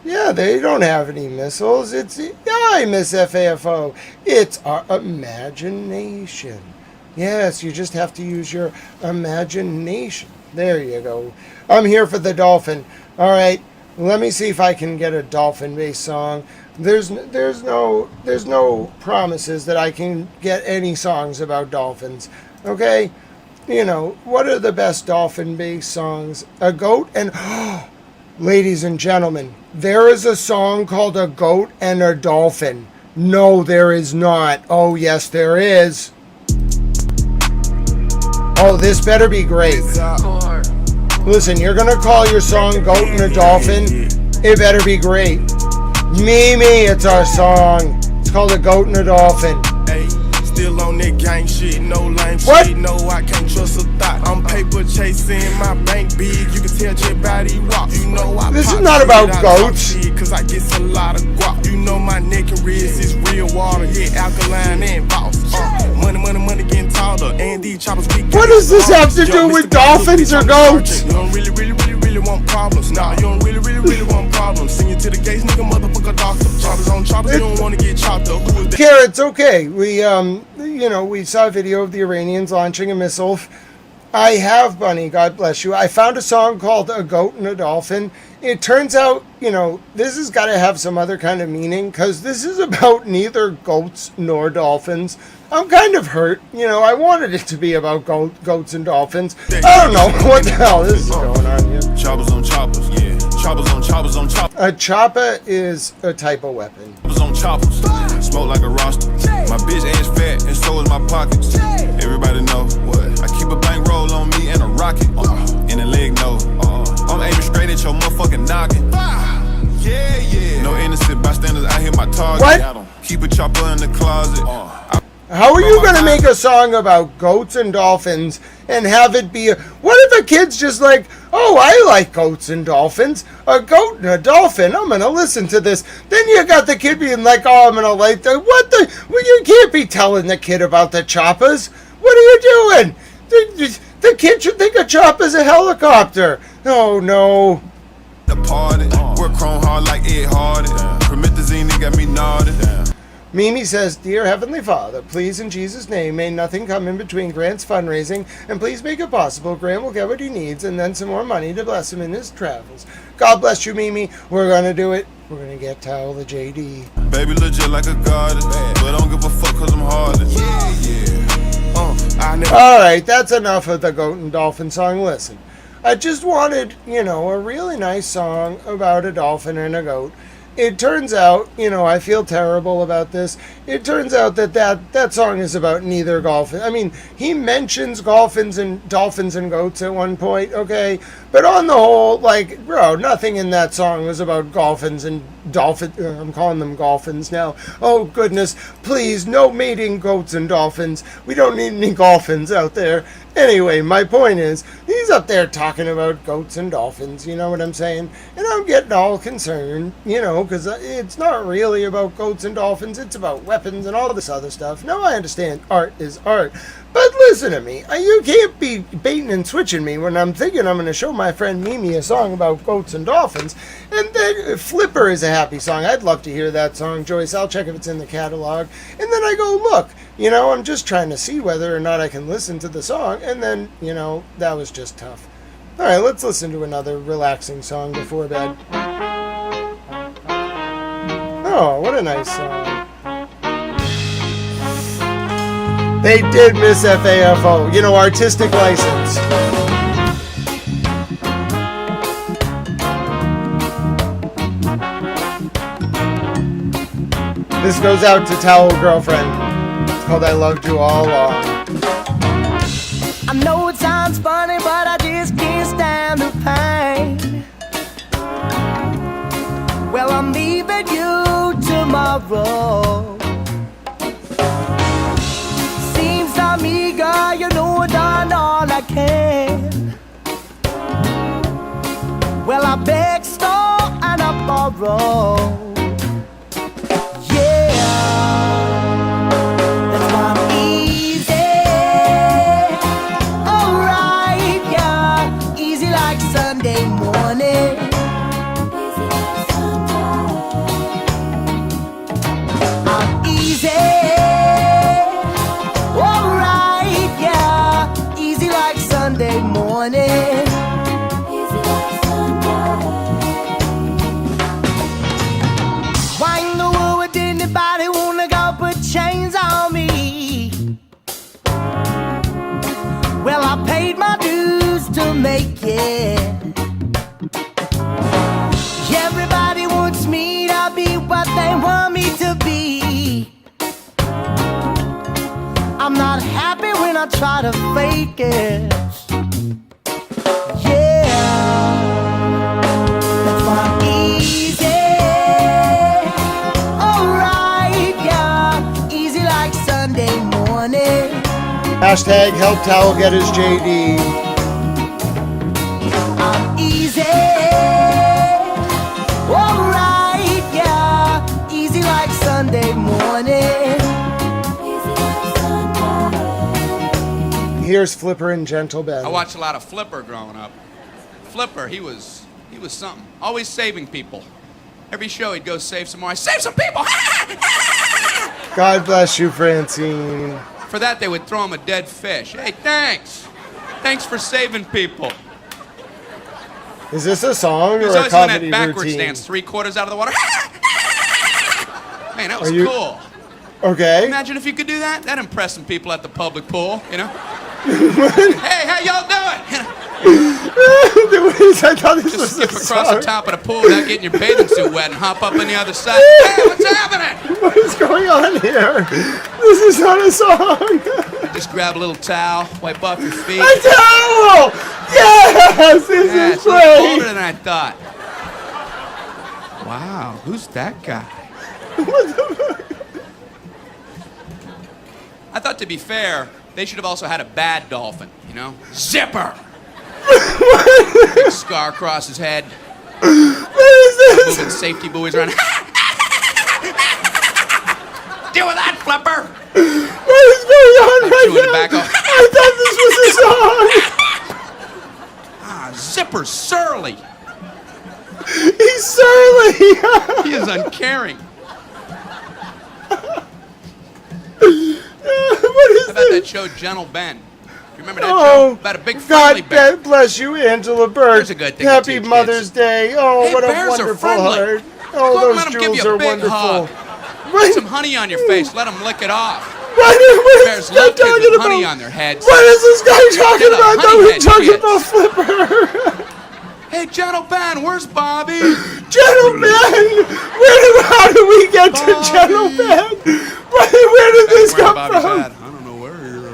Yeah, they don't have any missiles. It's, I miss FAFO. It's our imagination. Yes, you just have to use your imagination. There you go. I'm here for the dolphin. All right, let me see if I can get a dolphin-based song. There's no promises that I can get any songs about dolphins. Okay, you know, what are the best dolphin-based songs? A goat and ladies and gentlemen, there is a song called A Goat and a Dolphin. No, there is not. Oh, yes, there is. Oh, this better be great. Listen, you're going to call your song Goat and a Dolphin. It better be great. Mimi, it's our song. It's called A Goat and a Dolphin. Still on that gang shit, no lame What? shit, no, I can't trust a thought. I'm paper chasing, my bank big, you can tell your body rock. You know I This is pop not shit, about I goats. talk shit, cause I get a lot of guap. You know my neck and wrist is real water, yeah, alkaline and boss. Money getting taller, and these choppers be What does this have to do with dolphins or goats? You don't really want problems. Nah, you don't really want problems. Send you to the gates, nigga, motherfucker, doctor. Choppers on choppers, you don't wanna get chopped up. Who is that? Carrots, okay. We saw a video of the Iranians launching a missile. I have, Bunny, God bless you. I found a song called A Goat and a Dolphin. It turns out, you know, this has got to have some other kind of meaning because this is about neither goats nor dolphins. I'm kind of hurt. You know, I wanted it to be about goats and dolphins. I don't know what the hell this is going on here. Choppers on choppers, yeah. Choppers on choppers. A chopper is a type of weapon. Choppers on choppers. Smoke like a roster. My bitch ass fat and so is my pockets. Everybody know what? I keep a bankroll on me and a rocket. And a leg no. I'm aiming straight at your motherfucking noggin. Yeah. No innocent bystanders, I hit my target. What? Keep a chopper in the closet. How are you going to make a song about goats and dolphins and have it be what if a kid's just like, oh, I like goats and dolphins, a goat and a dolphin, I'm going to listen to this. Then you got the kid being like, oh, I'm going to like well, you can't be telling the kid about the choppers. What are you doing? The kid should think a chopper's a helicopter. Oh, no. The party, work chrome hard like Ed Hardy. Promethazine, they got me nodded. Mimi says, Dear Heavenly Father, please in Jesus' name, may nothing come in between Grant's fundraising, and please make it possible Grant will get what he needs and then some more money to bless him in his travels. God bless you, Mimi. We're going to do it. We're going to get Towel the JD. Baby legit like a goddess, but I don't give a fuck cause I'm hardest. All right, that's enough of the Goat and Dolphin song. Listen, I just wanted, a really nice song about a dolphin and a goat. It turns out, I feel terrible about this. It turns out that song is about neither dolphin. I mean, he mentions dolphins and goats at one point, okay? But on the whole, bro, nothing in that song was about dolphins and dolphins. I'm calling them dolphins now. Oh, goodness. Please, no mating goats and dolphins. We don't need any dolphins out there. Anyway, my point is, he's up there talking about goats and dolphins, you know what I'm saying? And I'm getting all concerned, because it's not really about goats and dolphins. It's about weapons and all this other stuff. Now, I understand art is art. But listen to me. You can't be baiting and switching me when I'm thinking I'm going to show my friend Mimi a song about goats and dolphins. And then Flipper is a happy song. I'd love to hear that song, Joyce. I'll check if it's in the catalog. And then I go, look, I'm just trying to see whether or not I can listen to the song. And then, that was just tough. All right, let's listen to another relaxing song before bed. Oh, what a nice song. They did miss FAFO, artistic license. This goes out to Towel Girlfriend. It's called I Loved You All Along. I know it sounds funny, but I just can't stand the pain. Well, I'm leaving you tomorrow. Seems to me, girl, you know I've done all I can. Well, I beg, stole, and I borrow. Sunday morning. I'm easy, alright, yeah, easy like Sunday morning. Why in the world would anybody wanna go put chains on me? Well, I paid my dues to make it. Everybody wants me to be what they want me to be. I'm not happy when I try to fake it. Yeah, that's why I'm easy, alright, yeah, easy like Sunday morning. Hashtag help Towel get his JD. I'm easy, alright, yeah, easy like Sunday morning. Here's Flipper and Gentle Ben. I watched a lot of Flipper growing up. Flipper, he was something. Always saving people. Every show he'd go save some more. Save some people! God bless you, Francine. For that, they would throw him a dead fish. Hey, thanks. Thanks for saving people. Is this a song He was or a always doing comedy that backwards routine? dance, 3/4 out of the water. Man, that was you- cool. Okay. Imagine if you could do that. That'd impress some people at the public pool, Hey, how y'all doing? I thought this Just was skip a across song. the top of the pool without getting your bathing suit wet and hop up on the other side. Hey, what's happening? What is going on here? This is not a song. Just grab a little towel, wipe off your feet. A towel! Yes! This Yeah, is it's a little great! colder than I thought. Wow, who's that guy? What the fuck? I thought, to be fair, they should have also had a bad dolphin, Zipper! Big scar across his head. What is this? Moving safety buoys around. Deal with that, Flipper! What is going on right chewing now? tobacco. I thought this was a song. Zipper's surly. He's surly. He is uncaring. What is How about that show, Gentle Ben? You remember that show? About a big friendly bear. God bless you, Angela Bird. There's a good thing to Happy teach Mother's kids. Day. Oh, Hey, what a bears are wonderful friendly. heart. Go Oh, and those let 'em give jewels you a are big wonderful. hug. Put some honey on your face. Let them lick it off. What is Bears this guy love kids talking with about? honey on their heads. What is this guy talking They're the about? No, honey he's talking head about Flipper. Hey, Gentle Ben, where's Bobby? Gentle Ben! How do we get to Gentle Ben? Where did this come Bobby's from? at. I don't know where you're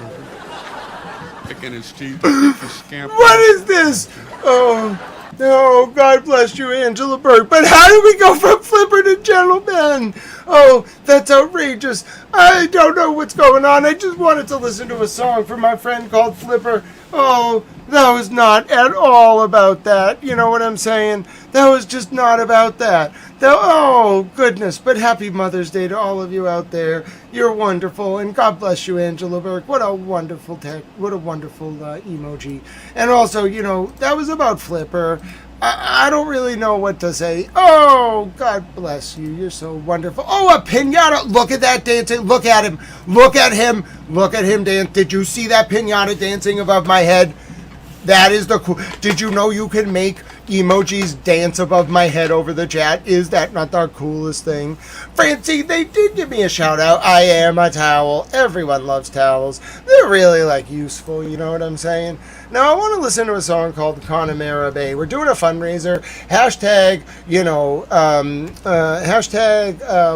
picking his teeth. What is this? Oh, no, God bless you, Angela Bird. But how do we go from Flipper to Gentle Ben? Oh, that's outrageous. I don't know what's going on. I just wanted to listen to a song from my friend called Flipper. Oh, That was not at all about that. You know what I'm saying? That was just not about that. Oh, goodness. But happy Mother's Day to all of you out there. You're wonderful. And God bless you, Angela Burke. What a wonderful emoji. And also, you know, that was about Flipper. I don't really know what to say. Oh, God bless you. You're so wonderful. Oh, a pinata. Look at that dancing. Look at him. Look at him. Look at him dance. Did you see that pinata dancing above my head? That is the cool. Did you know you can make emojis dance above my head over the chat? Is that not the coolest thing? Francie, they did give me a shout out. I am a towel. Everyone loves towels. They're really like useful, you know what I'm saying? Now I want to listen to a song called Connemara Bay. We're doing a fundraiser. Hashtag, you know,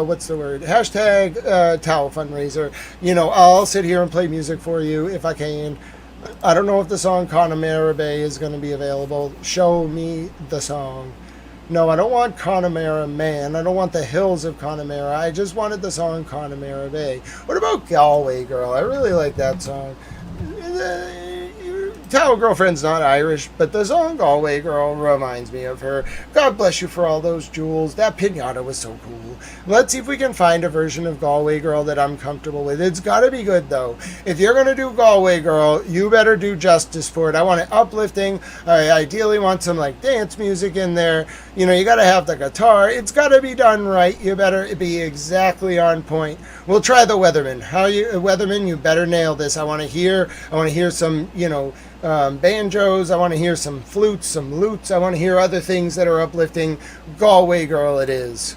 what's the word? Hashtag towel fundraiser. You know, I'll sit here and play music for you if I can. I don't know if the song Connemara Bay is going to be available. Show me the song. No, I don't want Connemara Man. I don't want the hills of Connemara. I just wanted the song Connemara Bay. What about Galway Girl? I really like that song. Towel Girlfriend's not Irish, but the song Galway Girl reminds me of her. God bless you for all those jewels. That pinata was so cool. Let's see if we can find a version of Galway Girl that I'm comfortable with. It's got to be good, though. If you're going to do Galway Girl, you better do justice for it. I want it uplifting. I ideally want some, like, dance music in there. You know, you got to have the guitar. It's got to be done right. You better be exactly on point. We'll try the Weatherman. Weatherman, you better nail this. I want to hear some, you know, banjos. I want to hear some flutes, some lutes. I want to hear other things that are uplifting. Galway Girl it is.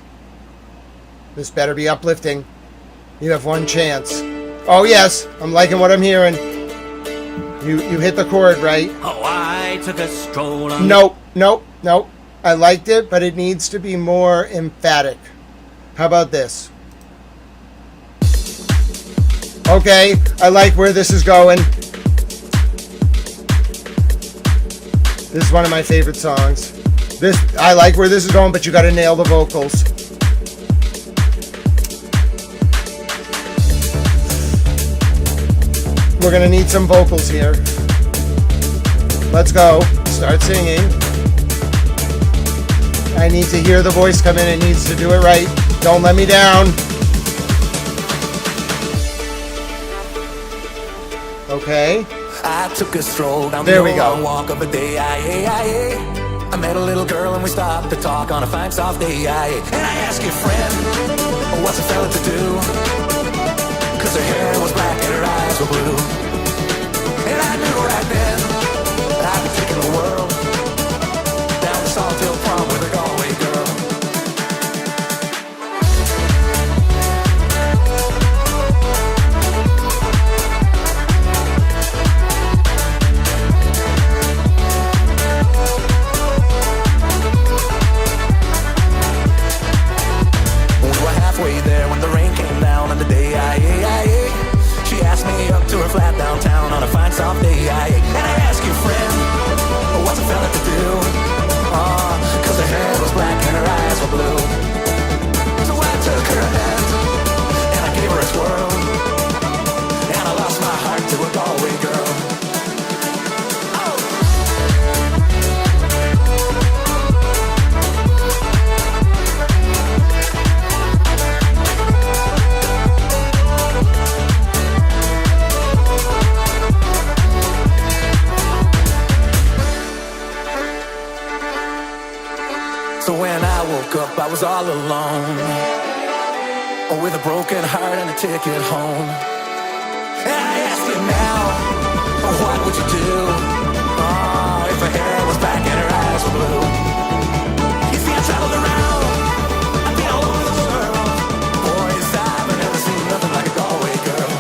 This better be uplifting. You have one chance. Oh yes, I'm liking what I'm hearing. You hit the chord right. Oh, I took a stroll on... Nope. I liked it, but it needs to be more emphatic. How about this? Okay, I like where this is going. This is one of my favorite songs. I like where this is going, but you gotta nail the vocals. We're gonna need some vocals here. Let's go. Start singing. I need to hear the voice come in. It needs to do it right. Don't let me down. Okay. I took a stroll down there the we long go. walk of a day. I met a little girl and we stopped to talk on a fine soft day. And I asked your friend, what's a fella to do? Cause her hair was black and her eyes were blue. And I knew right then that I'd be taking the world down the Salt Hill prom with a Galway girl. Halfway there when the rain came down on the day she asked me up to her flat downtown on a fine soft day and I asked your friend, what's a fella to do? Cause her hair was black and her eyes were blue. So I took her hand and I gave her a twirl and I lost my heart to a Galway girl. So when I woke up, I was all alone, with a broken heart and a ticket home. And I ask you now, what would you do? If her hair was black and her eyes were blue? You see, I traveled around, I've been all over the world. Boys, I've never seen nothing like a Galway girl.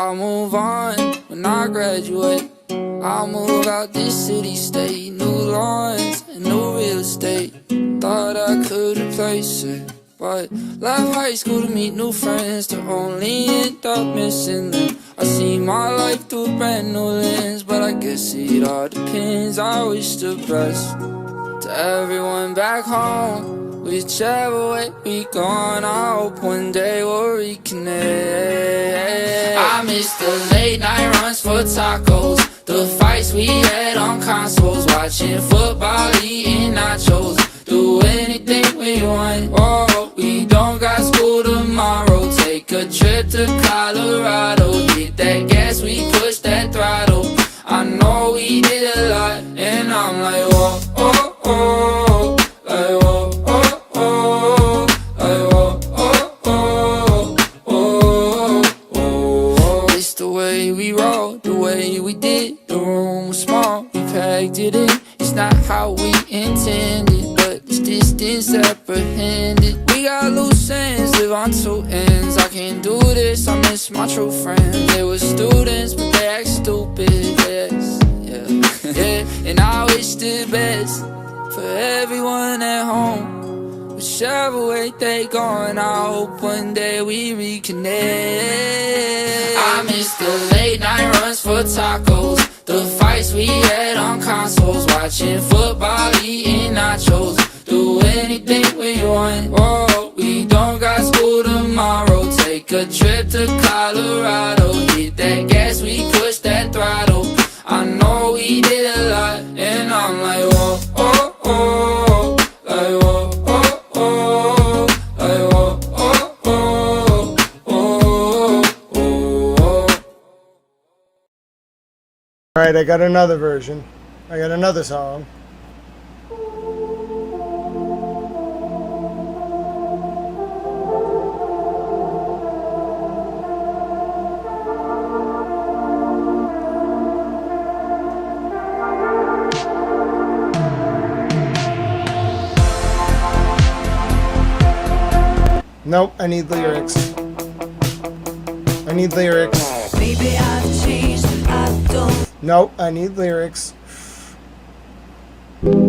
I'll move on when I graduate. I'll move out this city, state. New lawns and new real estate. Thought I could replace it, but left high school to meet new friends, to only end up missing them. I see my life through a brand new lens, but I guess it all depends. I wish the best to everyone back home, whichever way we gone. I hope one day we'll reconnect. I miss the late night runs for tacos, the fights we had on consoles, watching football, eating nachos, do anything we want. Oh, we don't got school tomorrow. Take a trip to Colorado, hit that gas, we push that throttle. I know we did a lot, and I'm like, whoa, oh, oh, like, whoa, oh, oh, like, whoa, oh, oh, oh, oh. It's the way we roll, the way we did. The room was small, we packed it in. It's not how we intended, but it's distance apprehended. We got loose ends, live on two ends. I can't do this, I miss my true friends. They were students, but they act stupid, yes, yeah, yeah. And I wish the best for everyone at home, whichever way they going. I hope one day we reconnect. I miss the late night runs for tacos, the fights we had on consoles, watching football, eating nachos, do anything we want. Oh, we don't got school tomorrow. Take a trip to Colorado, hit that gas, we push that throttle. I know we did a lot, and I'm like, whoa, oh, oh, like, whoa, oh, oh, like, whoa, oh, oh, oh, oh. Alright, I got another version. I got another song. Nope, I need lyrics. I need lyrics. Maybe I've changed, I don't. Nope, I need lyrics. Okay.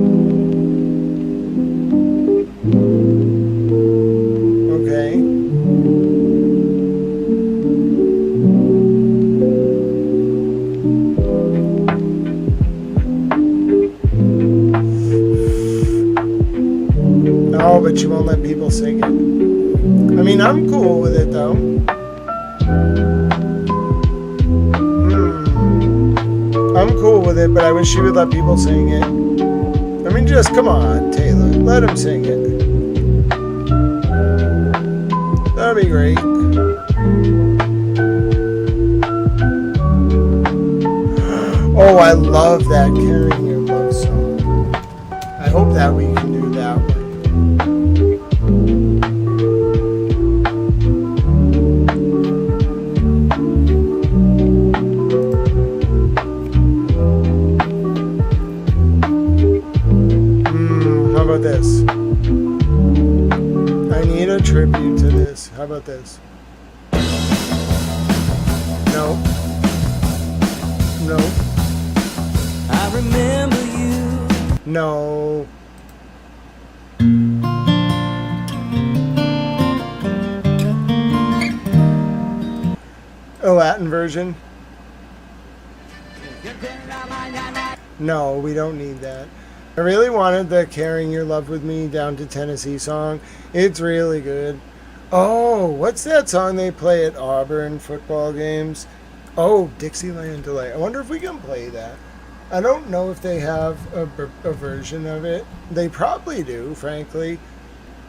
Oh, but you won't let people sing it. I mean, I'm cool with it though. I'm cool with it, but I wish you would let people sing it. I mean, just come on, Taylor. Let him sing it. That'd be great. Oh, I love that Carrying Your Love song. I hope that we can do that one. How about this? I need a tribute to this. How about this? No. No. I remember you. No. A Latin version? No, we don't need that. I really wanted the Carrying Your Love With Me Down to Tennessee song. It's really good. Oh, what's that song they play at Auburn football games? Oh, Dixieland Delay. I wonder if we can play that. I don't know if they have a version of it. They probably do, frankly,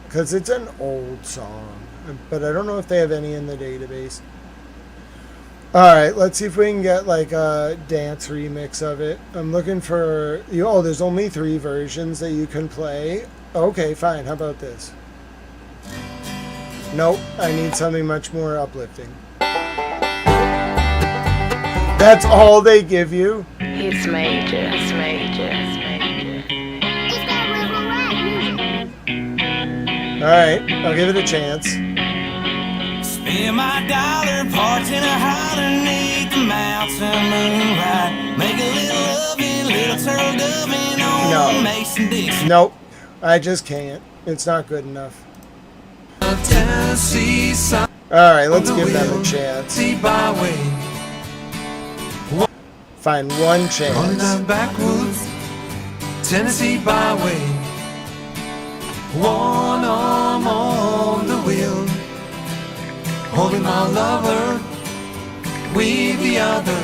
because it's an old song. But I don't know if they have any in the database. Alright, let's see if we can get like a dance remix of it. I'm looking for... Oh, there's only 3 versions that you can play. Okay, fine. How about this? Nope, I need something much more uplifting. That's all they give you? It's major, it's major, it's major. Alright, I'll give it a chance. Hear my dollar parked in a holler neath the mountain moonlight. Make a little loving, little turtle doving on No. Mason-Dixon. Nope. I just can't. It's not good enough. Tennessee sun Alright, let's give them a chance. byway. Find one On chance. the backwoods Tennessee byway. One arm on the wheel, holding my lover with the other.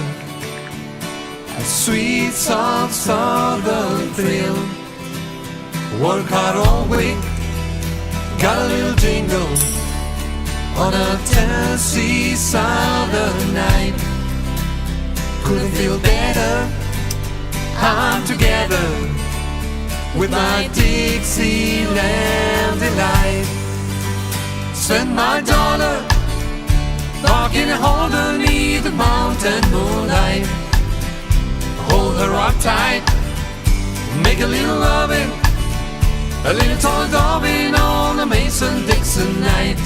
A sweet, soft southern thrill. Work hard all week, got a little jingle on a Tennessee southern night. Couldn't feel better, I'm together with my Dixieland delight. Spend my dollar walking and hold her neath the mountain moonlight. Hold her up tight, make a little loving, a little toy doving on a Mason-Dixon night.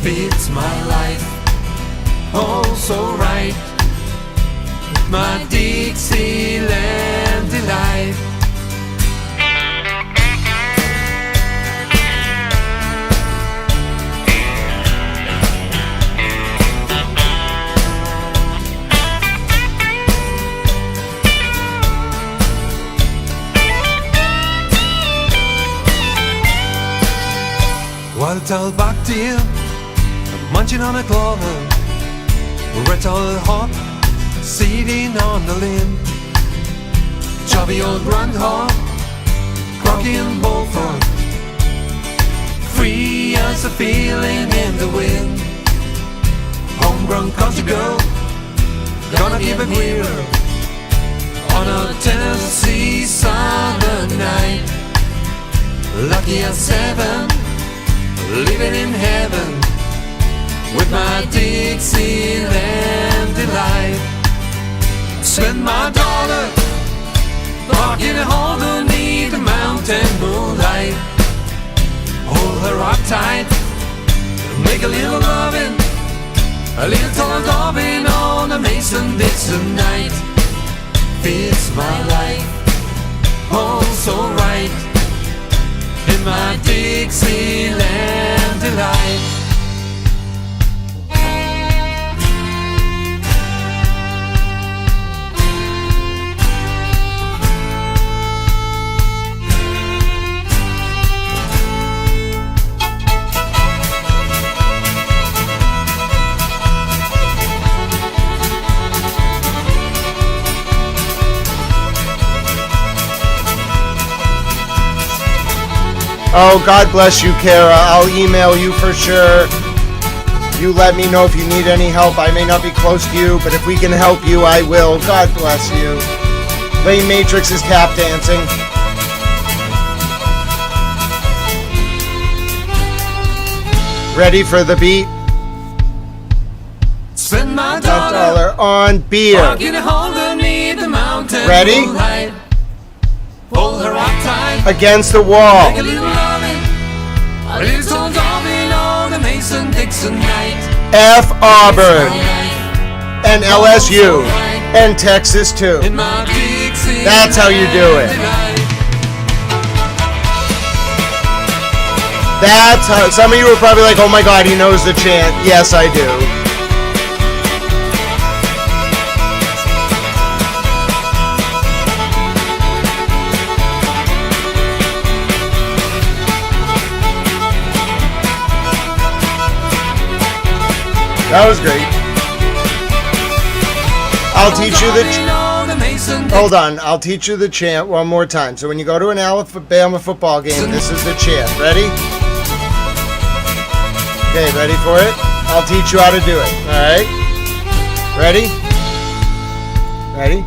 Fits my life, oh so right, my Dixieland delight. Wild-tailed bucktail, munching on a clover. Red-tailed hawk, sitting on the limb. Chubby old groundhog, croaky and bullfrog. Free as a feeling in the wind. Homegrown country girl, gonna give a queer on a Tennessee summer night. Lucky as 7, living in heaven with my Dixieland delight. Spend my dollar walking and hold her neath the mountain moonlight. Hold her up tight, make a little loving, a little tall loving on a Mason-Dixon night. Fits my life, oh so right, in my Dixieland delight. Oh, God bless you, Kara. I'll email you for sure. You let me know if you need any help. I may not be close to you, but if we can help you, I will. God bless you. Lane Matrix is tap dancing. Ready for the beat? Spend my dollar on beer. walking and hold her neath the mountain Ready? moonlight. Hold her up tight, Against the wall. make a little loving, a little tall loving on the Mason-Dixon night. F. Auburn. And LSU. And Texas too. That's how you do it. That's how. Some of you are probably like, oh my God, he knows the chant. Yes, I do. That was great. I'll teach you the... Hold on. I'll teach you the chant one more time. So when you go to an Alabama football game, this is the chant. Ready? Okay, ready for it? I'll teach you how to do it. All right? Ready? Ready?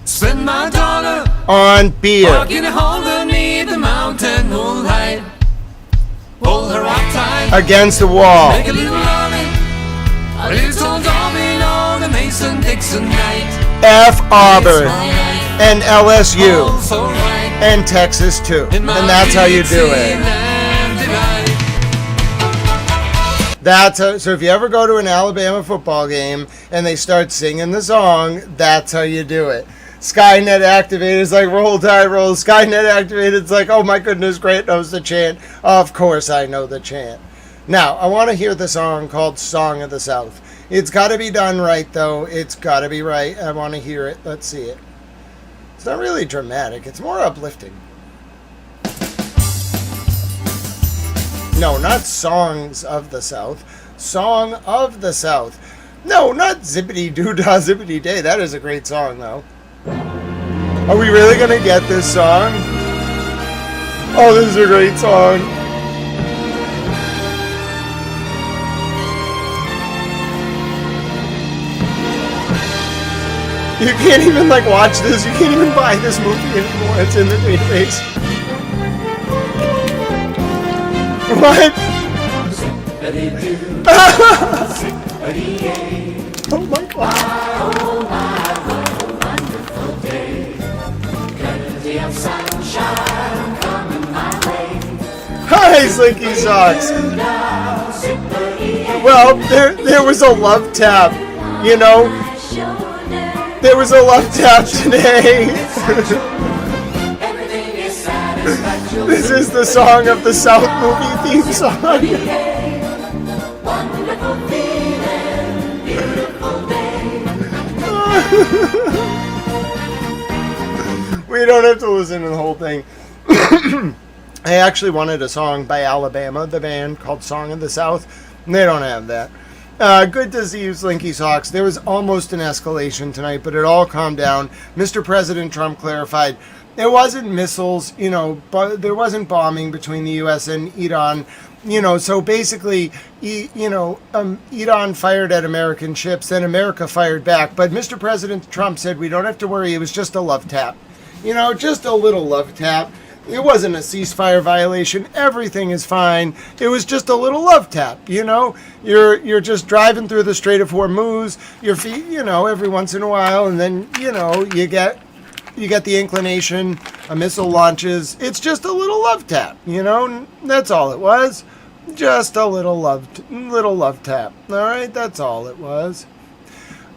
Spend my dollar on beer. walking and hold her neath the mountain moonlight. Hold her up tight, Against the wall. make a little loving, a little tall loving on the Mason-Dixon night. F. Auburn. And LSU. Also right, And Texas too. And that's how you do it. Dixieland delight. So if you ever go to an Alabama football game and they start singing the song, that's how you do it. Skynet activated. It's like roll tide roll. Skynet activated. It's like, oh my goodness, Grant knows the chant. Of course I know the chant. Now, I want to hear the song called Song of the South. It's got to be done right, though. It's got to be right. I want to hear it. Let's see it. It's not really dramatic. It's more uplifting. No, not Songs of the South. Song of the South. No, not Zippity Doo-Dah Zippity Day. That is a great song, though. Are we really going to get this song? Oh, this is a great song. You can't even, like, watch this. You can't even buy this movie anymore. It's in the database. What? Oh my God. Hi, Slinky Socks. Well, there was a love tap, you know. There was a love tap today. This is the Song of the South movie theme song. We don't have to listen to the whole thing. I actually wanted a song by Alabama, the band, called Song of the South. They don't have that. Good to see you, Slinky Socks. There was almost an escalation tonight, but it all calmed down. Mr. President Trump clarified there wasn't missiles, you know, but there wasn't bombing between the U.S. and Iran. You know, so basically, Iran fired at American ships, then America fired back. But Mr. President Trump said we don't have to worry. It was just a love tap. You know, just a little love tap. It wasn't a ceasefire violation. Everything is fine. It was just a little love tap, you know? You're just driving through the Strait of Hormuz, your feet, you know, every once in a while, and then, you know, you get the inclination, a missile launches. It's just a little love tap, you know? That's all it was. Just a little love tap. All right, that's all it was.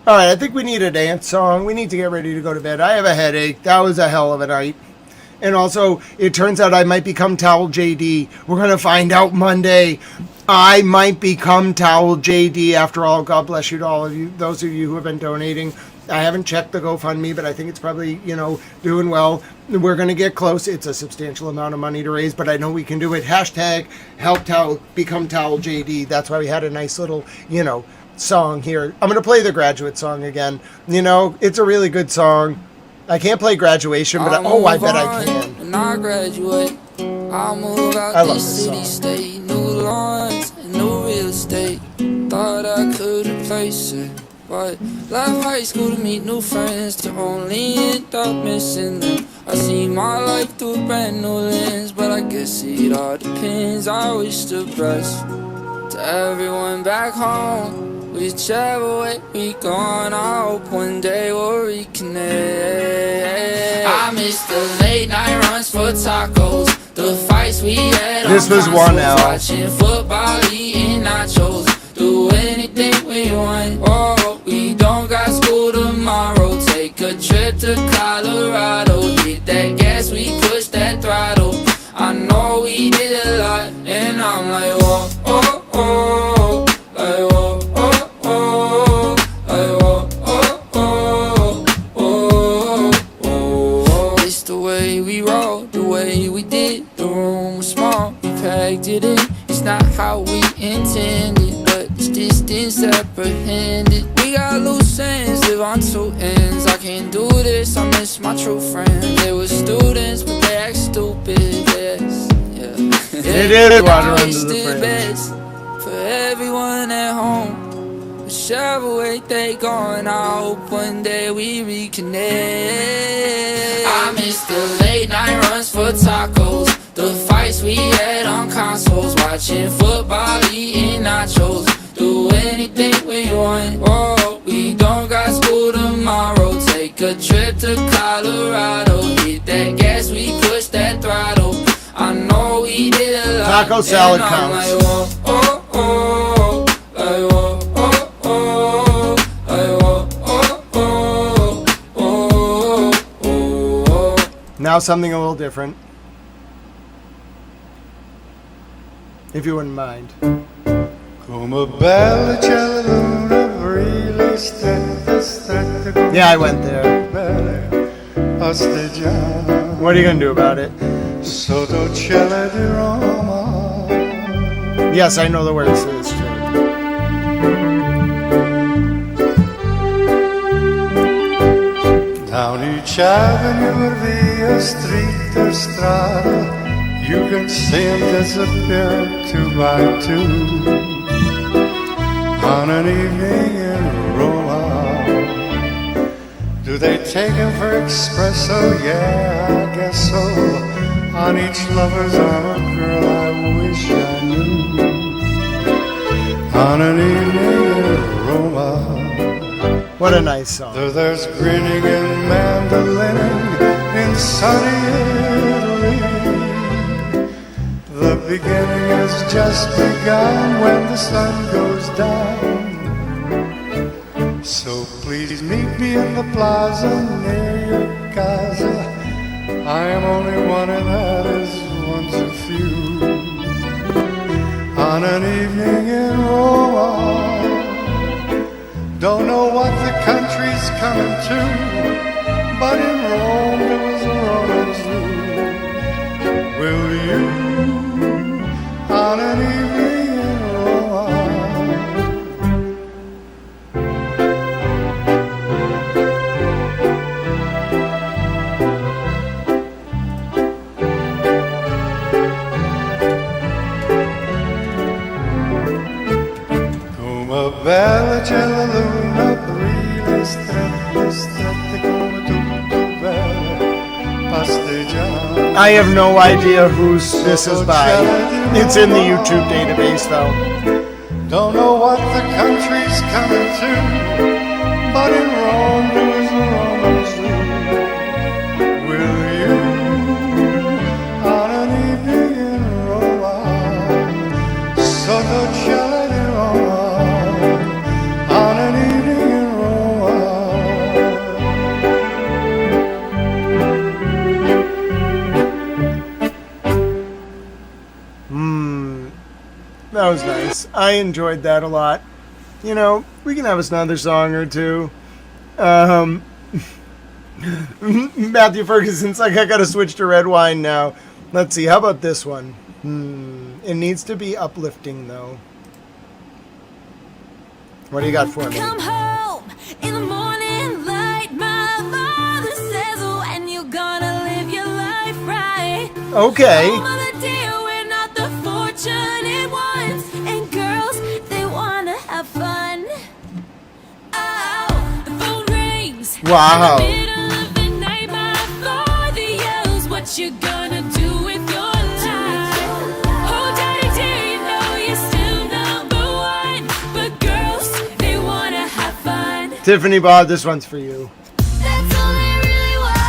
All right, I think we need a dance song. We need to get ready to go to bed. I have a headache. That was a hell of a night. And also, it turns out I might become Towel JD. We're going to find out Monday. I might become Towel JD after all. God bless you to all of you, those of you who have been donating. I haven't checked the GoFundMe, but I think it's probably, you know, doing well. We're going to get close. It's a substantial amount of money to raise, but I know we can do it. Hashtag help Towel, become Towel JD. That's why we had a nice little, you know, song here. I'm going to play the Graduate song again. You know, it's a really good song. I can't play Graduation, but I bet I can. When I graduate, I'll move out this city, state, new lawns and new real estate. Thought I could replace it, but left high school to meet new friends, to only end up missing them. I see my life through a brand new lens, but I guess it all depends. I wish the best to everyone back home. Whichever way we gone, I hope one day we'll reconnect. I miss the late night runs for tacos, the fights we had on consoles, watching football, eating nachos, do anything we want. Oh, we don't got school tomorrow. Take a trip to Colorado, hit that gas, we push that throttle. I know we did a lot, and I'm like, oh, oh, oh, like, oh. It's not how we intended, but it's distance apprehended. We got loose ends, live on two ends. I can't do this, I miss my true friends. They were students, but they act stupid, yes. Yeah. It is water under the best for everyone at home. Whichever way they gone, I hope one day we reconnect. I miss the late night runs for tacos, the fights we had on consoles, watching football, eating nachos, do anything we want. Oh, we don't got school tomorrow. Take a trip to Colorado, hit that gas, we push that throttle. I know we did a lot. Taco salad counts. Like, oh, oh, oh. Now something a little different. If you wouldn't mind. Yeah, I went there. What are you going to do about it? Yes, I know the words to this too. Down each avenue or via street or strada, you can see him disappear two by two. On an evening in Roma, do they take him for espresso? Yeah, I guess so. On each lover's arm a girl I wish I knew. On an evening in Roma. What a nice song. There's grinning and mandolining in sunny Italy. The beginning has just begun when the sun goes down. So please meet me in the plaza near your casa. I am only one and that is one too few. On an evening in Roma, don't know what the country's coming to, but in Rome there was a Roman zoo. Will you, on an evening in Rome? Come bella cella luna, brille strette come tutto belle pasteggiare. I have no idea whose this is by. It's in the YouTube database though. Don't know what the country's coming to, but in Rome there is a Roman zoo. Will you, on an evening in Roma, sotto cielo di Roma, on an evening in Roma? That was nice. I enjoyed that a lot. You know, we can have us another song or two. Matthew Ferguson's like, I gotta switch to red wine now. Let's see, how about this one? It needs to be uplifting though. What do you got for me? Come home in the morning light. My father says, when you gonna live your life right? Okay. Oh, mother dear, we're not the fortunate ones. And girls, they wanna have fun. Oh, the phone rings. Wow. In the middle of the night, my father yells, what you gonna do with your life? Oh, daddy dear, you know you're still number one. But girls, they wanna have fun. Tiffany Bob, this one's for you. That's all they really want.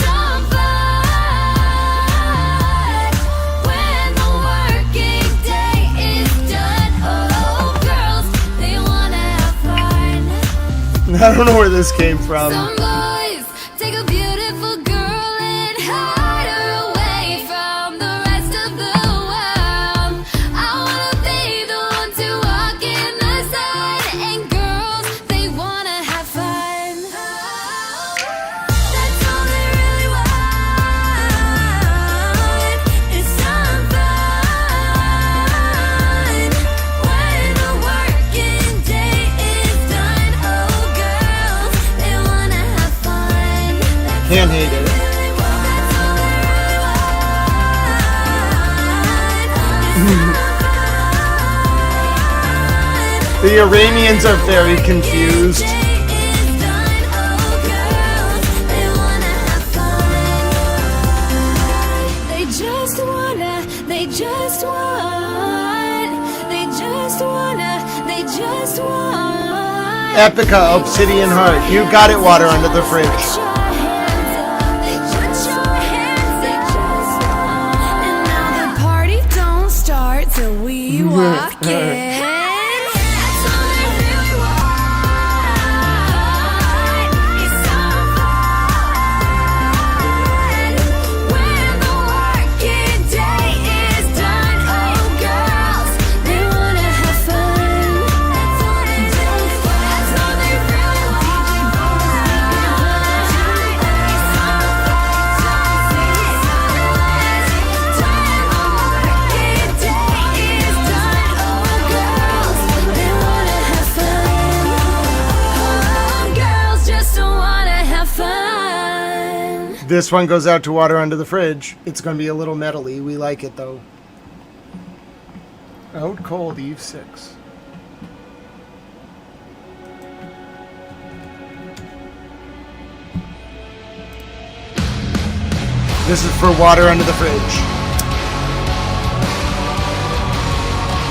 Some fun. When the working day is done. Oh, girls, they wanna have fun. I don't know where this came from. Some boys take a beautiful girl and hide her away from the rest of the world. I wanna be the one to walk in the sun. And girls, they wanna have fun. That's all they really want. Is some fun. When the working day is done. Oh, girls, they wanna have fun. Can't hate it. The Iranians are very confused. They just wanna, they just want, they just wanna, they just want. Epica, Obsidian Heart. You got it, water under the fridge. And now the party don't start till we walk in. That's all they really want. Is some fun. This one goes out to Water Under the Fridge. It's going to be a little metally. We like it, though. Out cold, Eve 6. This is for Water Under the Fridge.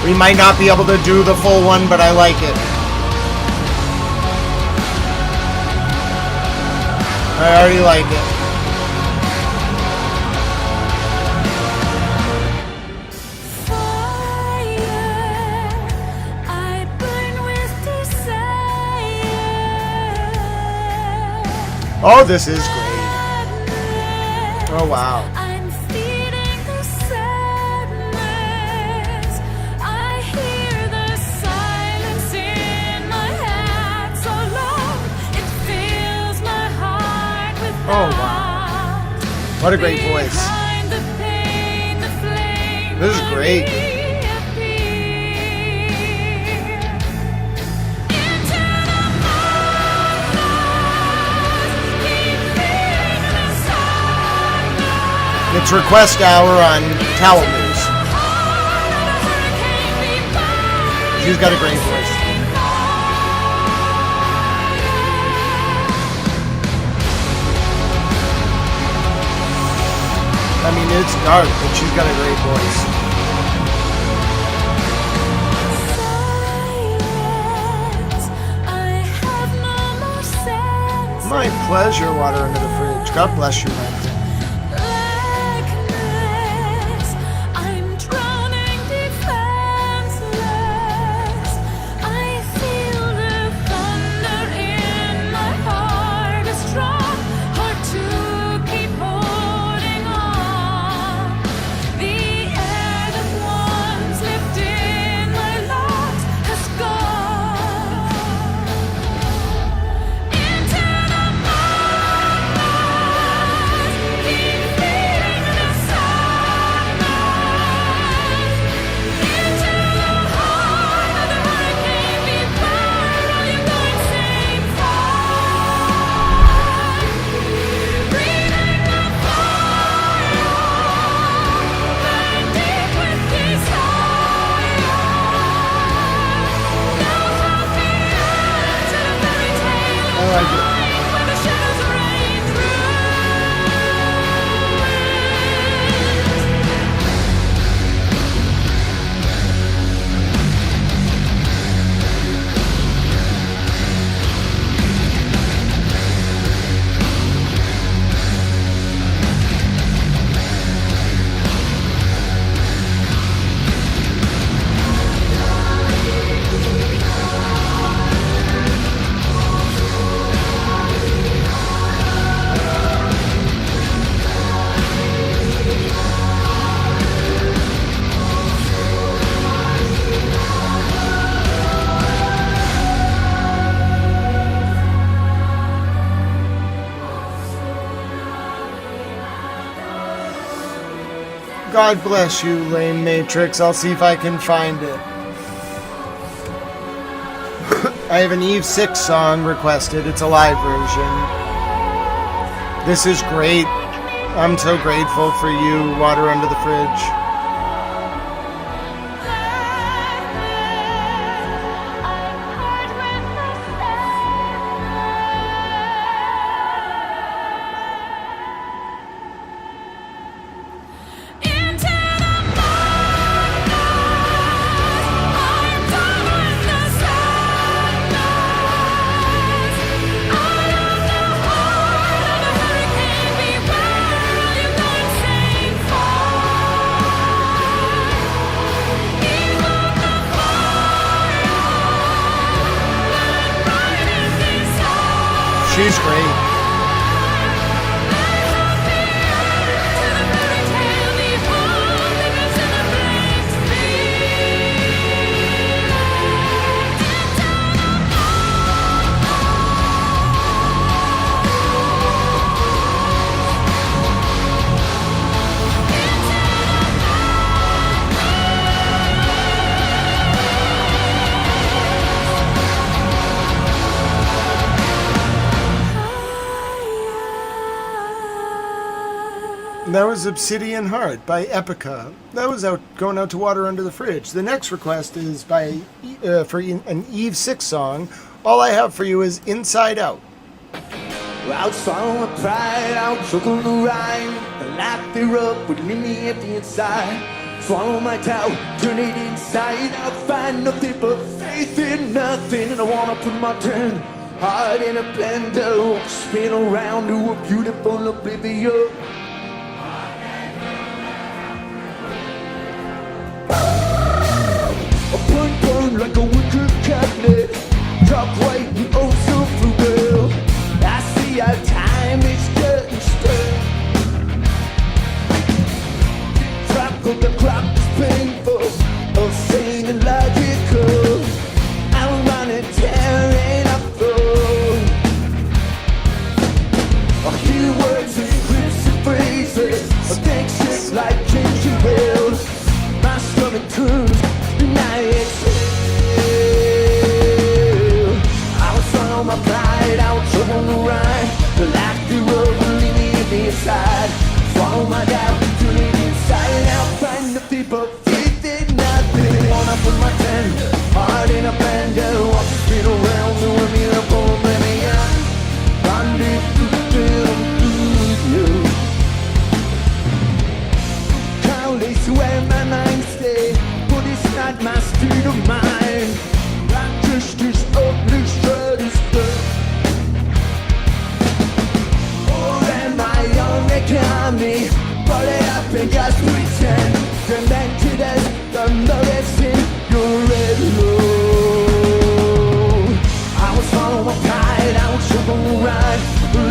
We might not be able to do the full one, but I like it. I already like it. Oh, this is great. Oh, wow. Oh, wow. What a great voice. This is great. It's request hour on Towel News. She's got a great voice. I mean, it's dark, but she's got a great voice. My pleasure, Water Under the Fridge. God bless you, my friend. God bless you, lame Matrix. I'll see if I can find it. I have an Eve 6 song requested. It's a live version. This is great. I'm so grateful for you, Water Under the Fridge. That was Obsidian Heart by Epica. That was going out to water under the fridge. The next request is by for an Eve 6 song. All I have for you is Inside Out. I'll swallow my pride, I'll choke on the rhyme. The life they rub would leave me empty inside. Swallow my doubt, turn it inside out. Find nothing but faith in nothing. And I wanna put my turn heart in a blender, spin around to a beautiful oblivion. A burn like a wicked cabinet, top white and oh so frugal. I see our time is getting stuck. Drop of the clock is painful, of sane and logical. I'm running, tearing up through. I hear words and scripts and phrases, I think shit like ginger ale. My stomach turns and I exhale. I will swallow my pride, I will trouble on the ride. The life you rub will leave me in the inside. Swallow my doubt, turn it inside out. Find the people, faith in nothing. Wanna put my tent, heart in a blender. Walk the street around, do a miracle, oblivion. Rendezvous with you. Countless where my mind stays, but it's not my state of mind. Like just this ugly stratosphere. Or am I on the county? But it up and just pretend. Demented as the lowest in your red low. I will swallow my pride, I will choke on the ride.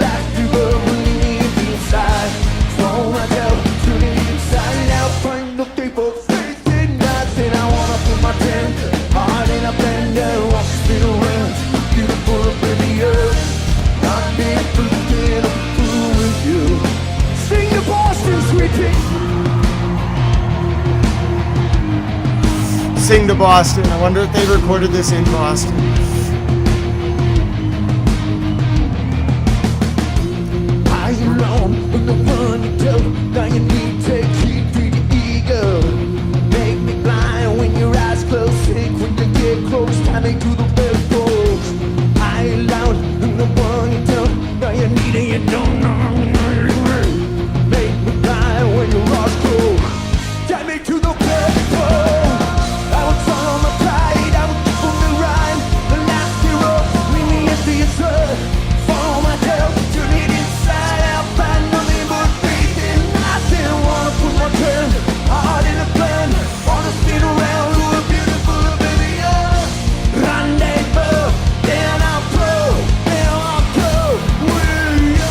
Life you will leave me inside. Swallow my doubt, turn it inside out. Find the people, faith in nothing. I wanna put my tent, heart in a blender. Walk the street around, beautiful oblivion. I'm being flipping, I'm through with you. Sing the Boston sweeping. Sing to Boston. I wonder if they recorded this in Boston. Are you alone in the one you do? Now you need to keep to your ego. Make me blind when your eyes close. Sick when you get close. Time to do the best folks. Are you alone in the one you do? Now you need it, you don't know. Make me blind when your eyes close. Take me to the best folks. I will follow my pride. I will keep on the rhyme. The last hero, leave me at the inside. Follow my tail, turn it inside out. Find nothing but faith in nothing. Wanna put my turn, heart in a plan. Wanna spin around to a beautiful oblivion. Rendezvous, then I'll go, then I'll go with you.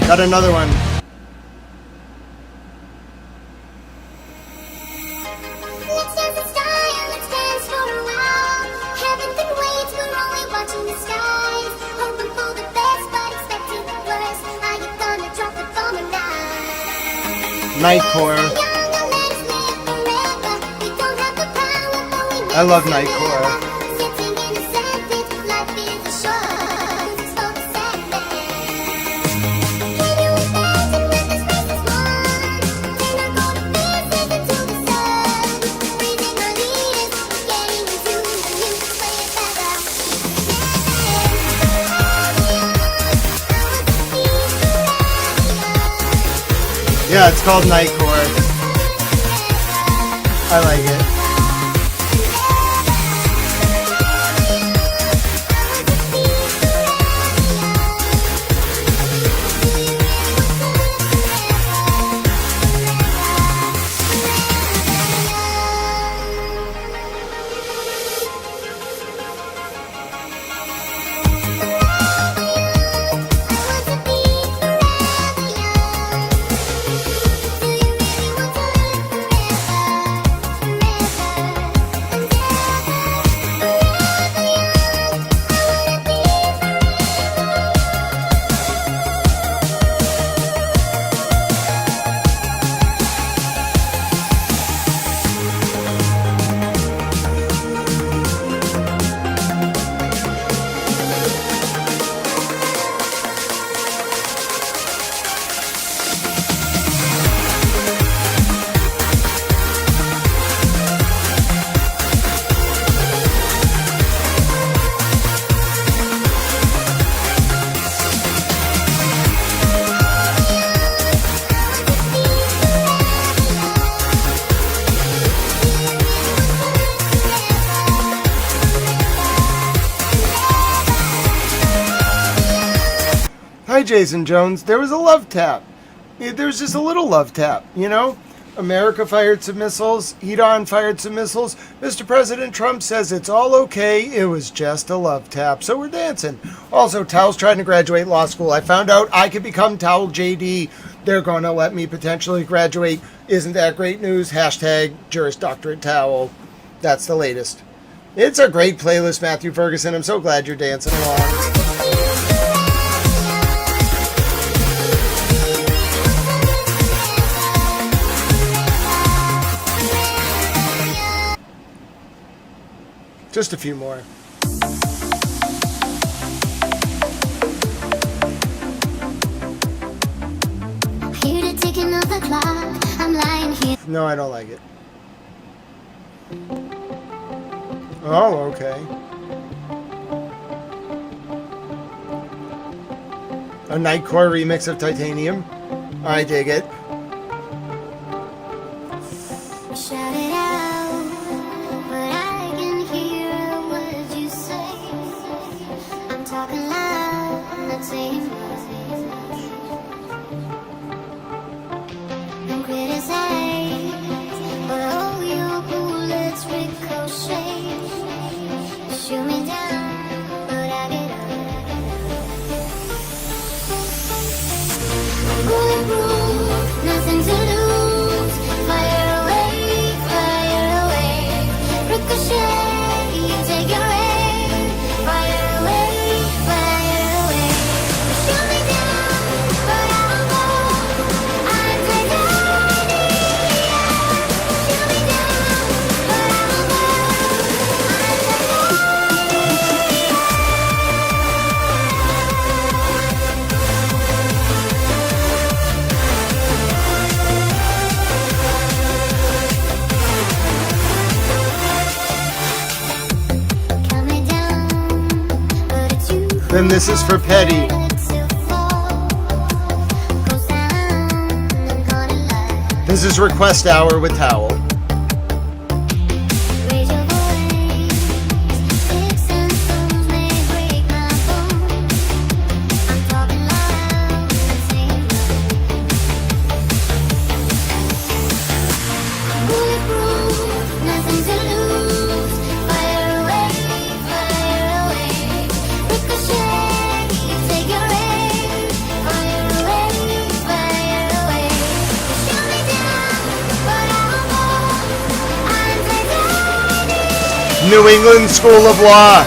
Got another one. Let's dance the sky and let's dance for a while. Heaven can wait, we're only watching the skies. Hoping for the best, but expecting the worst. Are you gonna drop the bomb or not? Nightcore. Young and let's live forever. We don't have the power, but we I love Nightcore. sitting in a sandpit. Life is a show, 'cause it's for the sad man. Can you imagine when the space is one? Then I go to bed, singing to the sun. Breathing our leaders, getting into the music, play it better. Yeah, it's called Nightcore. I like it. Hi, Jason Jones. There was a love tap. There was just a little love tap, you know? America fired some missiles. Iran fired some missiles. Mr. President Trump says it's all okay. It was just a love tap. So we're dancing. Also, Towel's trying to graduate law school. I found out I could become Towel JD. They're going to let me potentially graduate. Isn't that great news? Hashtag Juris Doctorate Towel. That's the latest. It's a great playlist, Matthew Ferguson. I'm so glad you're dancing along. Just a few more. Here to take another clock. I'm lying here. No, I don't like it. Oh, okay. A Nightcore remix of Titanium. I dig it. Shout it out, but I can hear what you say. I'm talking loud, I'm not saying much. Don't criticize, but all your bullets ricochet. Shoot me down, but I get up. Bulletproof, nothing to lose. Fire away, ricochet, you take your aim. Fire away, shoot me down, but I won't go. I'm titanium. Shoot me down, but I won't go. Then this is for Petty. This is Request Hour with Towel. New England School of Law.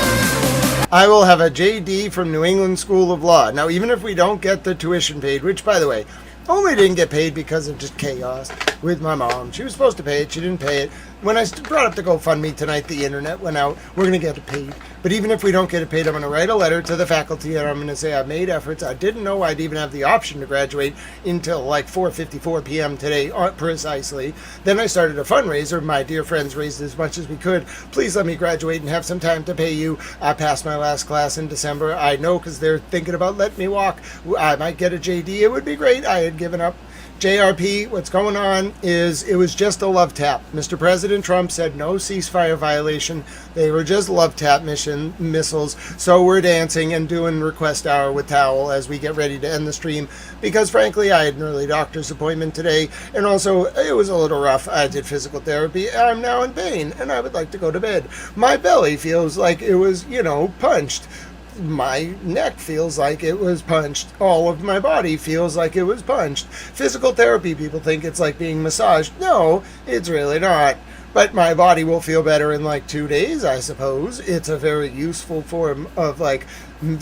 I will have a JD from New England School of Law. Now, even if we don't get the tuition paid, which, by the way, only didn't get paid because of just chaos with my mom. She was supposed to pay it. She didn't pay it. When I brought up the GoFundMe tonight, the internet went out. We're going to get it paid. But even if we don't get it paid, I'm going to write a letter to the faculty and I'm going to say I made efforts. I didn't know I'd even have the option to graduate until like 4:54 p.m. today, precisely. Then I started a fundraiser. My dear friends raised as much as we could. Please let me graduate and have some time to pay you. I passed my last class in December. I know because they're thinking about letting me walk. I might get a JD. It would be great. I had given up. JRP, what's going on is it was just a love tap. Mr. President Trump said no ceasefire violation. They were just love tap missiles. So we're dancing and doing Request Hour with Towel as we get ready to end the stream because, frankly, I had an early doctor's appointment today and also it was a little rough. I did physical therapy. I'm now in pain and I would like to go to bed. My belly feels like it was, punched. My neck feels like it was punched. All of my body feels like it was punched. Physical therapy, people think it's like being massaged. No, it's really not. But my body will feel better in like 2 days, I suppose. It's a very useful form of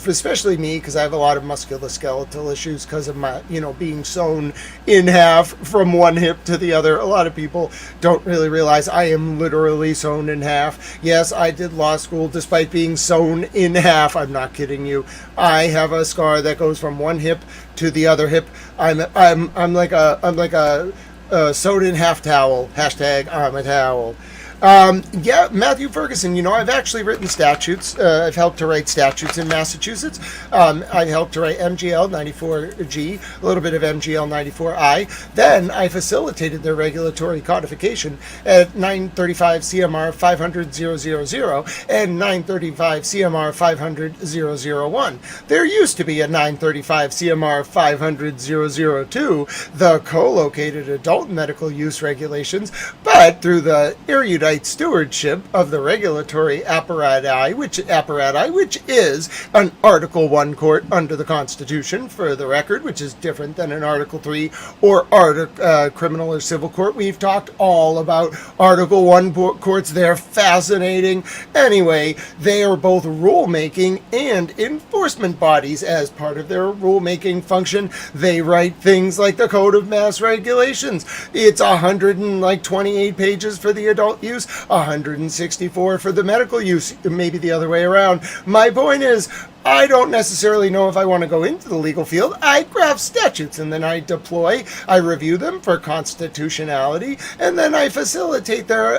especially me, because I have a lot of musculoskeletal issues because of my, being sewn in half from one hip to the other. A lot of people don't really realize I am literally sewn in half. Yes, I did law school despite being sewn in half. I'm not kidding you. I have a scar that goes from one hip to the other hip. I'm like a sewed in half towel. Hashtag I'm a towel. Yeah, Matthew Ferguson, I've actually written statutes. I've helped to write statutes in Massachusetts. I helped to write MGL 94G, a little bit of MGL 94I. Then I facilitated their regulatory codification at 935 CMR 500,000 and 935 CMR 500,001. There used to be a 935 CMR 500,002, the co-located adult medical use regulations, but through the erudite stewardship of the regulatory apparatus, which is an Article 1 court under the Constitution, for the record, which is different than an Article 3 or criminal or civil court. We've talked all about Article 1 courts. They're fascinating. Anyway, they are both rulemaking and enforcement bodies. As part of their rulemaking function, they write things like the Code of Mass Regulations. It's 128 pages for the adult use, 164 for the medical use, maybe the other way around. My point is, I don't necessarily know if I want to go into the legal field. I craft statutes and then I deploy, I review them for constitutionality, and then I facilitate their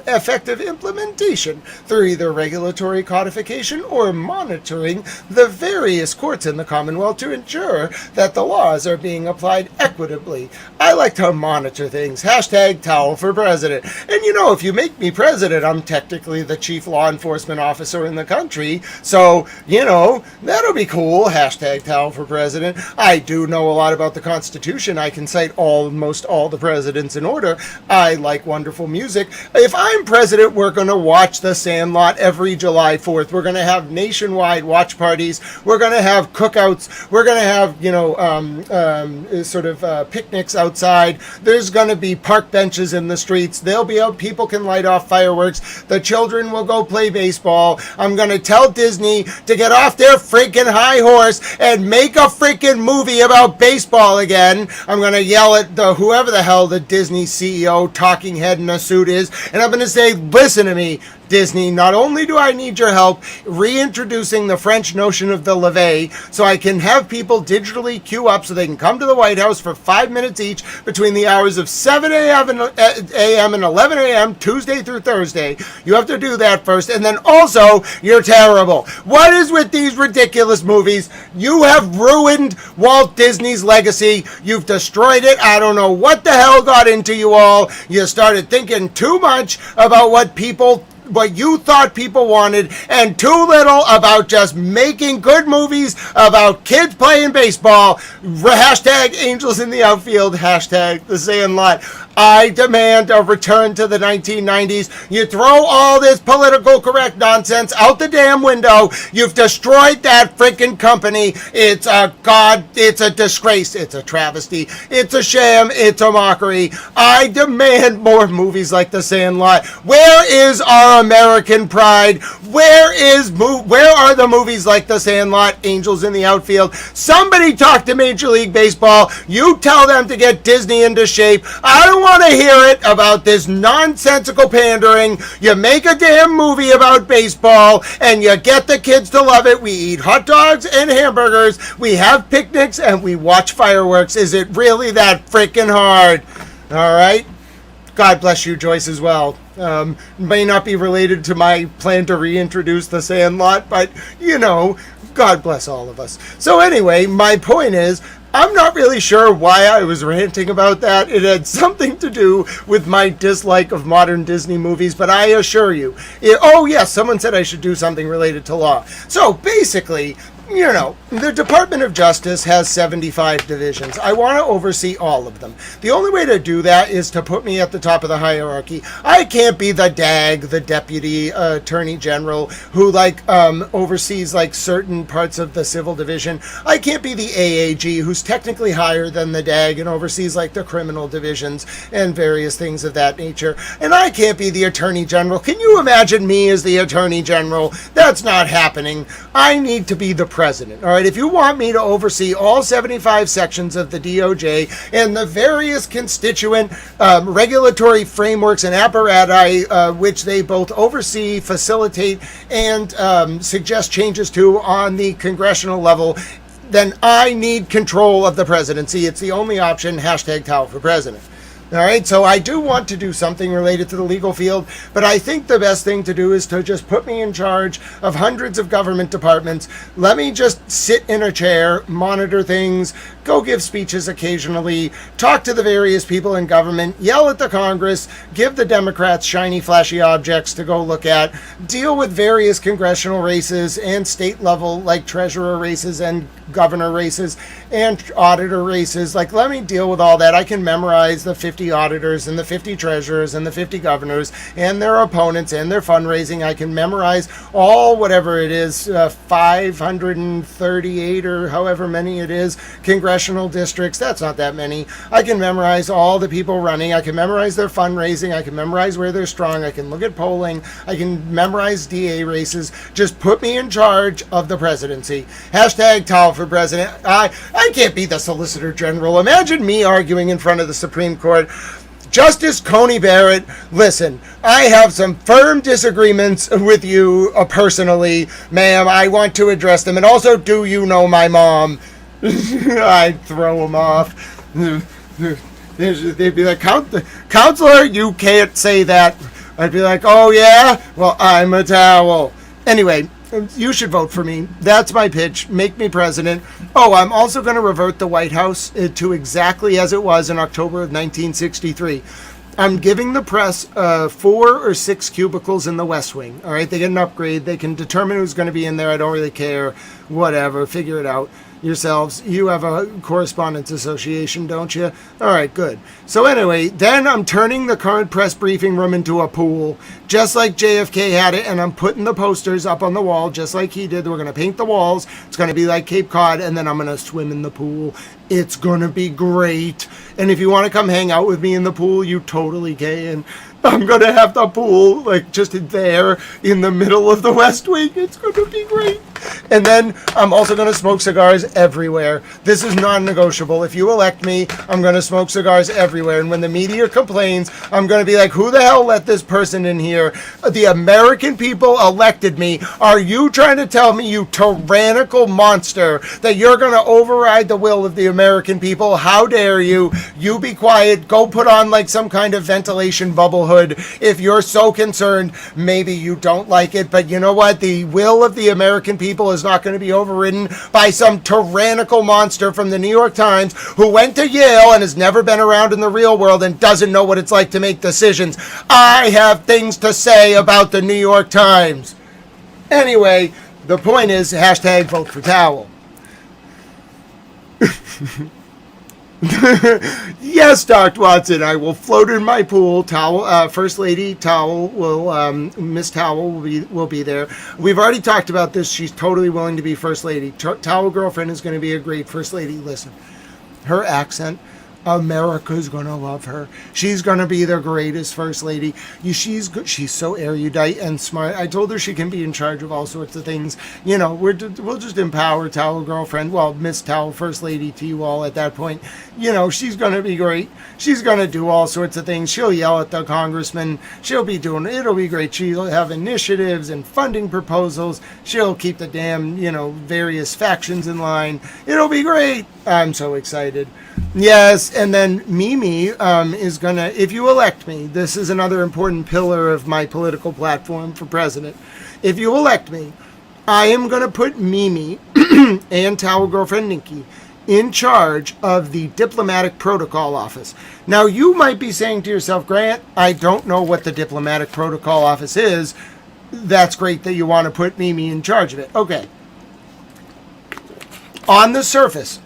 effective implementation through either regulatory codification or monitoring the various courts in the Commonwealth to ensure that the laws are being applied equitably. I like to monitor things. Hashtag towel for president. And if you make me president, I'm technically the chief law enforcement officer in the country. So, that'll be cool. Hashtag towel for president. I do know a lot about the Constitution. I can cite almost all the presidents in order. I like wonderful music. If I'm president, we're going to watch The Sandlot every July 4th. We're going to have nationwide watch parties. We're going to have cookouts. We're going to have, picnics outside. There's going to be park benches in the streets. They'll be out. People can light off fireworks. The children will go play baseball. I'm going to tell Disney to get off their freaking high horse and make a freaking movie about baseball again. I'm going to yell at whoever the hell the Disney CEO talking head in a suit is, and I'm going to say, listen to me, Disney, not only do I need your help reintroducing the French notion of the levee so I can have people digitally queue up so they can come to the White House for 5 minutes each between the hours of 7 a.m. and 11 a.m. Tuesday through Thursday. You have to do that first. And then also, you're terrible. What is with these ridiculous movies? You have ruined Walt Disney's legacy. You've destroyed it. I don't know what the hell got into you all. You started thinking too much about what you thought people wanted, and too little about just making good movies about kids playing baseball. Hashtag Angels in the Outfield. Hashtag The Sandlot. I demand a return to the 1990s. You throw all this political correct nonsense out the damn window. You've destroyed that freaking company. It's a disgrace. It's a travesty. It's a sham. It's a mockery. I demand more movies like The Sandlot. Where is our American pride? Where are the movies like The Sandlot, Angels in the Outfield? Somebody talk to Major League Baseball. You tell them to get Disney into shape. I don't want to hear it about this nonsensical pandering. You make a damn movie about baseball and you get the kids to love it. We eat hot dogs and hamburgers. We have picnics and we watch fireworks. Is it really that freaking hard? All right. God bless you, Joyce, as well. May not be related to my plan to reintroduce The Sandlot, but, God bless all of us. So anyway, my point is, I'm not really sure why I was ranting about that. It had something to do with my dislike of modern Disney movies, but I assure you, someone said I should do something related to law. So basically, the Department of Justice has 75 divisions. I want to oversee all of them. The only way to do that is to put me at the top of the hierarchy. I can't be the DAG, the Deputy Attorney General, who oversees certain parts of the Civil Division. I can't be the AAG, who's technically higher than the DAG and oversees the criminal divisions and various things of that nature. And I can't be the Attorney General. Can you imagine me as the Attorney General? That's not happening. I need to be the president. All right, if you want me to oversee all 75 sections of the DOJ and the various constituent regulatory frameworks and apparatus which they both oversee, facilitate, and suggest changes to on the congressional level, then I need control of the presidency. It's the only option. Hashtag towel for president. All right, so I do want to do something related to the legal field, but I think the best thing to do is to just put me in charge of hundreds of government departments. Let me just sit in a chair, monitor things, go give speeches occasionally, talk to the various people in government, yell at the Congress, give the Democrats shiny, flashy objects to go look at, deal with various congressional races and state level, like treasurer races and governor races and auditor races. Like, let me deal with all that. I can memorize the 50 auditors and the 50 treasurers and the 50 governors and their opponents and their fundraising. I can memorize all, whatever it is, 538 or however many it is, congressional districts. That's not that many. I can memorize all the people running. I can memorize their fundraising. I can memorize where they're strong. I can look at polling. I can memorize DA races. Just put me in charge of the presidency. Hashtag Towel for president. I can't be the Solicitor General. Imagine me arguing in front of the Supreme Court. Justice Coney Barrett, listen, I have some firm disagreements with you personally, ma'am. I want to address them. And also, do you know my mom? I'd throw them off. They'd be like, Counselor, you can't say that. I'd be like, oh yeah? Well, I'm a towel. Anyway, you should vote for me. That's my pitch. Make me president. Oh, I'm also going to revert the White House to exactly as it was in October of 1963. I'm giving the press 4 or 6 cubicles in the West Wing. All right, they get an upgrade. They can determine who's going to be in there. I don't really care. Whatever. Figure it out yourselves. You have a correspondence association, don't you? All right, good. So anyway, then I'm turning the current press briefing room into a pool, just like JFK had it, and I'm putting the posters up on the wall, just like he did. We're going to paint the walls. It's going to be like Cape Cod, and then I'm going to swim in the pool. It's going to be great. And if you want to come hang out with me in the pool, you totally can. I'm going to have the pool, like, just there in the middle of the West Wing. It's going to be great. And then I'm also going to smoke cigars everywhere. This is non-negotiable. If you elect me, I'm going to smoke cigars everywhere. And when the media complains, I'm going to be like, who the hell let this person in here? The American people elected me. Are you trying to tell me, you tyrannical monster, that you're going to override the will of the American people? How dare you? You be quiet. Go put on like some kind of ventilation bubble hood. If you're so concerned, maybe you don't like it, but you know what? The will of the American people is not going to be overridden by some tyrannical monster from the New York Times who went to Yale and has never been around in the real world and doesn't know what it's like to make decisions. I have things to say about the New York Times. Anyway, the point is, hashtag vote for towel. Yes, Dr. Watson, I will float in my pool. Towel, First Lady Towel will, Miss Towel will be there. We've already talked about this. She's totally willing to be First Lady. Towel Girlfriend is going to be a great First Lady. Listen, her accent, America's going to love her. She's going to be the greatest First Lady. She's so erudite and smart. I told her she can be in charge of all sorts of things. You know, we'll just empower Towel Girlfriend. Well, Miss Towel First Lady to you all at that point. You know, she's going to be great. She's going to do all sorts of things. She'll yell at the congressman. It'll be great. She'll have initiatives and funding proposals. She'll keep the damn, various factions in line. It'll be great. I'm so excited. Yes, and then Mimi is going to, if you elect me, this is another important pillar of my political platform for president. If you elect me, I am going to put Mimi and Towel Girlfriend Nikki in charge of the Diplomatic Protocol Office. Now, you might be saying to yourself, Grant, I don't know what the Diplomatic Protocol Office is. That's great that you want to put Mimi in charge of it. Okay. On the surface,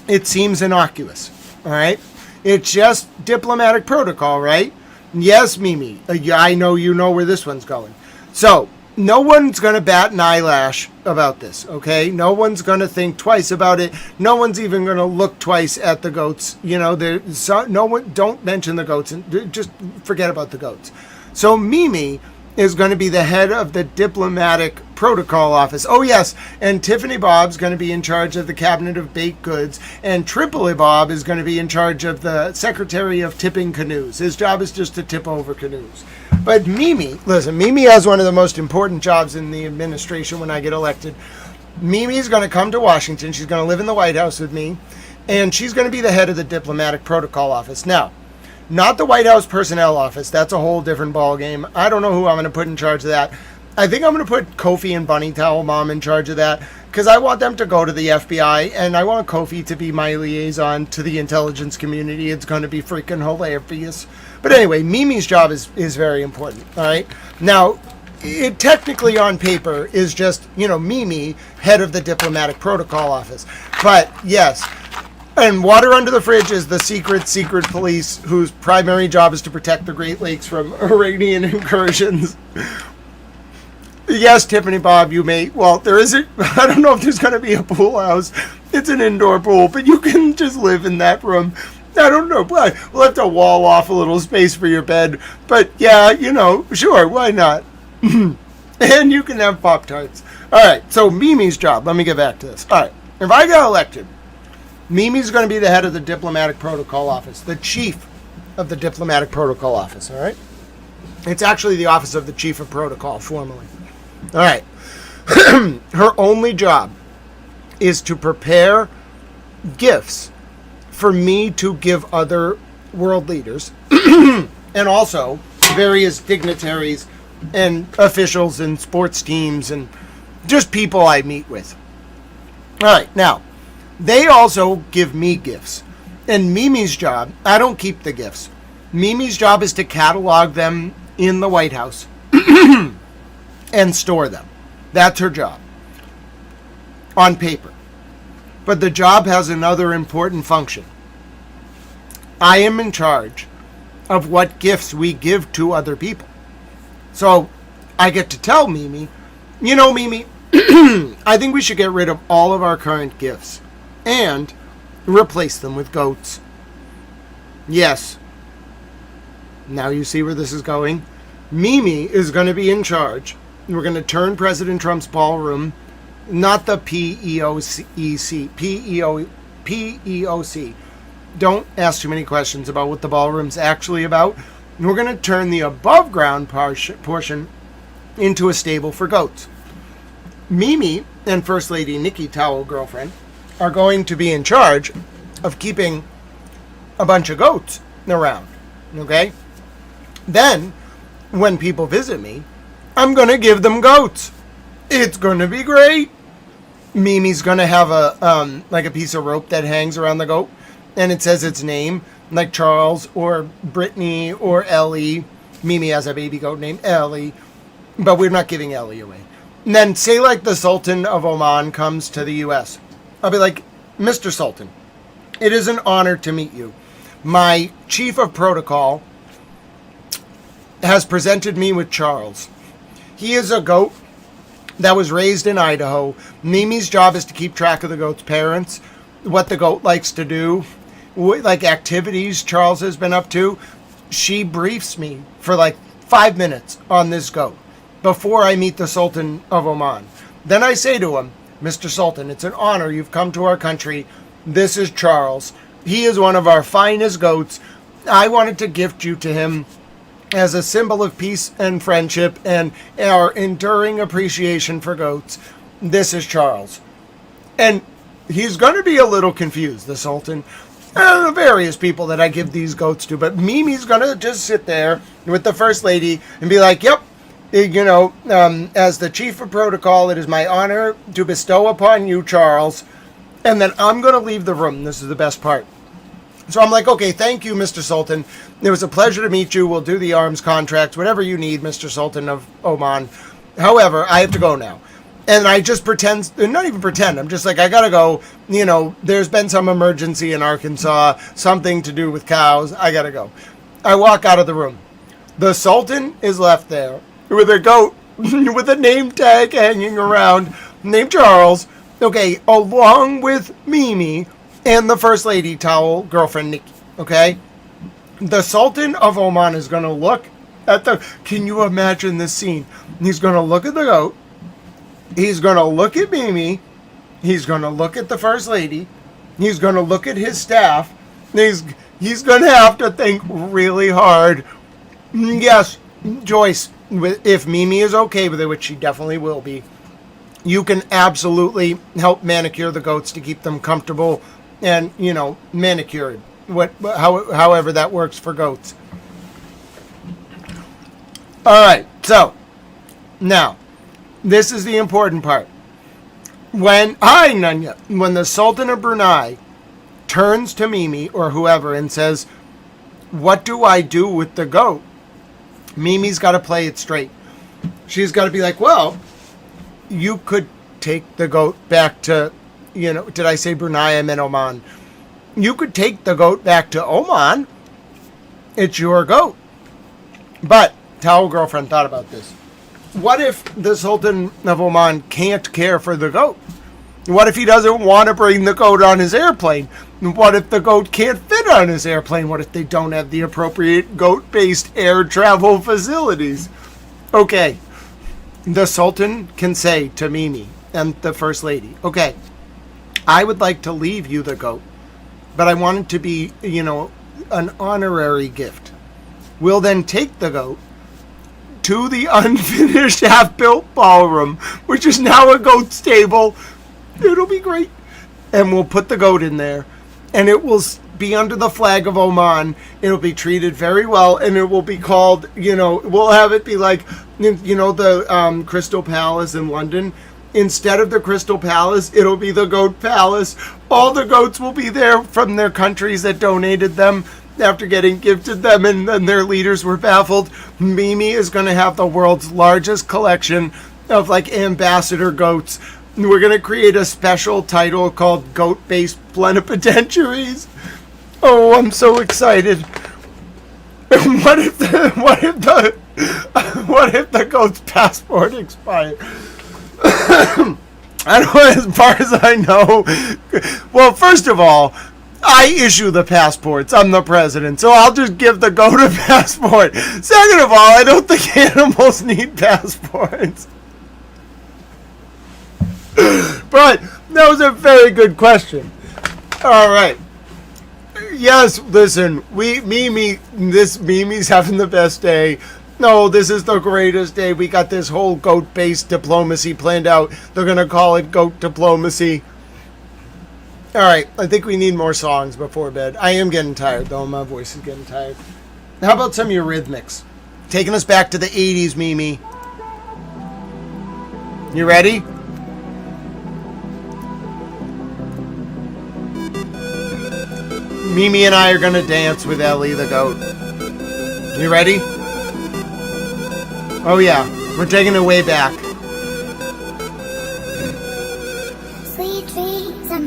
it seems innocuous, all right? It's just diplomatic protocol, right? Yes, Mimi, I know you know where this one's going. So, no one's going to bat an eyelash about this, okay? No one's going to think twice about it. No one's even going to look twice at the goats. No one, don't mention the goats, and just forget about the goats. So, Mimi is going to be the head of the Diplomatic Protocol Office. Oh, yes, and Tiffany Bob's going to be in charge of the Cabinet of Baked Goods, and Tripoli Bob is going to be in charge of the Secretary of Tipping Canoes. His job is just to tip over canoes. But Mimi, listen, Mimi has one of the most important jobs in the administration when I get elected. Mimi's going to come to Washington. She's going to live in the White House with me, and she's going to be the head of the Diplomatic Protocol Office. Now, Not the White House Personnel Office. That's a whole different ballgame. I don't know who I'm going to put in charge of that. I think I'm going to put Kofi and Bunny Towel Mom in charge of that because I want them to go to the FBI and I want Kofi to be my liaison to the intelligence community. It's going to be freaking hilarious. But anyway, Mimi's job is very important. All right. Now, it technically on paper is just, Mimi, head of the Diplomatic Protocol Office. But yes, and Water Under the Fridge is the secret police whose primary job is to protect the Great Lakes from Iranian incursions. Yes, Tiffany Bob, you may, there isn't, I don't know if there's going to be a pool house. It's an indoor pool, but you can just live in that room. I don't know, but we'll have to wall off a little space for your bed. But yeah, sure, why not? And you can have Pop-Tarts. All right, so Mimi's job. Let me get back to this. All right, if I get elected, Mimi's going to be the head of the Diplomatic Protocol Office, the chief of the Diplomatic Protocol Office, all right? It's actually the Office of the Chief of Protocol, formally. All right. Her only job is to prepare gifts for me to give other world leaders and also various dignitaries and officials and sports teams and just people I meet with. All right, now, they also give me gifts. And Mimi's job, I don't keep the gifts. Mimi's job is to catalog them in the White House and store them. That's her job. On paper. But the job has another important function. I am in charge of what gifts we give to other people. So I get to tell Mimi, Mimi, I think we should get rid of all of our current gifts and replace them with goats. Yes. Now you see where this is going. Mimi is going to be in charge. We're going to turn President Trump's ballroom, not the PEOC. Don't ask too many questions about what the ballroom's actually about. We're going to turn the above ground portion into a stable for goats. Mimi and First Lady Nikki Towel Girlfriend are going to be in charge of keeping a bunch of goats around. Okay? Then, when people visit me, I'm going to give them goats. It's going to be great. Mimi's going to have a piece of rope that hangs around the goat, and it says its name, like Charles or Brittany or Ellie. Mimi has a baby goat named Ellie, but we're not giving Ellie away. And then say like the Sultan of Oman comes to the U.S. I'll be like, Mr. Sultan, it is an honor to meet you. My chief of protocol has presented me with Charles. He is a goat that was raised in Idaho. Mimi's job is to keep track of the goat's parents, what the goat likes to do, like activities Charles has been up to. She briefs me for like 5 minutes on this goat before I meet the Sultan of Oman. Then I say to him, Mr. Sultan, it's an honor you've come to our country. This is Charles. He is one of our finest goats. I wanted to gift you to him as a symbol of peace and friendship and our enduring appreciation for goats. This is Charles. And he's going to be a little confused, the Sultan. The various people that I give these goats to. But Mimi's going to just sit there with the First Lady and be like, yep, as the chief of protocol, it is my honor to bestow upon you, Charles. And then I'm going to leave the room. This is the best part. So I'm like, okay, thank you, Mr. Sultan. It was a pleasure to meet you. We'll do the arms contracts, whatever you need, Mr. Sultan of Oman. However, I have to go now. And I just pretend, not even pretend, I'm just like, I gotta go. There's been some emergency in Arkansas, something to do with cows. I gotta go. I walk out of the room. The Sultan is left there with a goat with a name tag hanging around, named Charles, okay, along with Mimi and the First Lady Towel Girlfriend Nikki, okay? The Sultan of Oman is going to look at can you imagine this scene? He's going to look at the goat. He's going to look at Mimi. He's going to look at the First Lady. He's going to look at his staff. He's going to have to think really hard. Yes, Joyce, if Mimi is okay with it, which she definitely will be, you can absolutely help manicure the goats to keep them comfortable and, manicured. however that works for goats. All right, so now this is the important part. When the Sultan of Brunei turns to Mimi or whoever and says, "What do I do with the goat?" Mimi's got to play it straight. She's got to be like, "Well, you could take the goat back to, did I say Brunei? I meant Oman. You could take the goat back to Oman. It's your goat." But Tao girlfriend thought about this. What if the Sultan of Oman can't care for the goat? What if he doesn't want to bring the goat on his airplane? What if the goat can't fit on his airplane? What if they don't have the appropriate goat-based air travel facilities? Okay, the Sultan can say to Mimi and the First Lady, "Okay, I would like to leave you the goat, but I want it to be, an honorary gift. We'll then take the goat to the unfinished half-built ballroom, which is now a goat stable. It'll be great. And we'll put the goat in there, and it will be under the flag of Oman. It'll be treated very well, and it will be called, we'll have it be like, the Crystal Palace in London. Instead of the Crystal Palace, it'll be the Goat Palace. All the goats will be there from their countries that donated them after getting gifted them, and then their leaders were baffled. Mimi is going to have the world's largest collection of ambassador goats. We're going to create a special title called Goat-Based Plenipotentiaries. Oh, I'm so excited. What if the goat's passport expired? As far as I know. Well, first of all, I issue the passports. I'm the president, so I'll just give the goat a passport. Second of all, I don't think animals need passports. But that was a very good question. All right. Yes, listen, Mimi's having the best day. No, this is the greatest day. We got this whole goat-based diplomacy planned out. They're going to call it goat diplomacy. All right, I think we need more songs before bed. I am getting tired, though. My voice is getting tired. How about some Eurythmics? Taking us back to the 80s, Mimi. You ready? Mimi and I are going to dance with Ellie the goat. You ready? Oh, yeah. We're taking it way back. Sweet dreams are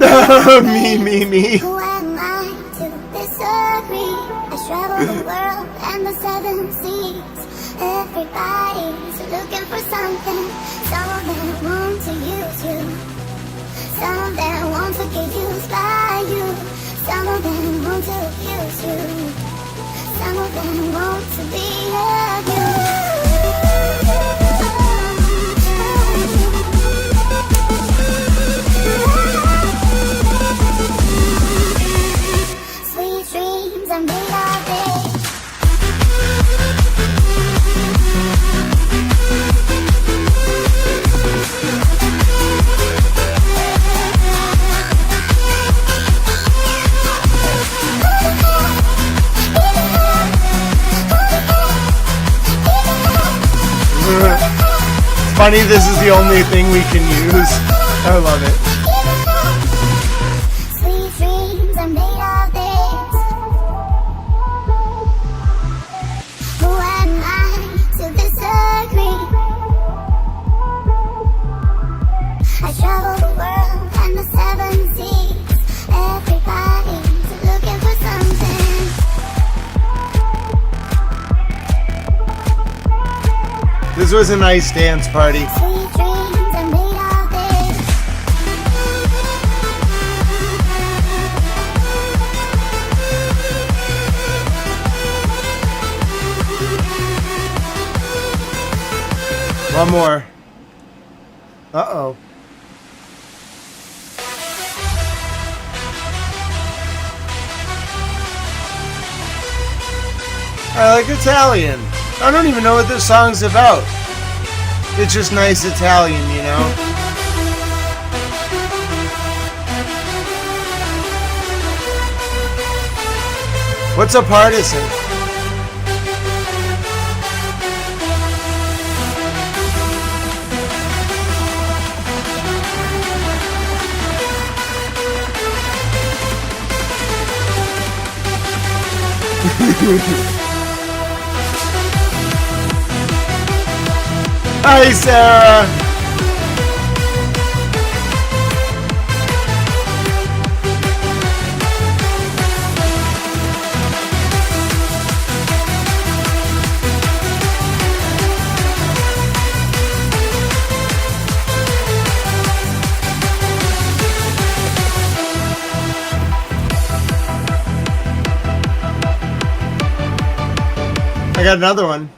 Me. Who am I to disagree? I travel the world and the 7 seas. Everybody's looking for something. Some of them want to use you. Some of them want to get used by you. Some of them want to abuse you. Some of them want to be abused. Sweet dreams are made of it. Funny, this is the only thing we can use. I love it. Sweet dreams are made of this. Who am I to disagree? I travel the world and the 7 seas. Everybody's looking for something. This was a nice dance party. Sweet dreams are made of this. One more. Uh-oh. I like Italian. I don't even know what this song's about. It's just nice Italian, you know? What's a partisan? Hi, Sarah. I got another one.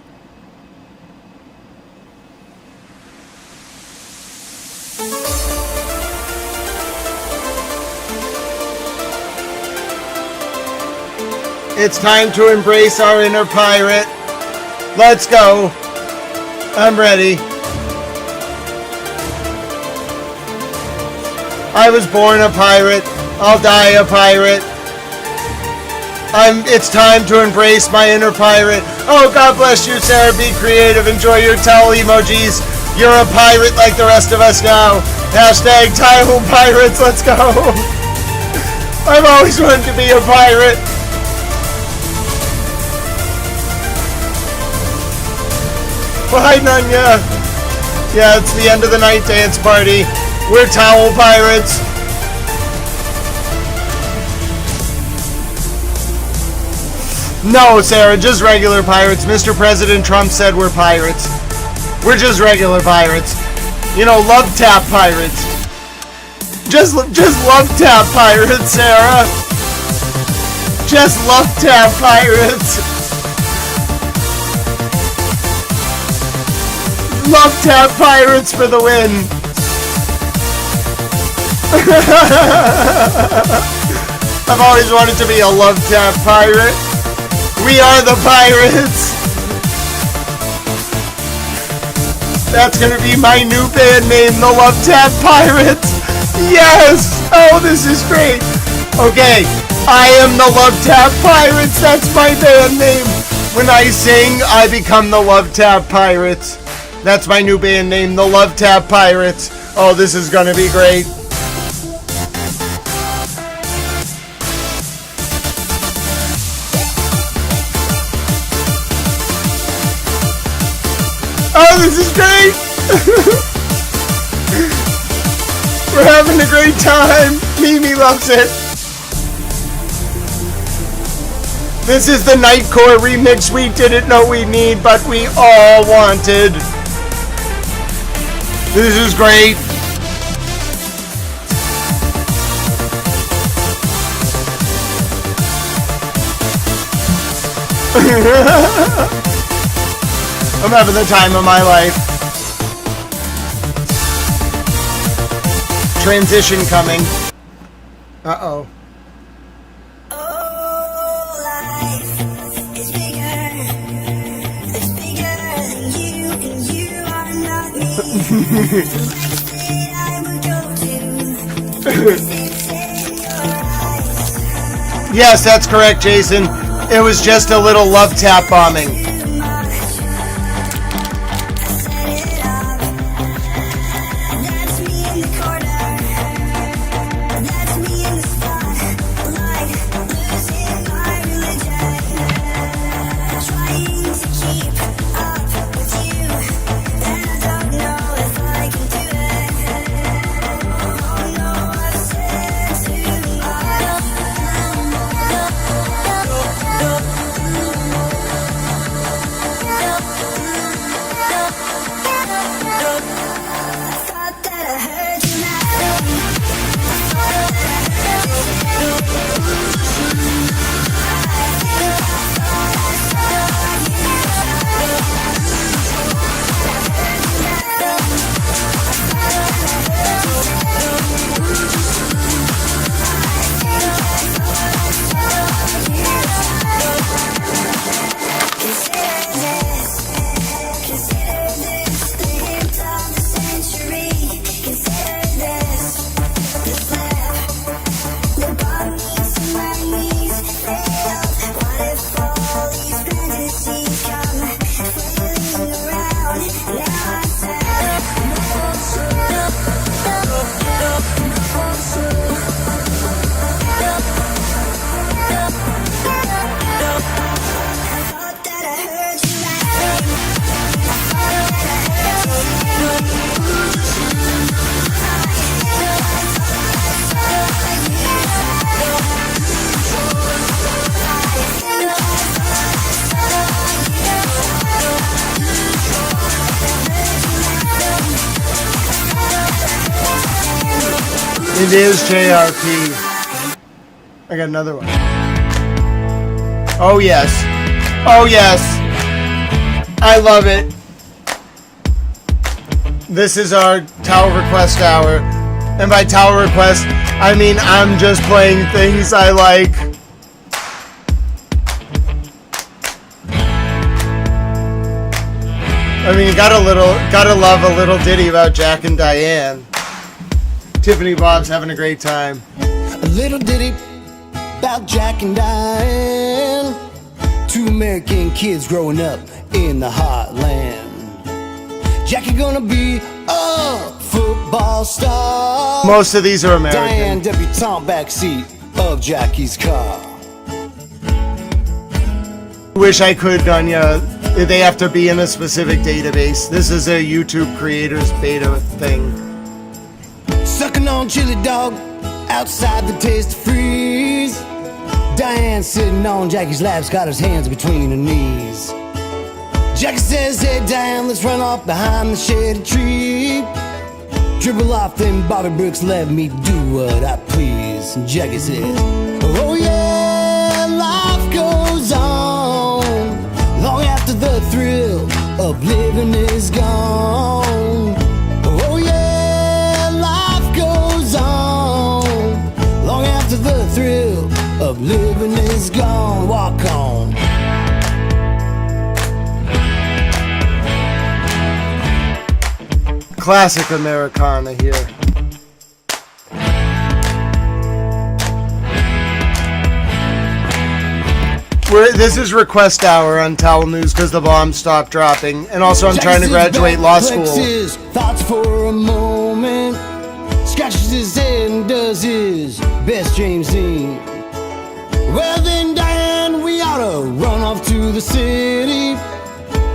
It's time to embrace our inner pirate. Let's go. I'm ready. I was born a pirate. I'll die a pirate. It's time to embrace my inner pirate. Oh, God bless you, Sarah. Be creative. Enjoy your towel emojis. You're a pirate like the rest of us now. Hashtag Taiwan Pirates. Let's go. I've always wanted to be a pirate. Well, hi, Nunya. Yeah, it's the end of the night dance party. We're towel pirates. No, Sarah, just regular pirates. Mr. President Trump said we're pirates. We're just regular pirates. You know, love tap pirates. Just love tap pirates, Sarah. Just love tap pirates. Love tap pirates for the win. I've always wanted to be a love tap pirate. We are the pirates. That's gonna be my new band name, the Love Tap Pirates. Yes! Oh, this is great. Okay, I am the Love Tap Pirates. That's my band name. When I sing, I become the Love Tap Pirates. That's my new band name, the Love Tap Pirates. Oh, this is gonna be great. Oh, this is great! We're having a great time. Mimi loves it. This is the Nightcore remix we didn't know we need, but we all wanted. This is great. I'm having the time of my life. Transition coming. Uh-oh. Yes, that's correct, Jason. It was just a little love tap bombing. It is JRP. I got another one. Oh yes. Oh yes. I love it. This is our Tower Request Hour. And by Tower Request, I mean I'm just playing things I like. I mean, gotta love a little ditty about Jack and Diane. Tiffany Bob's having a great time. A little ditty about Jack and Diane, two American kids growing up in the heartland. Jackie gonna be a football star. Most of these are American. Diane, debutante backseat of Jackie's car. Wish I could, Dunya. They have to be in a specific database. This is a YouTube creators beta thing. Sucking on chili dog outside the Taste Freeze. Diane sitting on Jackie's lap's got his hands between her knees. Jackie says, hey Diane, let's run off behind the shady tree. Dribble off them Bobby Brooks, let me do what I please. And Jackie says, oh yeah, life goes on long after the thrill of living is gone. Oh yeah, life goes on long after the thrill of living is gone. Walk on. Classic Americana here. This is request hour on Towel News because the bombs stopped dropping. And also I'm trying to graduate law school. His thoughts for a moment, scratches his head and does his best James Dean. Well then Diane, we ought to run off to the city.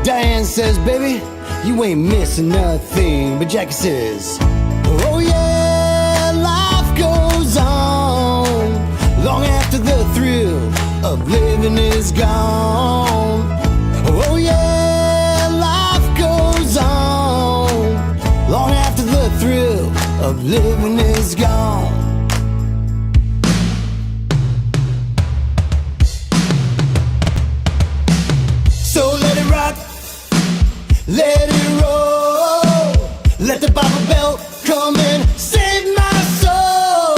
Diane says, baby, you ain't missing nothing. But Jackie says, oh yeah, life goes on long after the thrill of living is gone. Oh yeah, life goes on long after the thrill of living is gone. So let it rock, let it roll, let the Bible belt come and save my soul.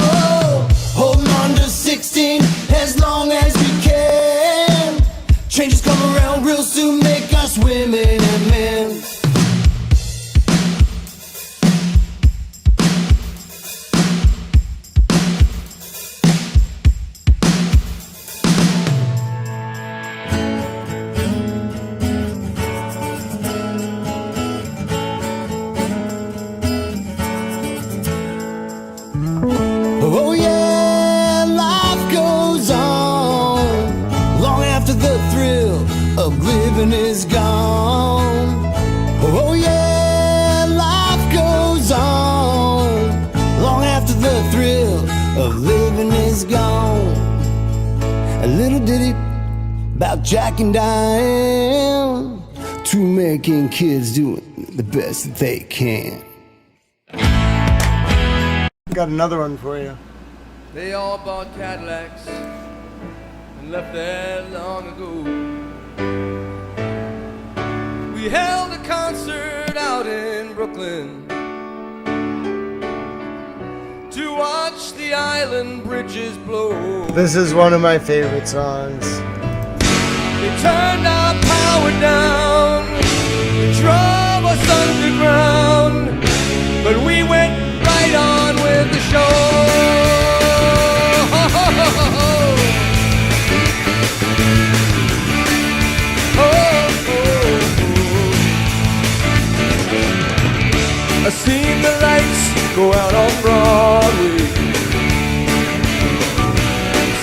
Holding on to 16 as long as we can. Changes come around real soon, make us women and men. Oh yeah, life goes on long after the thrill of living is gone. Oh yeah, life goes on long after the thrill of living is gone. A little ditty about Jack and Diane, two American kids doing the best that they can. Got another one for you. They all bought Cadillacs and left there long ago. We held a concert out in Brooklyn to watch the island bridges blow. This is one of my favorite songs. They turned our power down, they drove us underground, but we went right on with the show. I seen the lights go out on Broadway,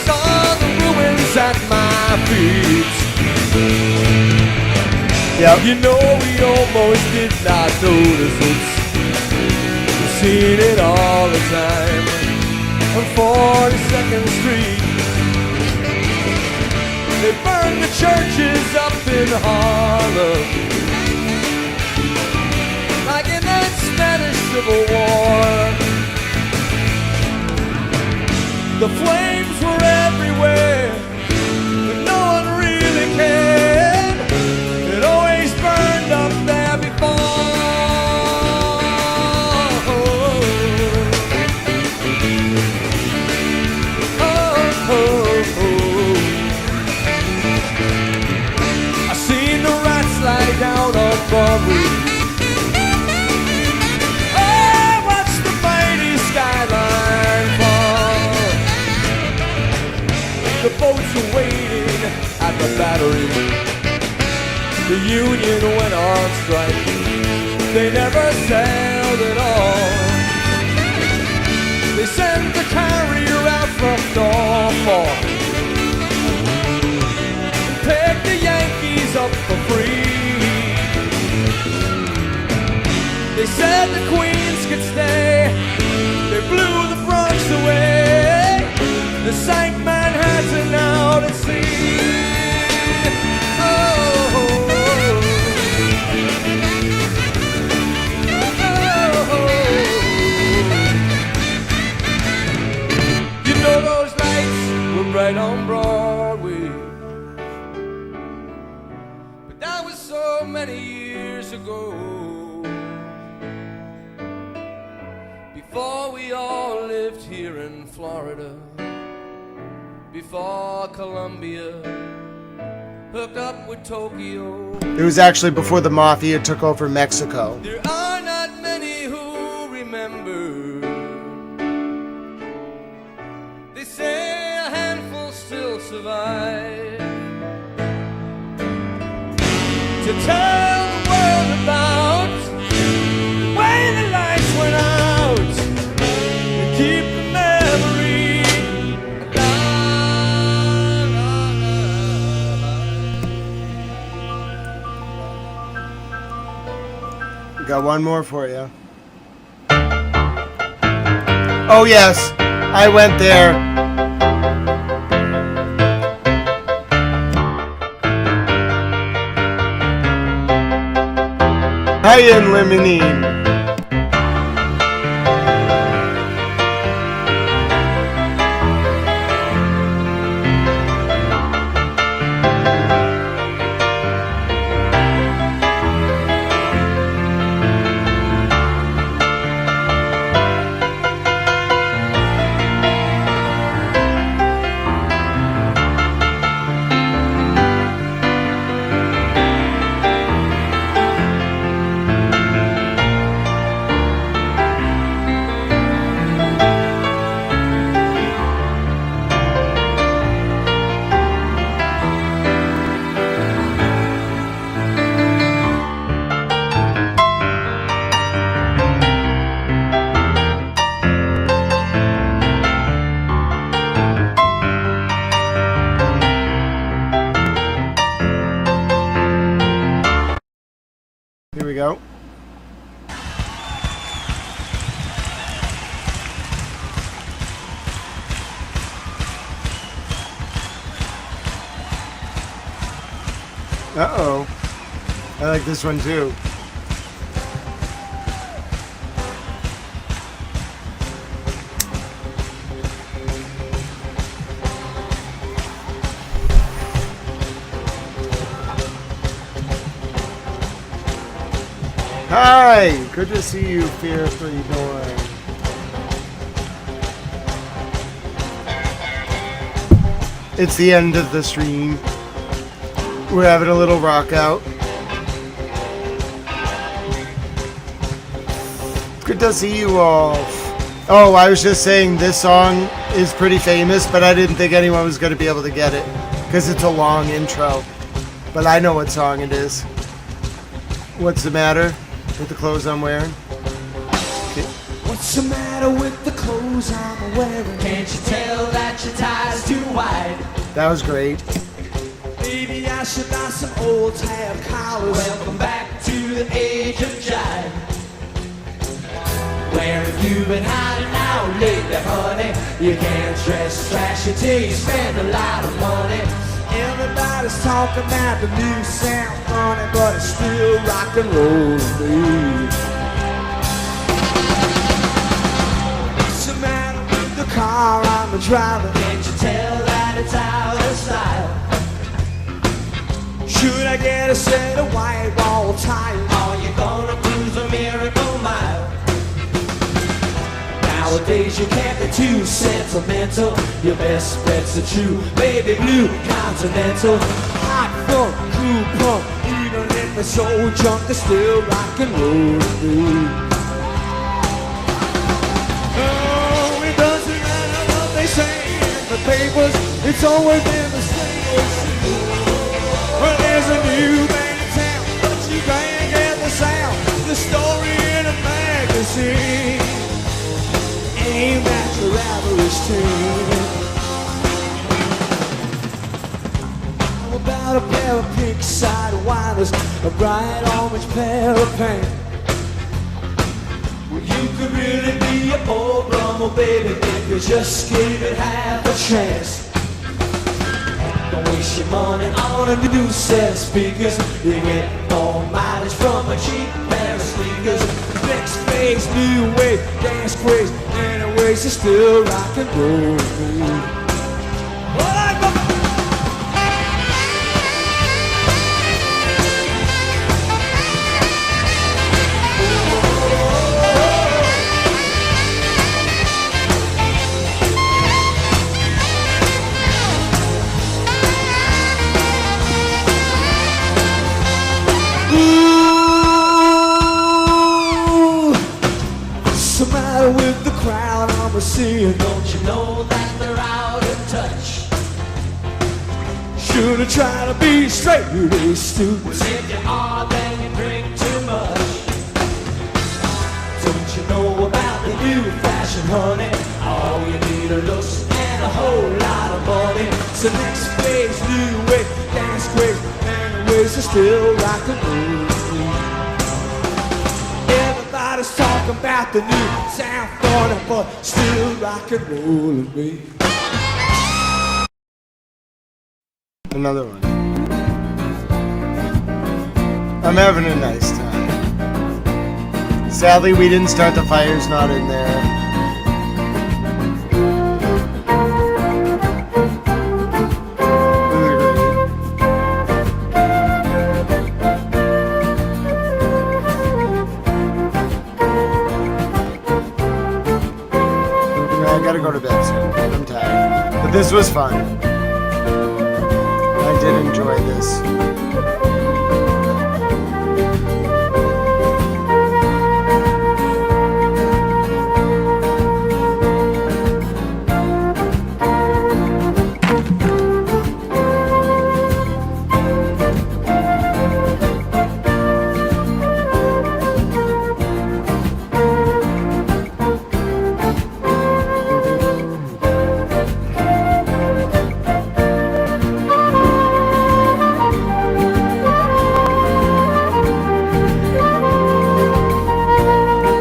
saw the ruins at my feet. Yep. You know we almost did not notice it. We've seen it all the time on 42nd Street. They burned the churches up in Harlem, like in that Spanish Civil War. memory. Oh, watch the mighty skyline fall. The boats are waiting at the battery. The Union went on strike. They never sailed at all. They sent the carrier out from Norfolk. Picked the Yankees up for free. They said the Queens could stay. They blew the Bronx away. They sank Manhattan out at sea. Those lights were bright on Broadway, but that was so many years ago. Before we all lived here in Florida, before Columbia hooked up with Tokyo. It was actually before the Mafia took over Mexico. There are not many who remember. They say a handful still survive to tell the world about the way the lights went out and keep the memory alive. Got one more for you. Oh yes, I went there. Hi in Limonene. Here we go. Uh-oh. I like this one too. Hi! Good to see you, Fiercely Doing. It's the end of the stream. We're having a little rock out. Good to see you all. Oh, I was just saying this song is pretty famous, but I didn't think anyone was going to be able to get it because it's a long intro. But I know what song it is. What's the matter with the clothes I'm wearing? What's the matter with the clothes I'm wearing? Can't you tell that your tie's too wide? That was great. Maybe I should buy some old tab collars. Welcome back to the age of jive. Where have you been hiding out lately, honey? You can't dress trashy till you spend a lot of money. Everybody's talking about the new sound money, but it's still rock and roll to me. What's the matter with the car I'm driving? Can't you tell that it's out of style? Should I get a set of white wall tires? Are you gonna cruise a miracle mile? Nowadays you can't be too sentimental. Your best bet's a true baby blue continental. Hot funk, cool punk, even in this old junk that's still rock and roll to me. Oh, it doesn't matter what they say in the papers, it's always been the same old shit. Well, there's a new band in town, but you can't get the sound. The story in a magazine ain't that your average team. How about a pair of pink sidewinders, a bright orange pair of pants? Well, you could really be a poor bumble baby if you just gave it half a chance. Don't waste your money on a new set of speakers. You get more mileage from a cheap pair of sneakers. Next phase, new wave, dance craze. Anyways, it's still rock and roll to me. With the crowd I'm seeing, don't you know that they're out of touch? Should've tried to be straight-A students. If you are, then you drink too much. Don't you know about the new fashion, honey? All you need are looks and a whole lot of money. So next phase, new way, dance craze. Anyways, it's still rock and roll. Everybody's talking about the new sound for them, but still rock and roll to me. Another one. I'm having a nice time. Sadly, we didn't start the fires, not in there. Go to bed soon. I'm tired. But this was fun. I did enjoy this.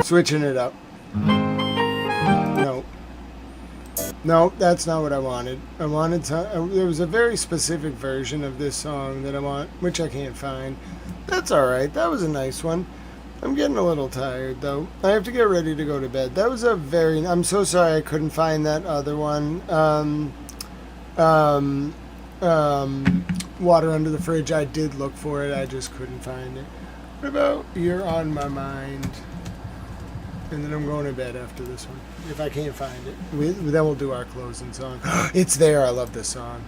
Switching it up. No, that's not what I wanted. I wanted to. There was a very specific version of this song that I want, which I can't find. That's alright. That was a nice one. I'm getting a little tired, though. I have to get ready to go to bed. That was a very... I'm so sorry I couldn't find that other one. Water Under the Fridge. I did look for it. I just couldn't find it. What about You're On My Mind? And then I'm going to bed after this one. If I can't find it. Then we'll do our closing song. It's there. I love this song.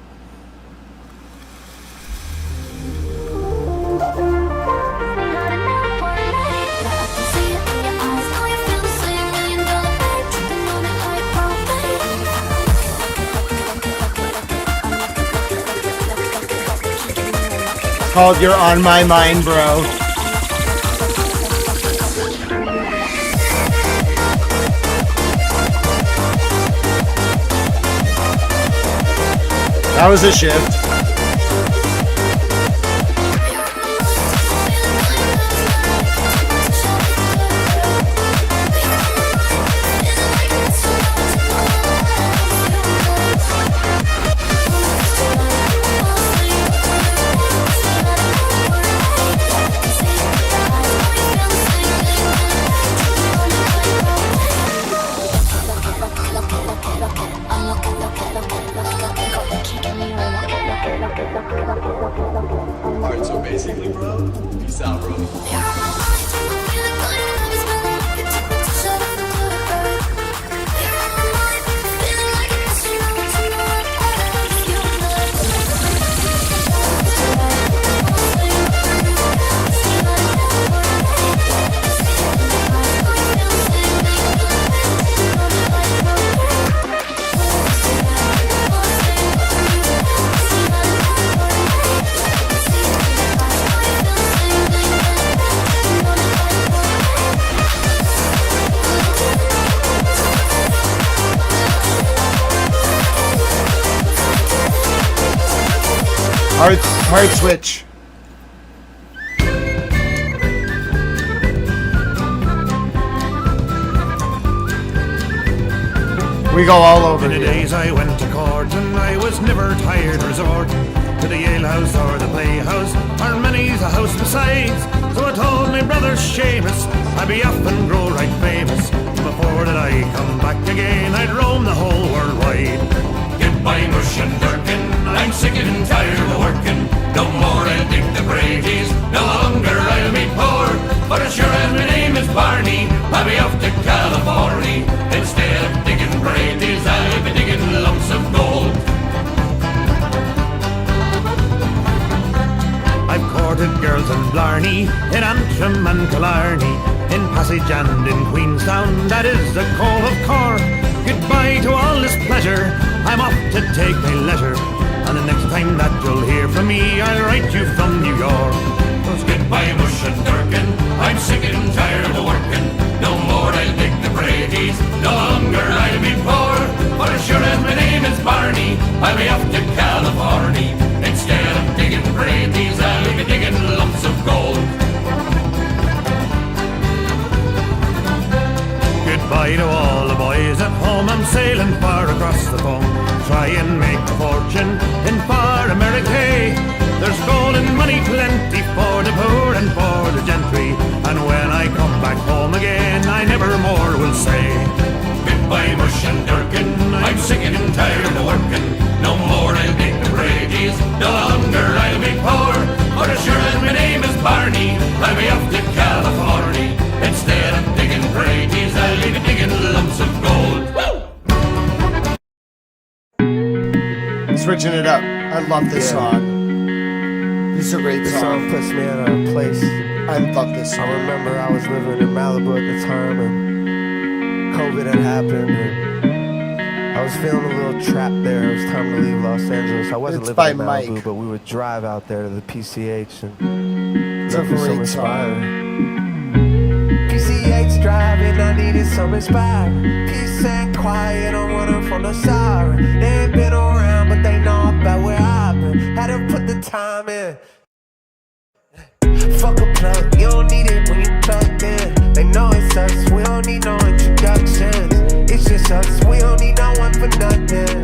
It's called You're On My Mind, Bro. That was a shift. Hard switch. We go all over. In the days I went to court and I was never tired to resort to the alehouse or the playhouse or many's a house besides. So I told my brother Seamus I'd be up and grow right famous. Before that I come back again, I'd roam the whole world wide. Goodbye mush and gherkin, I'm sick and tired of working. No more I'll dig the Brady's, no longer I'll be poor. But as sure as my name is Barney, I'll be off to California. Instead of digging Brady's, I'll be digging lumps of gold. I've courted girls in Blarney, in Antrim and Killarney, in Passage and in Queenstown, that is the Cove of Cork. Goodbye to all this pleasure, I'm off to take my leisure. And the next time that you'll hear from me, I'll write you from New York. Goodbye mush and gherkin, I'm sick and tired of working. No more I'll dig the Brady's, no longer I'll be poor. But as sure as my name is Barney, I'll be off to California. Instead of digging Brady's, I'll be digging lumps of gold. Goodbye to all the boys at home, I'm sailing far across the foam. Try and make a fortune in far America. There's gold and money plenty for the poor and for the gentry. And when I come back home again, I never more will say. Goodbye mush and gherkin, I'm sick and tired of working. No more I'll dig the Brady's, no longer I'll be poor. But as sure as my name is Barney, I'll be off to California. Instead of digging Brady's, I'll be digging lumps of gold. Woo! Switching it up. I love this song. This is a great This song. song puts me in a place. I love this song. I remember I was living in Malibu at the time and COVID had happened and I was feeling a little trapped there. It was time to leave Los Angeles. I wasn't It's living by in Malibu, Mike. but we would drive out there to the PCH and It's a look for some great inspiring. PCH driving, I needed some inspiring. Peace and quiet, I'm running from the siren. They ain't been around, but they know about where I've been. Had to put the time in. Fuck a plug, you don't need it when you plugged in. They know it's us, we don't need no introductions. It's just us, we don't need no one for nothing.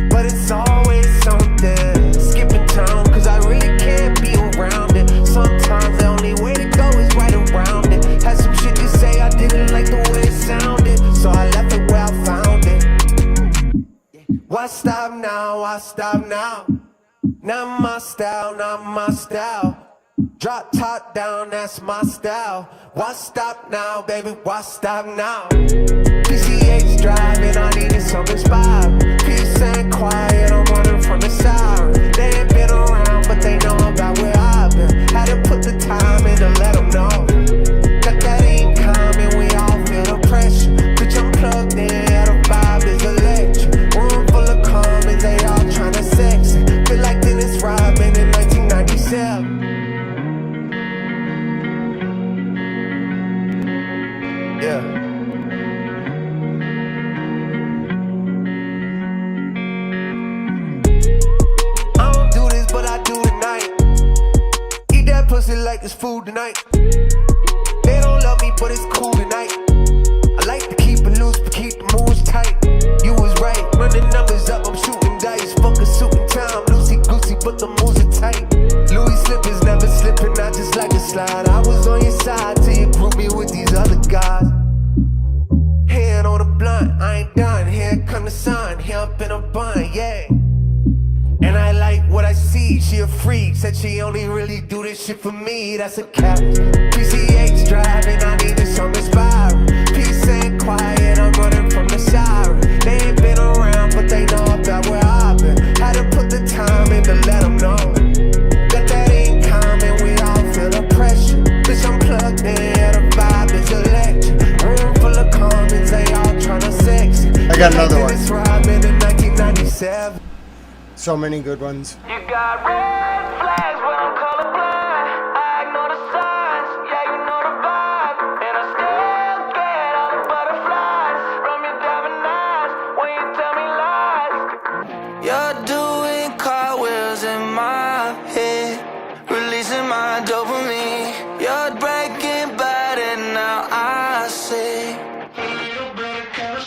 But it's always something. Skipping town, cause I really can't be around it. Sometimes the only way to go is right around it. Had some shit to say, I didn't like the way it sounded, so I left it where I found it. Why stop now, why stop now? Not my style, not my style. Drop top down, that's my style. Why stop now, baby, why stop now? PCH driving, I needed some inspiring. Peace and quiet, I'm running from the siren. They ain't been around, but they know about where I've been. Had to put the time in to let them know that that ain't coming, we all feel the pressure. Bitch, I'm plugged in, yeah, the vibe is electric. Room full of comments, they all tryna sex it. Feel like Dennis Rodman in 1997. Yeah. I don't do this, but I do tonight. Eat that pussy like it's food tonight. They don't love me, but it's cool tonight. I like to keep it loose, but keep the moves tight. You was right, running numbers up, I'm shooting dice. Fuck a suit and time, loosey goosey, but the moves are tight. Louis slippers never slipping, I just like to slide. I was on your side till you group me with these other guys. Hand on the blunt, I ain't done. Here come the sun, here up in a bun, yeah. And I like what I see, she a freak. Said she only really do this shit for me, that's a cap. PCH driving, I needed some inspiring. Peace and quiet, I'm running from the siren. They ain't been around, but they know about where I've been. Had to put the time in to let them know that that ain't coming, we all feel the pressure. Bitch, I'm plugged in, yeah, the vibe is electric. Room full of comments, they all tryna sex it. I got another one. Dennis Rodman in 1997. So many good ones. You got red flags when I'm colorblind. I ignore the signs, yeah, you know the vibe. And I still get all the butterflies from your diamond eyes when you tell me lies. You're doing cartwheels in my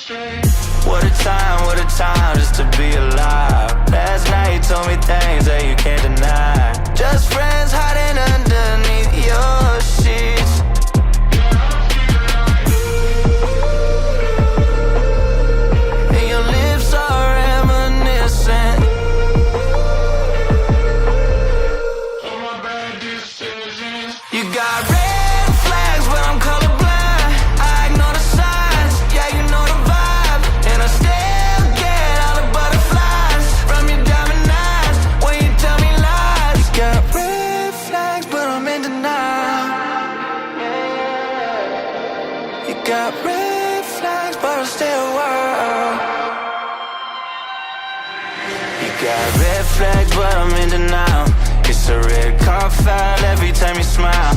What a time just to be alive. Last night you told me things that you can't deny. Just friends hiding underneath your sheets. And your lips are reminiscent. You got red flags, but I'm colorblind. I ignore the signs, yeah, you know the vibe. And I still get all the butterflies from your diamond eyes when you tell me lies. You got red flags, but I'm in denial. You got red flags, but I'm still wild. You got red flags, but I'm in denial. It's a red car foul every time you smile.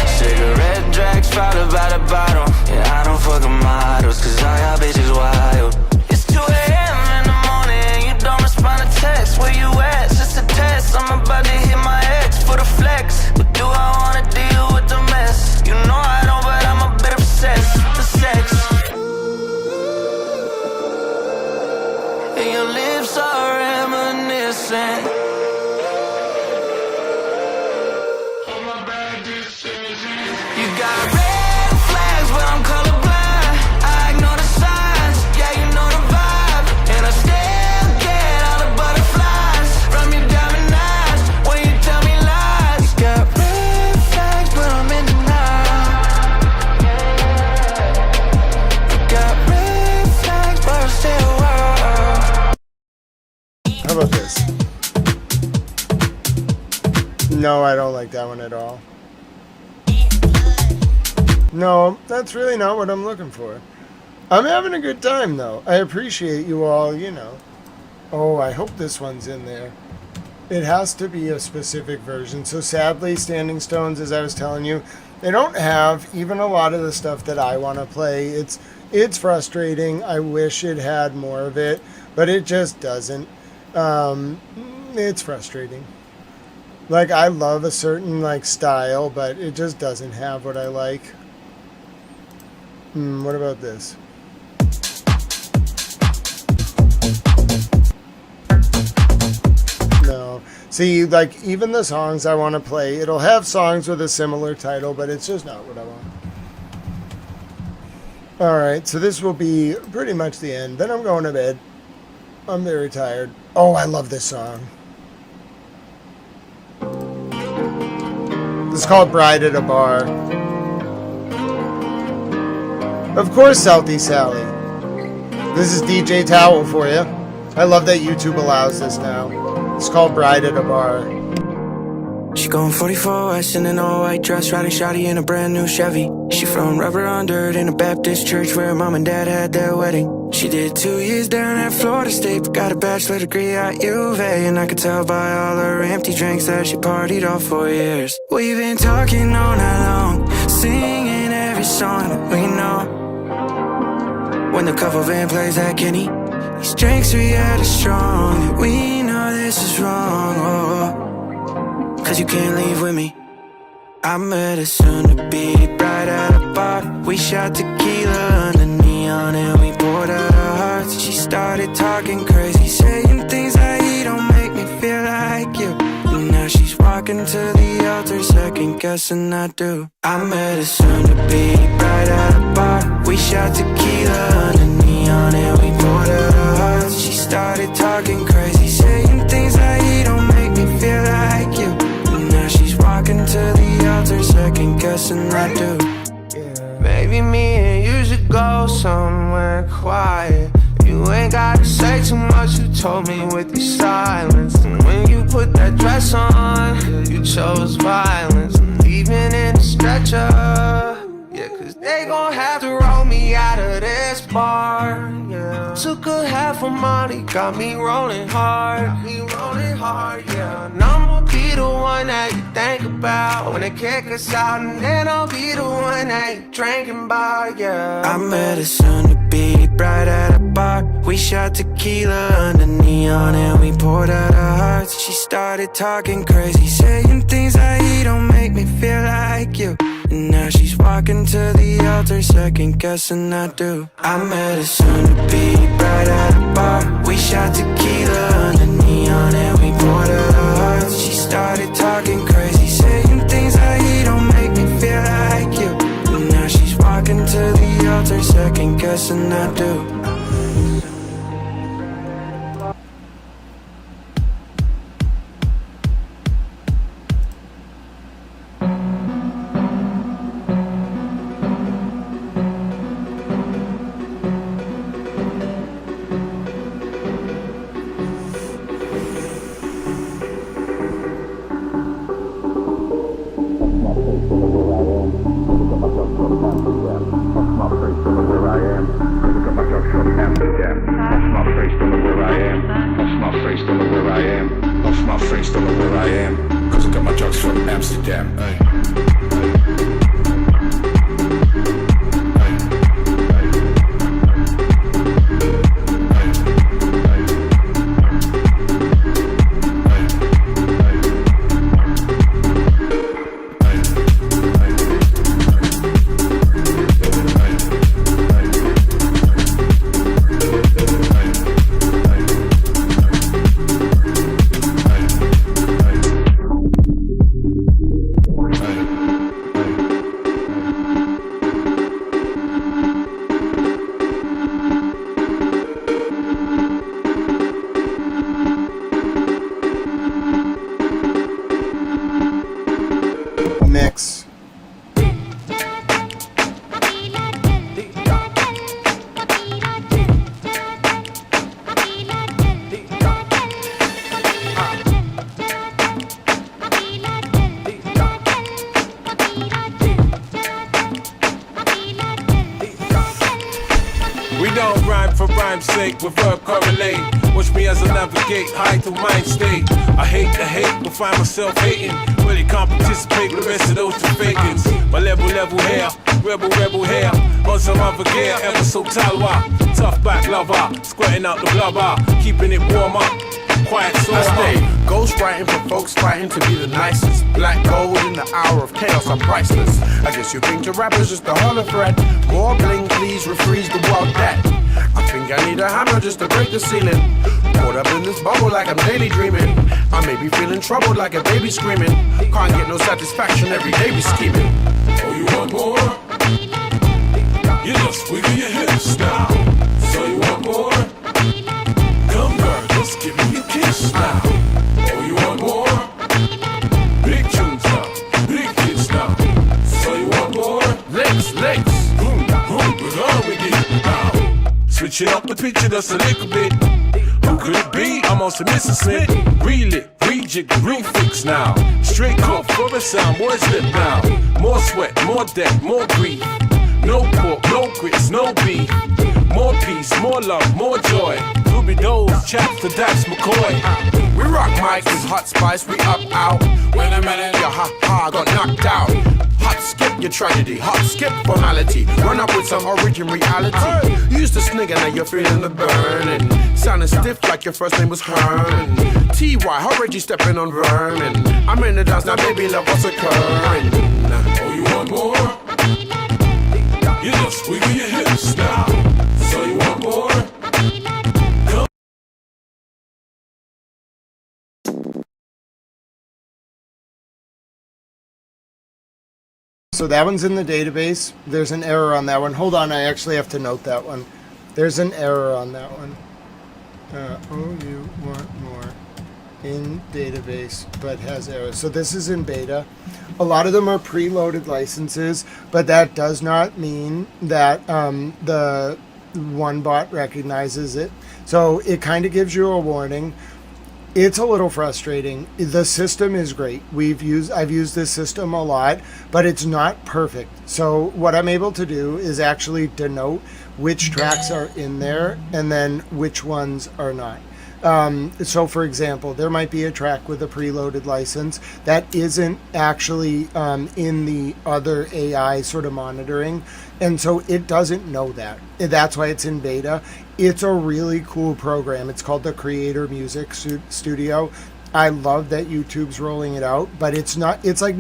Cigarette drags followed by the bottle. Yeah, I don't fuck with models, cause all y'all bitches wild. It's 2 a.m. in the morning, you don't respond to text. Where you at? It's just a test. I'm about to hit my ex for the flex. But do I wanna deal with the mess? You know I don't, but I'm a bit obsessed with the sex. And your lips are reminiscent. You got red flags, but I'm colorblind. I ignore the signs, yeah, you know the vibe. And I still get all the butterflies from your diamond eyes when you tell me lies. You got red flags, but I'm in denial. You got red flags, but I'm still wild. How about this? No, I don't like that one at all. No, that's really not what I'm looking for. I'm having a good time, though. I appreciate you all, you know. Oh, I hope this one's in there. It has to be a specific version. So sadly, Standing Stones, as I was telling you, they don't have even a lot of the stuff that I want to play. It's frustrating. I wish it had more of it, but it just doesn't. It's frustrating. Like, I love a certain, like, style, but it just doesn't have what I like. What about this? No. See, like, even the songs I want to play, it'll have songs with a similar title, but it's just not what I want. Alright, so this will be pretty much the end. Then I'm going to bed. I'm very tired. Oh, I love this song. This is called Bride at a Bar. Of course, Southeast Sally. This is DJ Towel for you. I love that YouTube allows this now. It's called Bride at a Bar. She going 44 West in an all-white dress, riding shawty in a brand new Chevy. She from Rubber on Dirt in a Baptist church where mom and dad had their wedding. She did 2 years down at Florida State, but got a bachelor degree at UV. And I could tell by all her empty drinks that she partied all 4 years. We've been talking all night long, singing every song that we know. When the cover band plays that Kenny, these drinks we had are strong, and we know this is wrong. Oh. Cause you can't leave with me. I met a soon-to-be bride at a bar. We shot tequila under neon and we poured out our hearts. She started talking crazy, saying things like you don't make me feel like you. And now she's walking to the altar, second guessing I do. I met a soon-to-be bride at a bar. We shot tequila under neon and we poured out our hearts. She started talking crazy, saying things like you don't make me feel like you. She's walking to the altar, second guessing I do. Maybe me and you should go somewhere quiet. You ain't gotta say too much, you told me with your silence. And when you put that dress on, you chose violence. And even in the stretcher, yeah, cause they gon' have to roll me out of this bar, yeah. Took a half of money, got me rolling hard. Yeah. And I'ma be the one that you think about when they kick us out, and then I'll be the one that you drinking about, yeah. I met a soon-to-be bride at a bar. We shot tequila under neon and we poured out our hearts. She started talking crazy, saying things like you don't make me feel like you. And now she's walking to the altar, second guessing I do. I met her soon to be right at a bar. We shot tequila under neon and we poured her hearts. She started talking crazy, saying things like you don't make me feel like you. And now she's walking to the altar, second guessing I do. Mix. We don't rhyme for rhyme's sake, with verb correlate. Watch me as I navigate high through mind state. I hate the hate, but find myself hating. Really can't participate with the rest of those two fakins. My level hair, rebel hair. On some other gear, ever so talwa. Tough back lover, squirting out the blubber. Keeping it warm up, quiet so I stay ghostwriting for folks fighting to be the nicest. Black gold in the hour of chaos, I'm priceless. I guess you think the rapper's just a holler thread. More bling, please refreeze the world that. I think I need a hammer just to break the ceiling. Caught up in this bubble like I'm daily dreaming. I may be feeling troubled like a baby screaming. Can't get no satisfaction, every day we scheming. Oh, you want more? You just wiggle your hips now. So you want more? Come girl, just give me a kiss now. Oh, you want more? Big tunes now, big hits now. So you want more? Legs, boom, boom, but all we get now. Switching up the picture just a little bit. Who could it be? I'm on some Mrs. Smith. Reel it, rejig, refix now. Straight cut for the sound, boys slip now. More sweat, more debt, more grief. No pork, no grits, no beef. More peace, more love, more joy. Ruby Doe's, chaps to Dax McCoy. We rock mics with hot spice, we up out. Wait a minute, your ha got knocked out. Hot skip your tragedy, hot skip formality. Run up with some origin reality. You used to snigger, now you're feeling the burning. Sounding stiff like your first name was Hearn. T.Y., how Reggie stepping on vermin. I'm in the dance now, baby, love what's occurring. Oh, you want more? You just wiggle your hips now. So you want more? Come. So that one's in the database. There's an error on that one. Hold on, I actually have to note that one. There's an error on that one. Oh, you want more in database, but has errors. So this is in beta. A lot of them are preloaded licenses, but that does not mean that the one bot recognizes it. So it kind of gives you a warning. It's a little frustrating. The system is great. I've used this system a lot, but it's not perfect. So what I'm able to do is actually denote which tracks are in there and then which ones are not. So for example, there might be a track with a preloaded license that isn't actually in the other AI sort of monitoring. And so it doesn't know that. That's why it's in beta. It's a really cool program. It's called the Creator Music Studio. I love that YouTube's rolling it out, but it's not, it's like,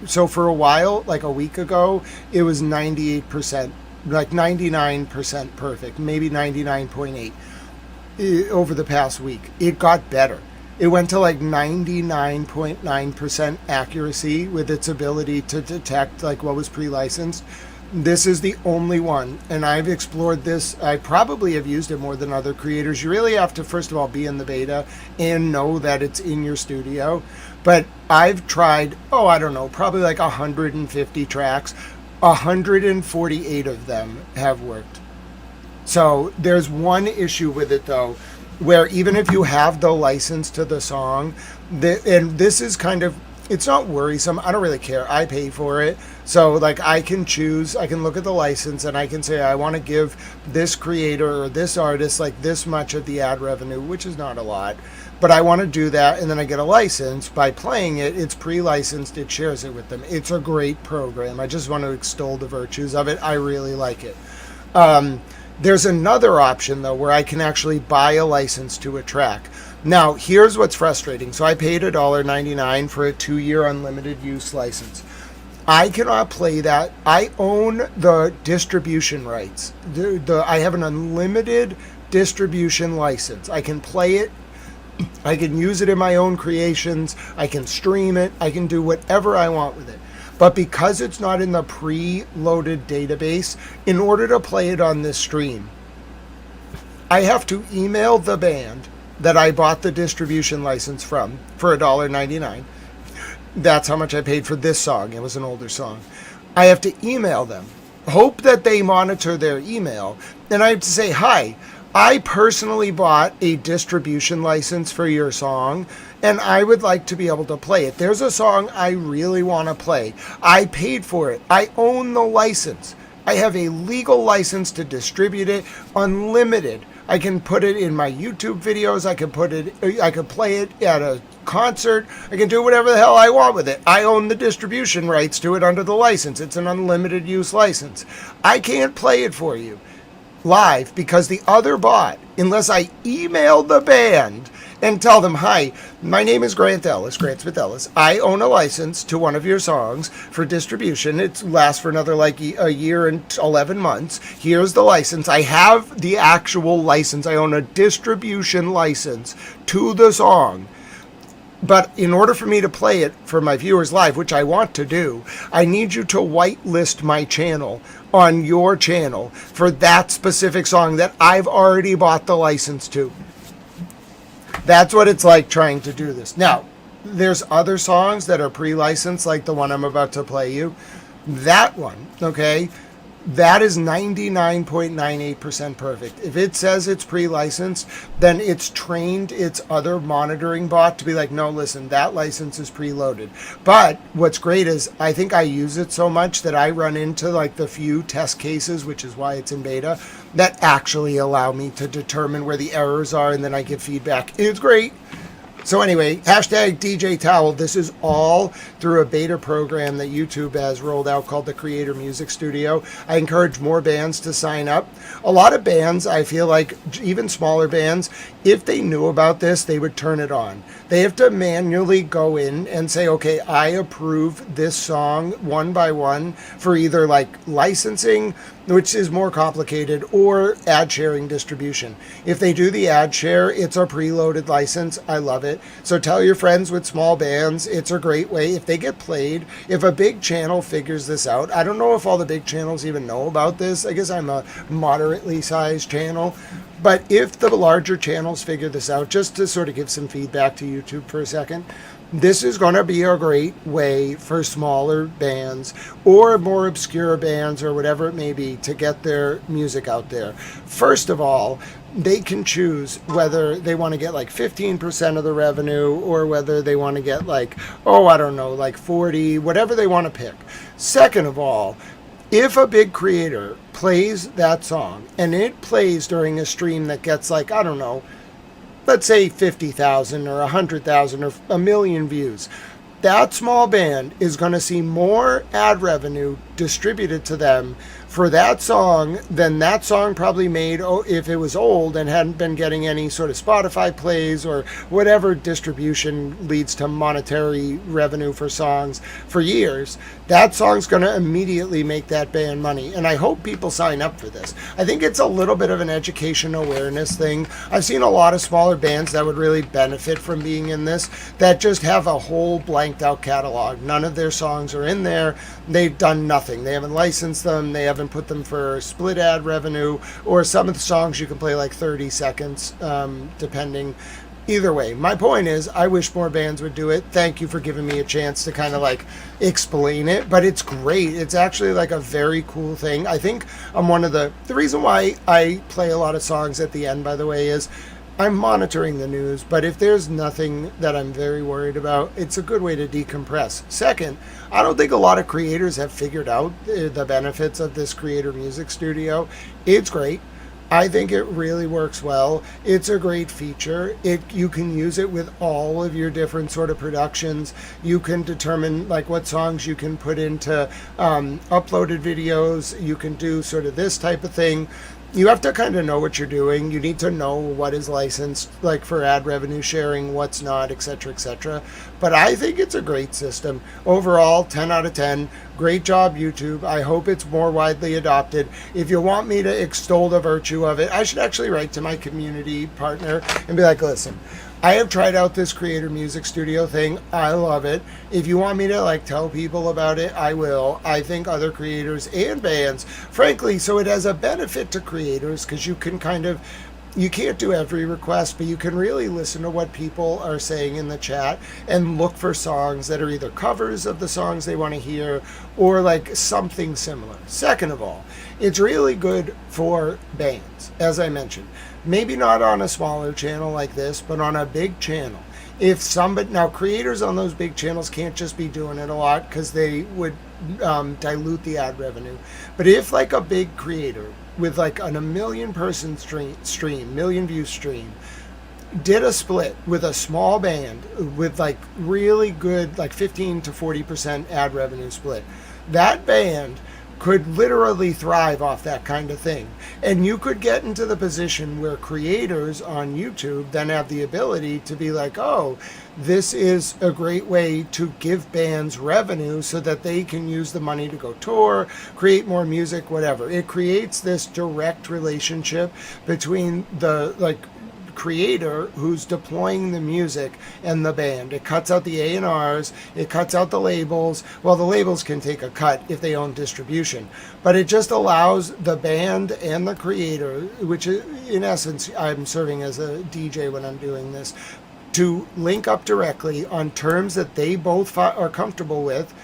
so for a while, like a week ago, it was 98%, like 99% perfect, maybe 99.8 over the past week. It got better. It went to like 99.9% accuracy with its ability to detect like what was pre-licensed. This is the only one, and I've explored this. I probably have used it more than other creators. You really have to, first of all, be in the beta and know that it's in your studio. But I've tried, I don't know, probably like 150 tracks. 148 of them have worked. So there's one issue with it, though, where even if you have the license to the song, and this is kind of, it's not worrisome. I don't really care. I pay for it. So like I can choose, I can look at the license and I can say I want to give this creator or this artist like this much of the ad revenue, which is not a lot, but I want to do that, and then I get a license. By playing it, it's pre-licensed, it shares it with them. It's a great program. I just want to extol the virtues of it. I really like it. There's another option though where I can actually buy a license to a track. Now, here's what's frustrating. So I paid $1.99 for a 2-year unlimited use license. I cannot play that. I own the distribution rights. I have an unlimited distribution license. I can play it. I can use it in my own creations. I can stream it. I can do whatever I want with it. But because it's not in the pre-loaded database, in order to play it on this stream, I have to email the band that I bought the distribution license from for $1.99. That's how much I paid for this song. It was an older song. I have to email them, hope that they monitor their email, and I have to say, hi, I personally bought a distribution license for your song, and I would like to be able to play it. There's a song I really want to play. I paid for it. I own the license. I have a legal license to distribute it, unlimited. I can put it in my YouTube videos. I can play it at a concert. I can do whatever the hell I want with it. I own the distribution rights to it under the license. It's an unlimited use license. I can't play it for you live because the other bot, unless I email the band and tell them, hi, my name is Grant Smith Ellis. I own a license to one of your songs for distribution. It lasts for another like a year and 11 months. Here's the license. I have the actual license. I own a distribution license to the song. But in order for me to play it for my viewers live, which I want to do, I need you to whitelist my channel on your channel for that specific song that I've already bought the license to. That's what it's like trying to do this. Now, there's other songs that are pre-licensed, like the one I'm about to play you. That one, okay, that is 99.98% perfect. If it says it's pre-licensed, then it's trained its other monitoring bot to be like, no, listen, that license is preloaded. But what's great is I think I use it so much that I run into like the few test cases, which is why it's in beta, that actually allow me to determine where the errors are, and then I give feedback. It's great. So anyway, hashtag DJ Towel. This is all through a beta program that YouTube has rolled out called the Creator Music Studio. I encourage more bands to sign up. A lot of bands, I feel like, even smaller bands, if they knew about this, they would turn it on. They have to manually go in and say, okay, I approve this song one by one for either like licensing, which is more complicated, or ad sharing distribution. If they do the ad share, it's a preloaded license. I love it. So tell your friends with small bands. It's a great way. If they get played, if a big channel figures this out, I don't know if all the big channels even know about this. I guess I'm a moderately sized channel. But if the larger channels figure this out, just to sort of give some feedback to YouTube for a second, this is going to be a great way for smaller bands or more obscure bands or whatever it may be to get their music out there. First of all, they can choose whether they want to get like 15% of the revenue or whether they want to get like, like 40, whatever they want to pick. Second of all, if a big creator plays that song and it plays during a stream that gets like, let's say 50,000 or 100,000 or a million views, that small band is going to see more ad revenue distributed to them for that song, then that song probably made, if it was old and hadn't been getting any sort of Spotify plays or whatever distribution leads to monetary revenue for songs for years, that song's going to immediately make that band money. And I hope people sign up for this. I think it's a little bit of an education awareness thing. I've seen a lot of smaller bands that would really benefit from being in this that just have a whole blanked out catalog. None of their songs are in there. They've done nothing. They haven't licensed them. They haven't put them for split ad revenue, or some of the songs you can play like 30 seconds, depending. Either way, my point is, I wish more bands would do it. Thank you for giving me a chance to kind of like explain it, but it's great. It's actually like a very cool thing. I think I'm one of the reason why I play a lot of songs at the end, by the way, is I'm monitoring the news, but if there's nothing that I'm very worried about, it's a good way to decompress. Second, I don't think a lot of creators have figured out the benefits of this creator music studio. It's great. I think it really works well. It's a great feature. You can use it with all of your different sort of productions. You can determine like what songs you can put into uploaded videos. You can do sort of this type of thing. You have to kind of know what you're doing. You need to know what is licensed, like for ad revenue sharing, what's not, etc., etc. But I think it's a great system. Overall, 10 out of 10. Great job, YouTube. I hope it's more widely adopted. If you want me to extol the virtue of it, I should actually write to my community partner and be like, listen, I have tried out this creator music studio thing. I love it. If you want me to like tell people about it, I will. I think other creators and bands, frankly, so it has a benefit to creators because you can kind of, you can't do every request, but you can really listen to what people are saying in the chat and look for songs that are either covers of the songs they want to hear or like something similar. Second of all, it's really good for bands, as I mentioned. Maybe not on a smaller channel like this, but on a big channel. If somebody, now creators on those big channels can't just be doing it a lot because they would dilute the ad revenue. But if like a big creator with like a million person stream, million view stream, did a split with a small band with like really good, like 15 to 40% ad revenue split, that band could literally thrive off that kind of thing. And you could get into the position where creators on YouTube then have the ability to be like, oh, this is a great way to give bands revenue so that they can use the money to go tour, create more music, whatever. It creates this direct relationship between the like creator who's deploying the music and the band. It cuts out the A&Rs, it cuts out the labels. Well, the labels can take a cut if they own distribution, but it just allows the band and the creator, which is, in essence, I'm serving as a DJ when I'm doing this, to link up directly on terms that they both are comfortable with,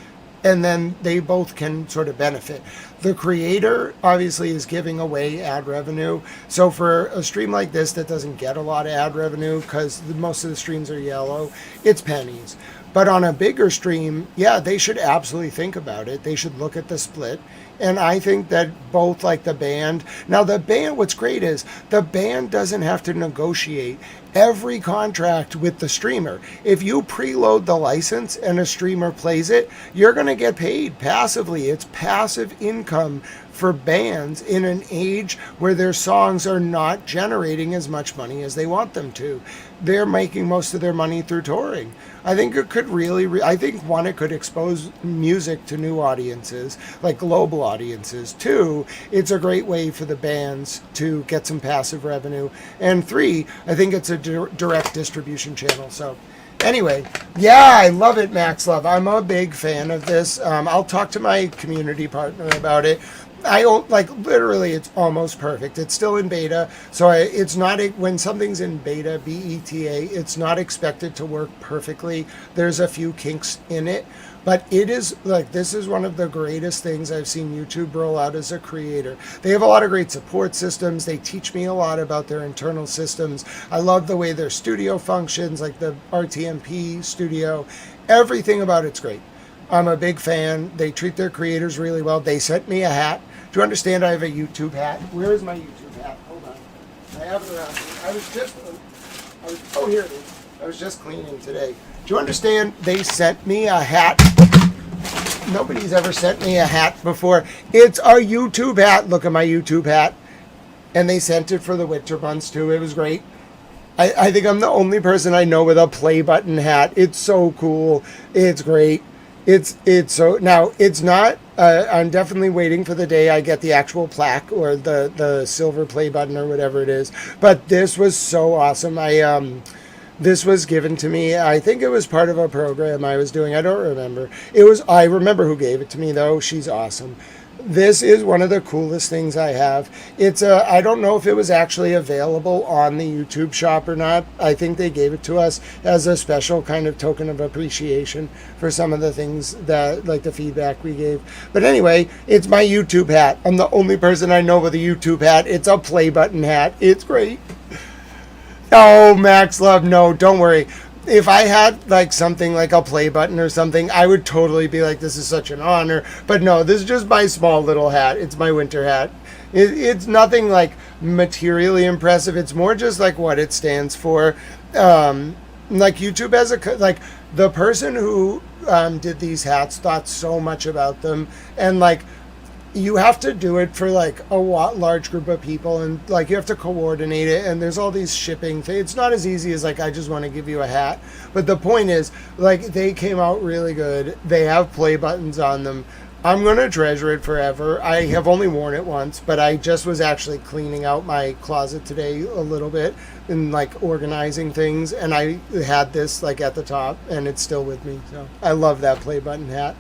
and then they both can sort of benefit. The creator obviously is giving away ad revenue. So for a stream like this that doesn't get a lot of ad revenue because most of the streams are yellow, it's pennies. But on a bigger stream, yeah, they should absolutely think about it. They should look at the split. And I think that both like the band, now the band, what's great is the band doesn't have to negotiate every contract with the streamer. If you preload the license and a streamer plays it, you're going to get paid passively. It's passive income for bands in an age where their songs are not generating as much money as they want them to. They're making most of their money through touring. I think it could really, I think one, it could expose music to new audiences, like global audiences. Two, it's a great way for the bands to get some passive revenue. And three, I think it's a direct distribution channel. So anyway, yeah, I love it, Max Love. I'm a big fan of this. I'll talk to my community partner about it. I don't, like, literally, it's almost perfect. It's still in beta, so it's not, when something's in beta, BETA, it's not expected to work perfectly. There's a few kinks in it, but it is, like, this is one of the greatest things I've seen YouTube roll out as a creator. They have a lot of great support systems. They teach me a lot about their internal systems. I love the way their studio functions, like the RTMP studio. Everything about it's great. I'm a big fan. They treat their creators really well. They sent me a hat. Do you understand I have a YouTube hat? Where is my YouTube hat? Hold on. I have it around here. Oh, here it is. I was just cleaning today. Do you understand they sent me a hat? nobody's ever sent me a hat before. It's a YouTube hat. Look at my YouTube hat. And they sent it for the winter months too. It was great. I think I'm the only person I know with a play button hat. It's so cool. It's great. It's so, now it's not, I'm definitely waiting for the day I get the actual plaque or the silver play button or whatever it is. But this was so awesome. This was given to me. I think it was part of a program I was doing. I don't remember. I remember who gave it to me though. She's awesome. This is one of the coolest things I have. I don't know if it was actually available on the YouTube shop or not. I think they gave it to us as a special kind of token of appreciation for some of the things that, like the feedback we gave. But anyway, it's my YouTube hat. I'm the only person I know with a YouTube hat. It's a play button hat. It's great. Oh, Max Love, no, don't worry. If I had like something like a play button or something, I would totally be like, this is such an honor. But no, this is just my small little hat. It's my winter hat. It's nothing like materially impressive. It's more just like what it stands for. Like YouTube has like the person who did these hats thought so much about them, and like you have to do it for like a large group of people, and like you have to coordinate it, and there's all these shipping things. It's not as easy as like I just want to give you a hat. But the point is, like, they came out really good. They have play buttons on them. I'm going to treasure it forever. I have only worn it once, but I just was actually cleaning out my closet today a little bit and like organizing things, and I had this like at the top, and it's still with me. So I love that play button hat.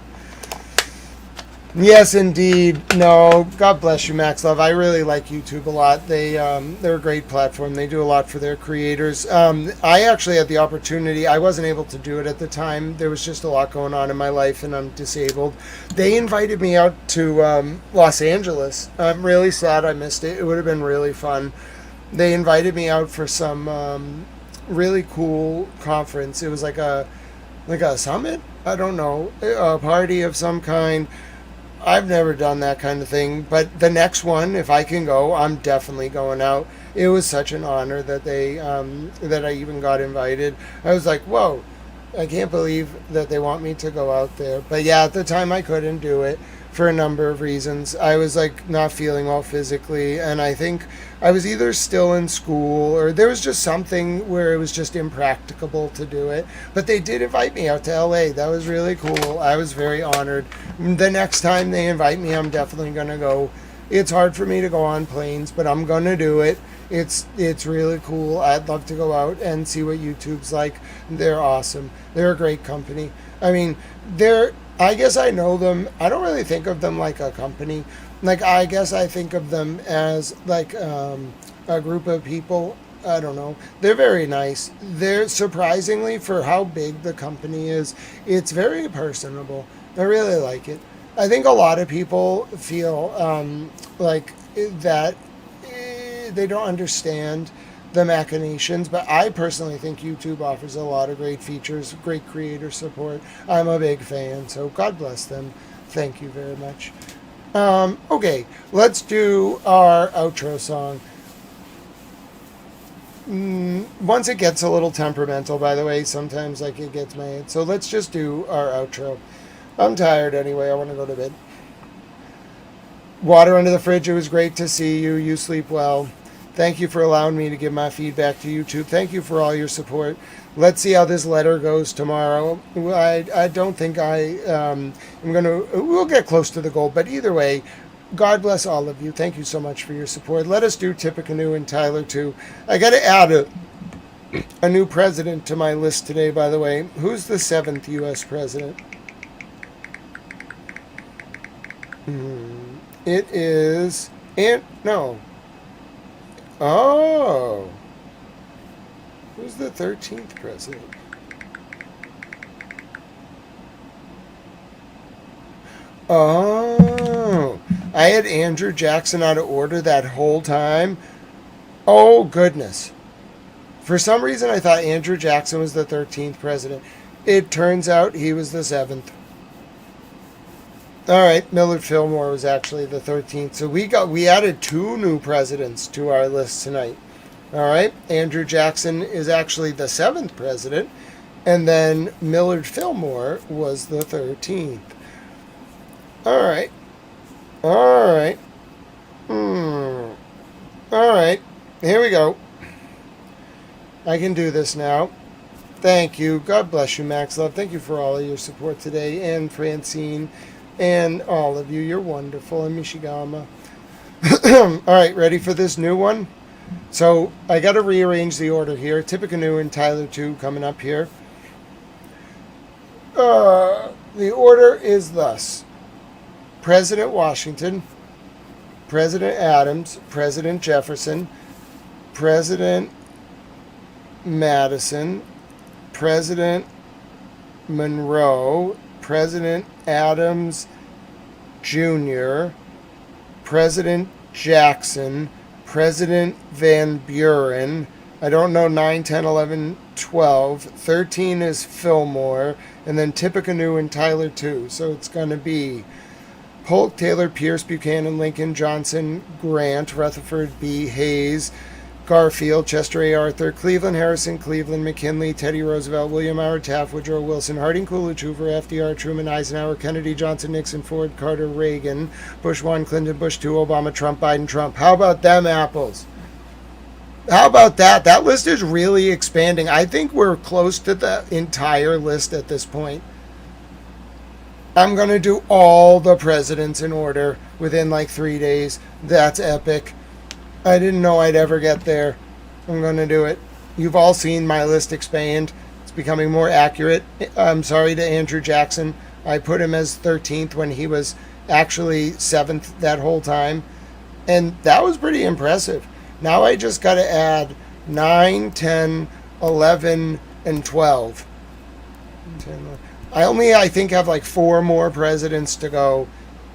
Yes, indeed. No, God bless you, Max Love. I really like YouTube a lot. They're a great platform. They do a lot for their creators. I actually had the opportunity. I wasn't able to do it at the time. There was just a lot going on in my life, and I'm disabled. They invited me out to Los Angeles. I'm really sad I missed it. It would have been really fun. They invited me out for some really cool conference. It was like a summit? I don't know. A party of some kind. I've never done that kind of thing, but the next one, if I can go, I'm definitely going out. It was such an honor that that I even got invited. I was like, whoa, I can't believe that they want me to go out there. But yeah, at the time I couldn't do it for a number of reasons. I was like not feeling well physically, and I think I was either still in school or there was just something where it was just impracticable to do it. But they did invite me out to LA. That was really cool. I was very honored. The next time they invite me, I'm definitely going to go. It's hard for me to go on planes, but I'm going to do it. It's really cool. I'd love to go out and see what YouTube's like. They're awesome. They're a great company. I mean, I guess I know them. I don't really think of them like a company. Like, I guess I think of them as like a group of people. I don't know. They're very nice. They're surprisingly, for how big the company is, it's very personable. I really like it. I think a lot of people feel like that they don't understand the machinations, but I personally think YouTube offers a lot of great features, great creator support. I'm a big fan, so God bless them. Thank you very much. Okay, let's do our outro song. Once it gets a little temperamental, by the way, sometimes like it gets my head. So let's just do our outro. I'm tired anyway. I want to go to bed. Water under the fridge. It was great to see you. You sleep well. Thank you for allowing me to give my feedback to YouTube. Thank you for all your support. Let's see how this letter goes tomorrow. I don't think I'm going to... We'll get close to the goal, but either way, God bless all of you. Thank you so much for your support. Let us do Tippecanoe and Tyler too. I got to add a new president to my list today, by the way. Who's the 7th U.S. president? It is... No. Oh. Who's the 13th president? Oh. I had Andrew Jackson out of order that whole time. Oh, goodness. For some reason, I thought Andrew Jackson was the 13th president. It turns out he was the 7th. All right, Millard Fillmore was actually the 13th. So we added 2 new presidents to our list tonight. All right, Andrew Jackson is actually the 7th president, and then Millard Fillmore was the 13th. All right. All right. All right. Here we go. I can do this now. Thank you. God bless you, Max Love. Thank you for all of your support today, and Francine, and all of you. You're wonderful. And Mishigama. All right, ready for this new one? So I got to rearrange the order here. Tippecanoe and Tyler 2 coming up here. The order is thus: President Washington, President Adams, President Jefferson, President Madison, President Monroe, President Adams Jr., President Jackson, President Van Buren. I don't know 9, 10, 11, 12. 13 is Fillmore, and then Tippecanoe and Tyler 2. So it's going to be Polk, Taylor, Pierce, Buchanan, Lincoln, Johnson, Grant, Rutherford B. Hayes, Garfield, Chester A. Arthur, Cleveland, Harrison, Cleveland, McKinley, Teddy Roosevelt, William Howard Taft, Woodrow Wilson, Harding, Coolidge, Hoover, FDR, Truman, Eisenhower, Kennedy, Johnson, Nixon, Ford, Carter, Reagan, Bush 1, Clinton, Bush 2, Obama, Trump, Biden, Trump. How about them apples? How about that? That list is really expanding. I think we're close to the entire list at this point. I'm going to do all the presidents in order within like 3 days. That's epic. I didn't know I'd ever get there. I'm going to do it. You've all seen my list expand. It's becoming more accurate. I'm sorry to Andrew Jackson. I put him as 13th when he was actually 7th that whole time. And that was pretty impressive. Now I just got to add 9, 10, 11, and 12. I only, I think, have like 4 more presidents to go.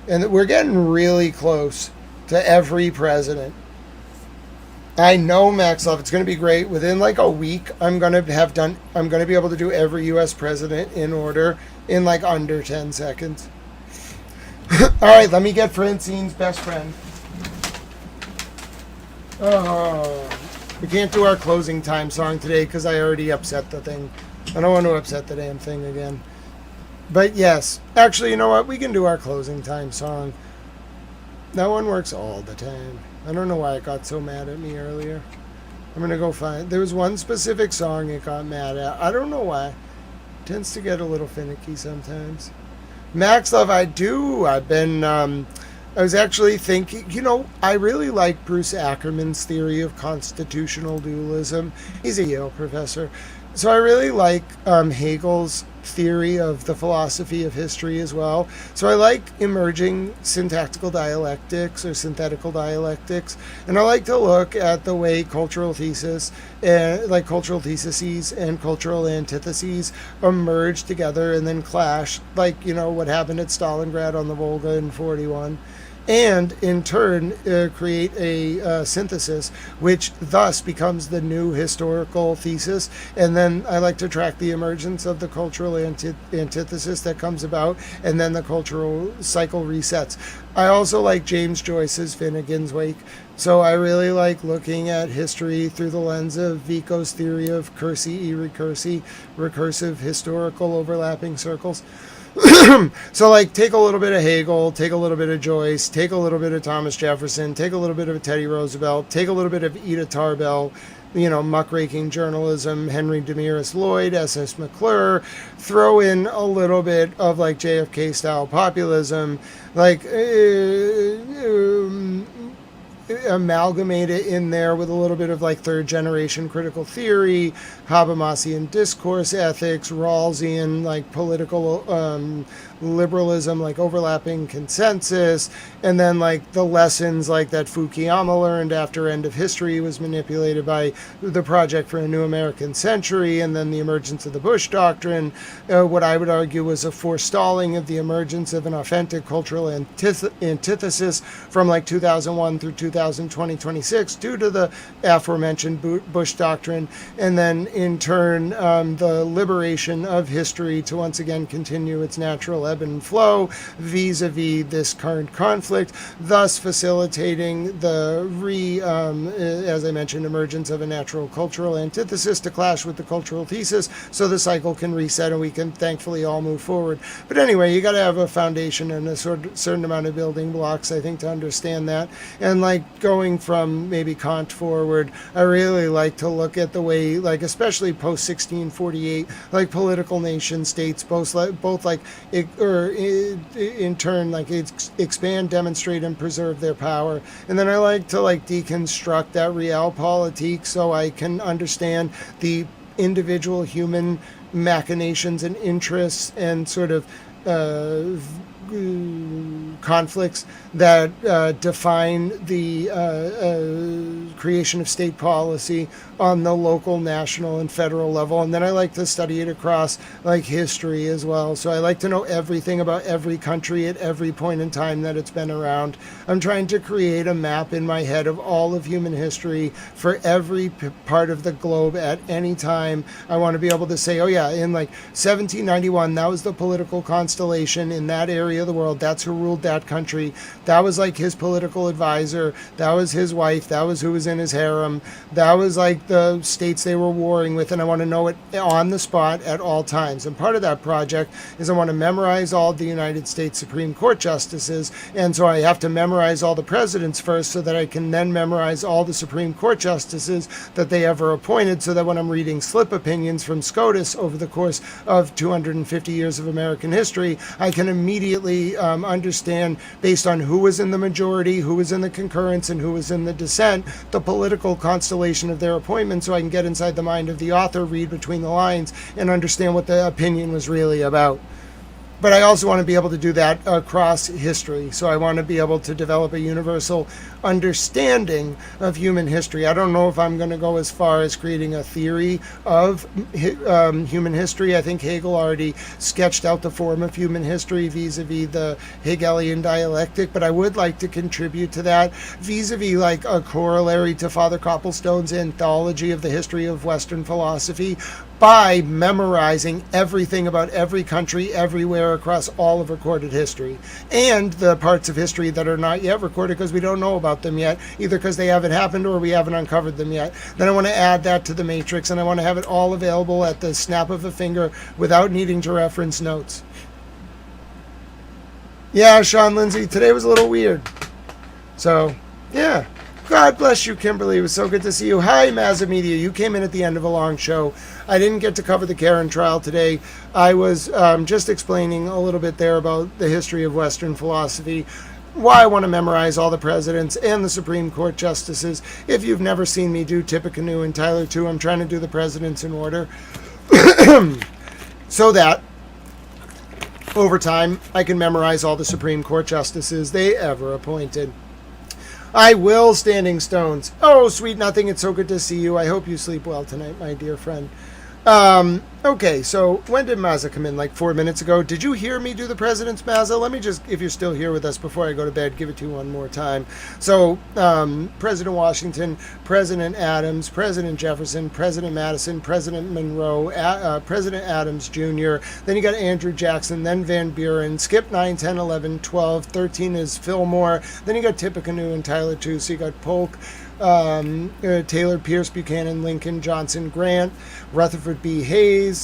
And we're getting really close to every president. I know, Max Love, it's going to be great. Within like a week, I'm going to be able to do every U.S. president in order in like under 10 seconds. All right, let me get Francine's best friend. We can't do our closing time song today because I already upset the thing. I don't want to upset the damn thing again. But yes, actually, you know what? We can do our closing time song. That one works all the time. I don't know why it got so mad at me earlier. I'm going to go find... There was one specific song it got mad at. I don't know why. It tends to get a little finicky sometimes. Max Love, I do. I've been... I was actually thinking, you know, I really like Bruce Ackerman's theory of constitutional dualism. He's a Yale professor. So I really like Hegel's theory of the philosophy of history as well. So I like emerging syntactical dialectics or synthetical dialectics. And I like to look at the way cultural theses and cultural antitheses emerge together and then clash, like, you know, what happened at Stalingrad on the Volga in 1941. And in turn create a synthesis, which thus becomes the new historical thesis. And then I like to track the emergence of the cultural antithesis that comes about, and then the cultural cycle resets. I also like James Joyce's Finnegan's Wake. So I really like looking at history through the lens of Vico's theory of cursi e recursi, recursive historical overlapping circles. So, like, take a little bit of Hegel, take a little bit of Joyce, take a little bit of Thomas Jefferson, take a little bit of Teddy Roosevelt, take a little bit of Ida Tarbell, you know, muckraking journalism, Henry Demiris Lloyd, S.S. McClure, throw in a little bit of, like, JFK-style populism, like, amalgamate it in there with a little bit of like third generation critical theory, Habermasian discourse ethics, Rawlsian like political liberalism, like overlapping consensus, and then like the lessons like that Fukuyama learned after End of History was manipulated by the Project for a New American Century, and then the emergence of the Bush Doctrine, what I would argue was a forestalling of the emergence of an authentic cultural antithesis from like 2001 through 2000 2026 due to the aforementioned Bush doctrine, and then in turn the liberation of history to once again continue its natural ebb and flow vis-a-vis this current conflict, thus facilitating the as I mentioned, emergence of a natural cultural antithesis to clash with the cultural thesis, so the cycle can reset and we can thankfully all move forward. But anyway, you got to have a foundation and a certain amount of building blocks, I think, to understand that. And like going from maybe Kant forward, I really like to look at the way, like especially post 1648, like political nation states both like in turn like expand, demonstrate, and preserve their power. And then I like to like deconstruct that realpolitik so I can understand the individual human machinations and interests and sort of conflicts that define the creation of state policy on the local, national, and federal level. And then I like to study it across like history as well. So I like to know everything about every country at every point in time that it's been around. I'm trying to create a map in my head of all of human history for every part of the globe at any time. I want to be able to say, oh yeah, in like 1791, that was the political constellation in that area of the world. That's who ruled that country. That was like his political advisor. That was his wife. That was who was in his harem. That was like the states they were warring with, and I want to know it on the spot at all times. And part of that project is I want to memorize all the United States Supreme Court justices, and so I have to memorize all the presidents first so that I can then memorize all the Supreme Court justices that they ever appointed, so that when I'm reading slip opinions from SCOTUS over the course of 250 years of American history, I can immediately understand, based on who was in the majority, who was in the concurrence, and who was in the dissent, the political constellation of their appointment, so I can get inside the mind of the author, read between the lines, and understand what the opinion was really about. But I also want to be able to do that across history. So I want to be able to develop a universal understanding of human history. I don't know if I'm going to go as far as creating a theory of human history. I think Hegel already sketched out the form of human history vis-a-vis the Hegelian dialectic, but I would like to contribute to that vis-a-vis like a corollary to Father Copplestone's anthology of the history of Western philosophy, by memorizing everything about every country everywhere across all of recorded history, and the parts of history that are not yet recorded because we don't know about them yet, either because they haven't happened or we haven't uncovered them yet. Then I want to add that to the matrix, and I want to have it all available at the snap of a finger without needing to reference notes. Yeah, Sean Lindsay, today was a little weird. So, yeah. God bless you, Kimberly. It was so good to see you. Hi, Mazza Media. You came in at the end of a long show. I didn't get to cover the Karen trial today. I was just explaining a little bit there about the history of Western philosophy, why I want to memorize all the presidents and the Supreme Court justices. If you've never seen me do Tippecanoe and Tyler 2, I'm trying to do the presidents in order so that over time I can memorize all the Supreme Court justices they ever appointed. I will, Standing Stones. Oh, sweet nothing. It's so good to see you. I hope you sleep well tonight, my dear friend. Okay, so when did Mazza come in? Like 4 minutes ago. Did you hear me do the president's, Mazza? Let me just, if you're still here with us before I go to bed, give it to you one more time. So, President Washington, President Adams, President Jefferson, President Madison, President Monroe, President Adams Jr., then you got Andrew Jackson, then Van Buren, skip 9, 10, 11, 12, 13 is Fillmore, then you got Tippecanoe and Tyler 2, so you got Polk, Taylor, Pierce, Buchanan, Lincoln, Johnson, Grant, Rutherford B. Hayes,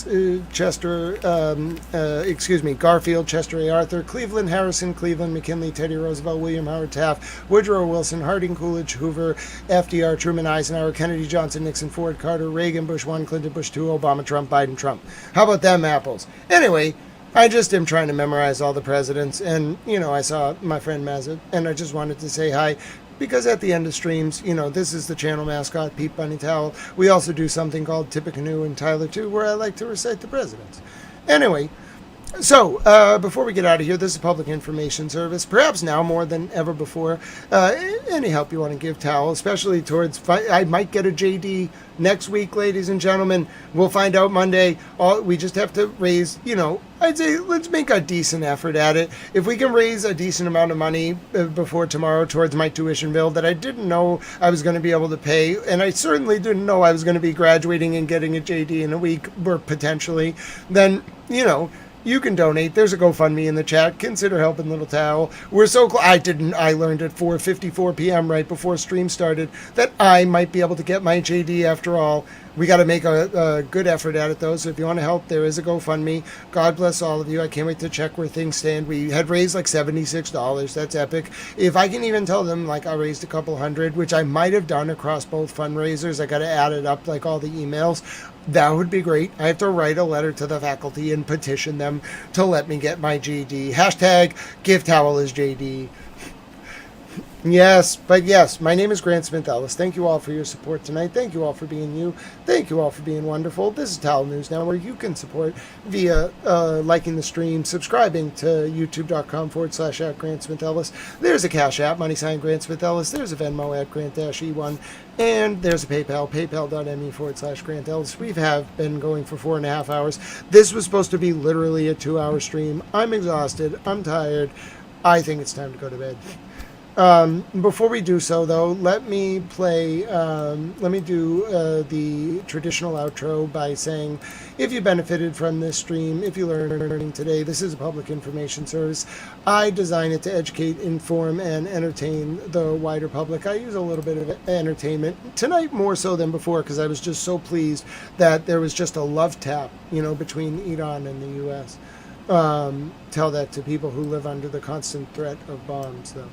Garfield, Chester A. Arthur, Cleveland, Harrison, Cleveland, McKinley, Teddy Roosevelt, William Howard Taft, Woodrow Wilson, Harding, Coolidge, Hoover, FDR, Truman, Eisenhower, Kennedy, Johnson, Nixon, Ford, Carter, Reagan, Bush 1, Clinton, Bush 2, Obama, Trump, Biden, Trump. How about them apples? Anyway, I just am trying to memorize all the presidents, and, I saw my friend Mazza, and I just wanted to say hi. Because at the end of streams, this is the channel mascot, Pete Bunny Towel. We also do something called Tippecanoe and Tyler 2, where I like to recite the presidents. Anyway, So, before we get out of here, this is a public information service, perhaps now more than ever before. Any help you want to give Tal, especially towards, I might get a JD next week, ladies and gentlemen. We'll find out Monday. We just have to raise, I'd say let's make a decent effort at it. If we can raise a decent amount of money before tomorrow towards my tuition bill that I didn't know I was going to be able to pay, and I certainly didn't know I was going to be graduating and getting a JD in a week, or potentially, then, you can donate. There's a GoFundMe in the chat. Consider helping Little Towel. We're so close. I learned at 4:54 p.m. right before stream started that I might be able to get my JD after all. We got to make a good effort at it, though. So if you want to help, there is a GoFundMe. God bless all of you. I can't wait to check where things stand. We had raised like $76. That's epic. If I can even tell them, like, I raised a couple hundred, which I might have done across both fundraisers. I got to add it up, like all the emails. That would be great. I have to write a letter to the faculty and petition them to let me get my JD. Hashtag give towel is JD. Yes, my name is Grant Smith Ellis. Thank you all for your support tonight. Thank you all for being you. Thank you all for being wonderful. This is Towel News Now, where you can support via liking the stream, subscribing to youtube.com/Grant Smith Ellis. There's a Cash App, # Grant Smith Ellis. There's a Venmo at Grant-E1. And there's a PayPal, paypal.me/Grant Ellis. We have been going for 4.5 hours. This was supposed to be literally a 2-hour stream. I'm exhausted. I'm tired. I think it's time to go to bed. Before we do so, though, let me do the traditional outro by saying, if you benefited from this stream, if you learned anything today, this is a public information service. I design it to educate, inform, and entertain the wider public. I use a little bit of entertainment tonight, more so than before, because I was just so pleased that there was just a love tap, between Iran and the U.S. Tell that to people who live under the constant threat of bombs, though.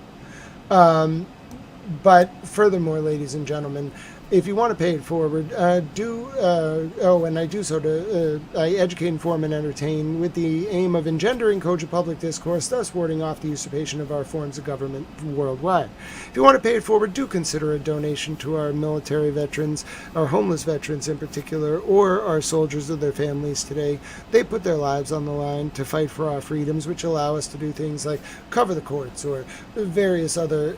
But furthermore, ladies and gentlemen, if you want to pay it forward, and I do so to, I educate, inform, and entertain with the aim of engendering cogent public discourse, thus warding off the usurpation of our forms of government worldwide. If you want to pay it forward, do consider a donation to our military veterans, our homeless veterans in particular, or our soldiers or their families today. They put their lives on the line to fight for our freedoms, which allow us to do things like cover the courts or various other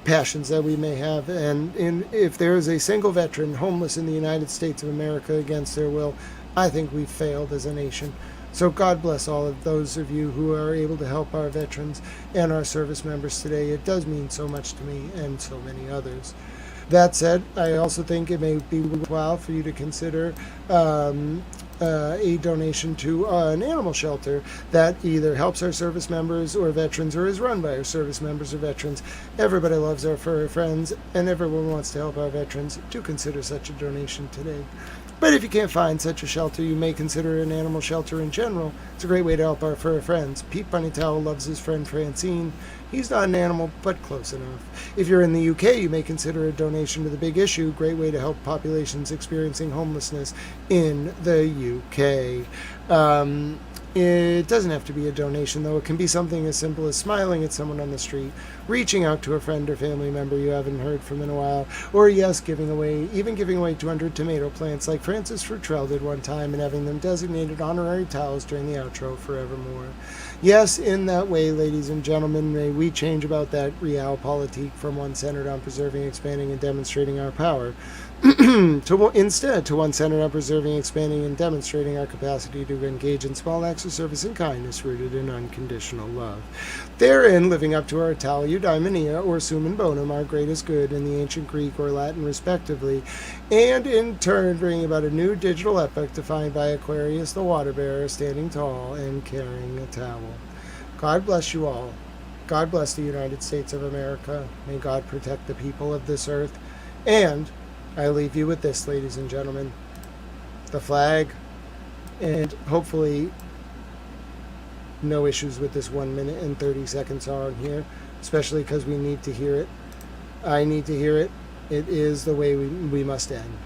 passions that we may have. And if there is a single veteran homeless in the United States of America against their will, I think we've failed as a nation. So God bless all of those of you who are able to help our veterans and our service members today. It does mean so much to me and so many others. That said, I also think it may be worthwhile for you to consider a donation to an animal shelter that either helps our service members or veterans or is run by our service members or veterans. Everybody loves our furry friends, and everyone wants to help our veterans. Do consider such a donation today. But if you can't find such a shelter, you may consider an animal shelter in general. It's a great way to help our fur friends. Pete Bunny Towel loves his friend Francine. He's not an animal, but close enough. If you're in the UK, you may consider a donation to The Big Issue. Great way to help populations experiencing homelessness in the UK. It doesn't have to be a donation, though. It can be something as simple as smiling at someone on the street, reaching out to a friend or family member you haven't heard from in a while, or yes, giving away 200 tomato plants like Francis Futrell did one time and having them designated honorary towels during the outro forevermore. Yes, in that way, ladies and gentlemen, may we change about that realpolitik from one centered on preserving, expanding, and demonstrating our power to one centered on preserving, expanding, and demonstrating our capacity to engage in small acts of service and kindness rooted in unconditional love. Therein, living up to our Tal Eudaimonia or Summum Bonum, our greatest good in the ancient Greek or Latin respectively, and in turn bringing about a new digital epoch defined by Aquarius the water bearer standing tall and carrying a towel. God bless you all. God bless the United States of America. May God protect the people of this earth. And I leave you with this, ladies and gentlemen. The flag, and hopefully no issues with this 1 minute and 30 seconds on here, especially because we need to hear it. I need to hear it. It is the way we must end.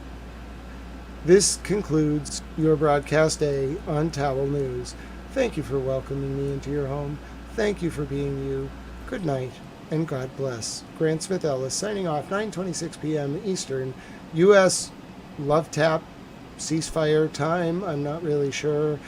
This concludes your broadcast day on Towel News. Thank you for welcoming me into your home. Thank you for being you. Good night, and God bless. Grant Smith Ellis signing off, 9:26 p.m. Eastern. U.S. love tap ceasefire time. I'm not really sure.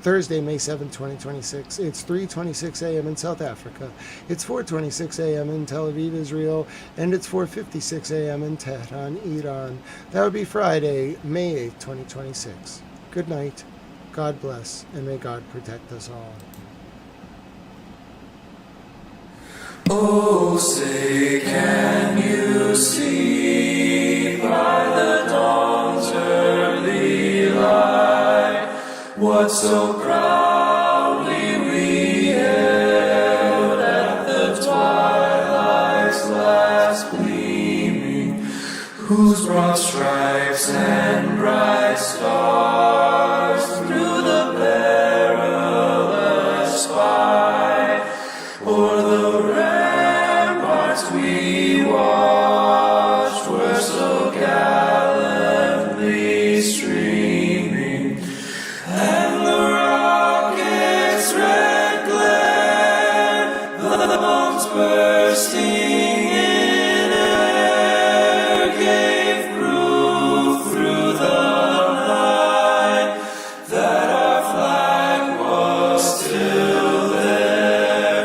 Thursday, May 7th, 2026. It's 3:26 a.m. in South Africa. It's 4:26 a.m. in Tel Aviv, Israel, and it's 4:56 a.m. in Tehran, Iran. That would be Friday, May 8th, 2026. Good night. God bless, and may God protect us all. Oh, say, can you see by the dawn's early light what so proudly we hailed at the twilight's last gleaming, whose broad stripes and bright stars through the perilous fight o'er the ramparts we watched were so gallantly streaming, and the rocket's red glare, the bombs bursting in air, gave proof through the night that our flag was still there.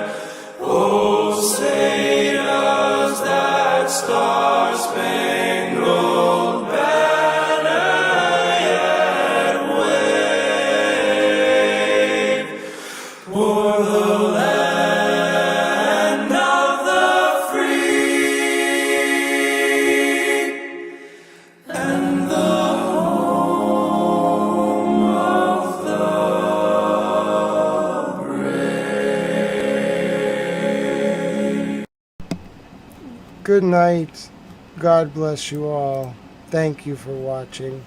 Oh, say does that star-spangled banner yet wave o'er the land of the free and the home of the brave. Good night. God bless you all. Thank you for watching.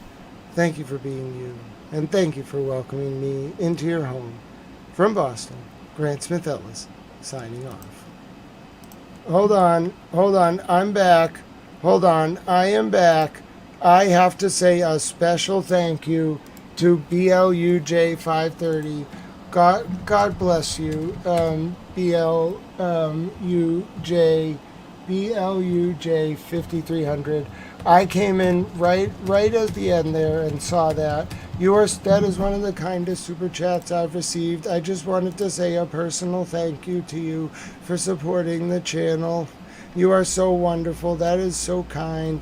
Thank you for being you. And thank you for welcoming me into your home. From Boston, Grant Smith Ellis, signing off. Hold on. I'm back. Hold on. I am back. I have to say a special thank you to BLUJ530. God bless you, BLUJ 5300. I came in right at the end there and saw that. That is one of the kindest super chats I've received. I just wanted to say a personal thank you to you for supporting the channel. You are so wonderful. That is so kind.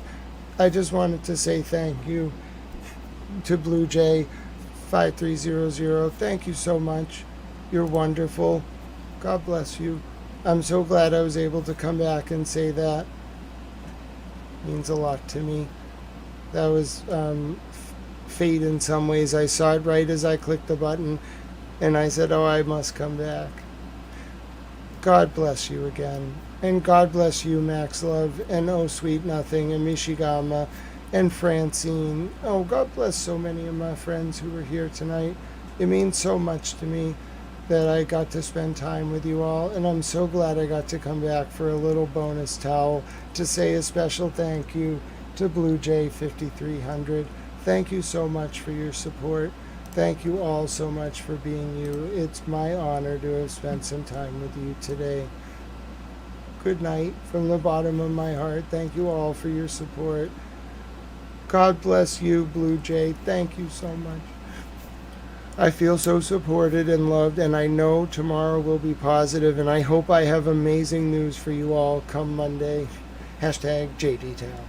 I just wanted to say thank you to Blue Jay 5300. Thank you so much. You're wonderful. God bless you. I'm so glad I was able to come back and say that. Means a lot to me. That was fate in some ways. I saw it right as I clicked the button, and I said, oh, I must come back. God bless you again. And God bless you, Max Love, and Oh Sweet Nothing, and Mishigama, and Francine. Oh, God bless so many of my friends who were here tonight. It means so much to me that I got to spend time with you all, and I'm so glad I got to come back for a little bonus towel to say a special thank you to Blue Jay 5300. Thank you so much for your support. Thank you all so much for being you. It's my honor to have spent some time with you today. Good night from the bottom of my heart. Thank you all for your support. God bless you, Blue Jay. Thank you so much. I feel so supported and loved, and I know tomorrow will be positive, and I hope I have amazing news for you all come Monday. Hashtag JDTown.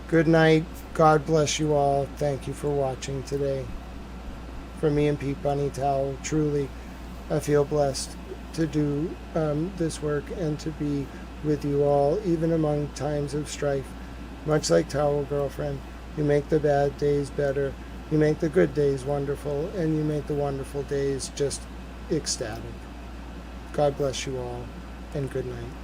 Good night. God bless you all. Thank you for watching today. From me and Pete Bunny Towel, truly, I feel blessed to do this work and to be with you all, even among times of strife. Much like Towel Girlfriend, you make the bad days better. You make the good days wonderful, and you make the wonderful days just ecstatic. God bless you all, and good night.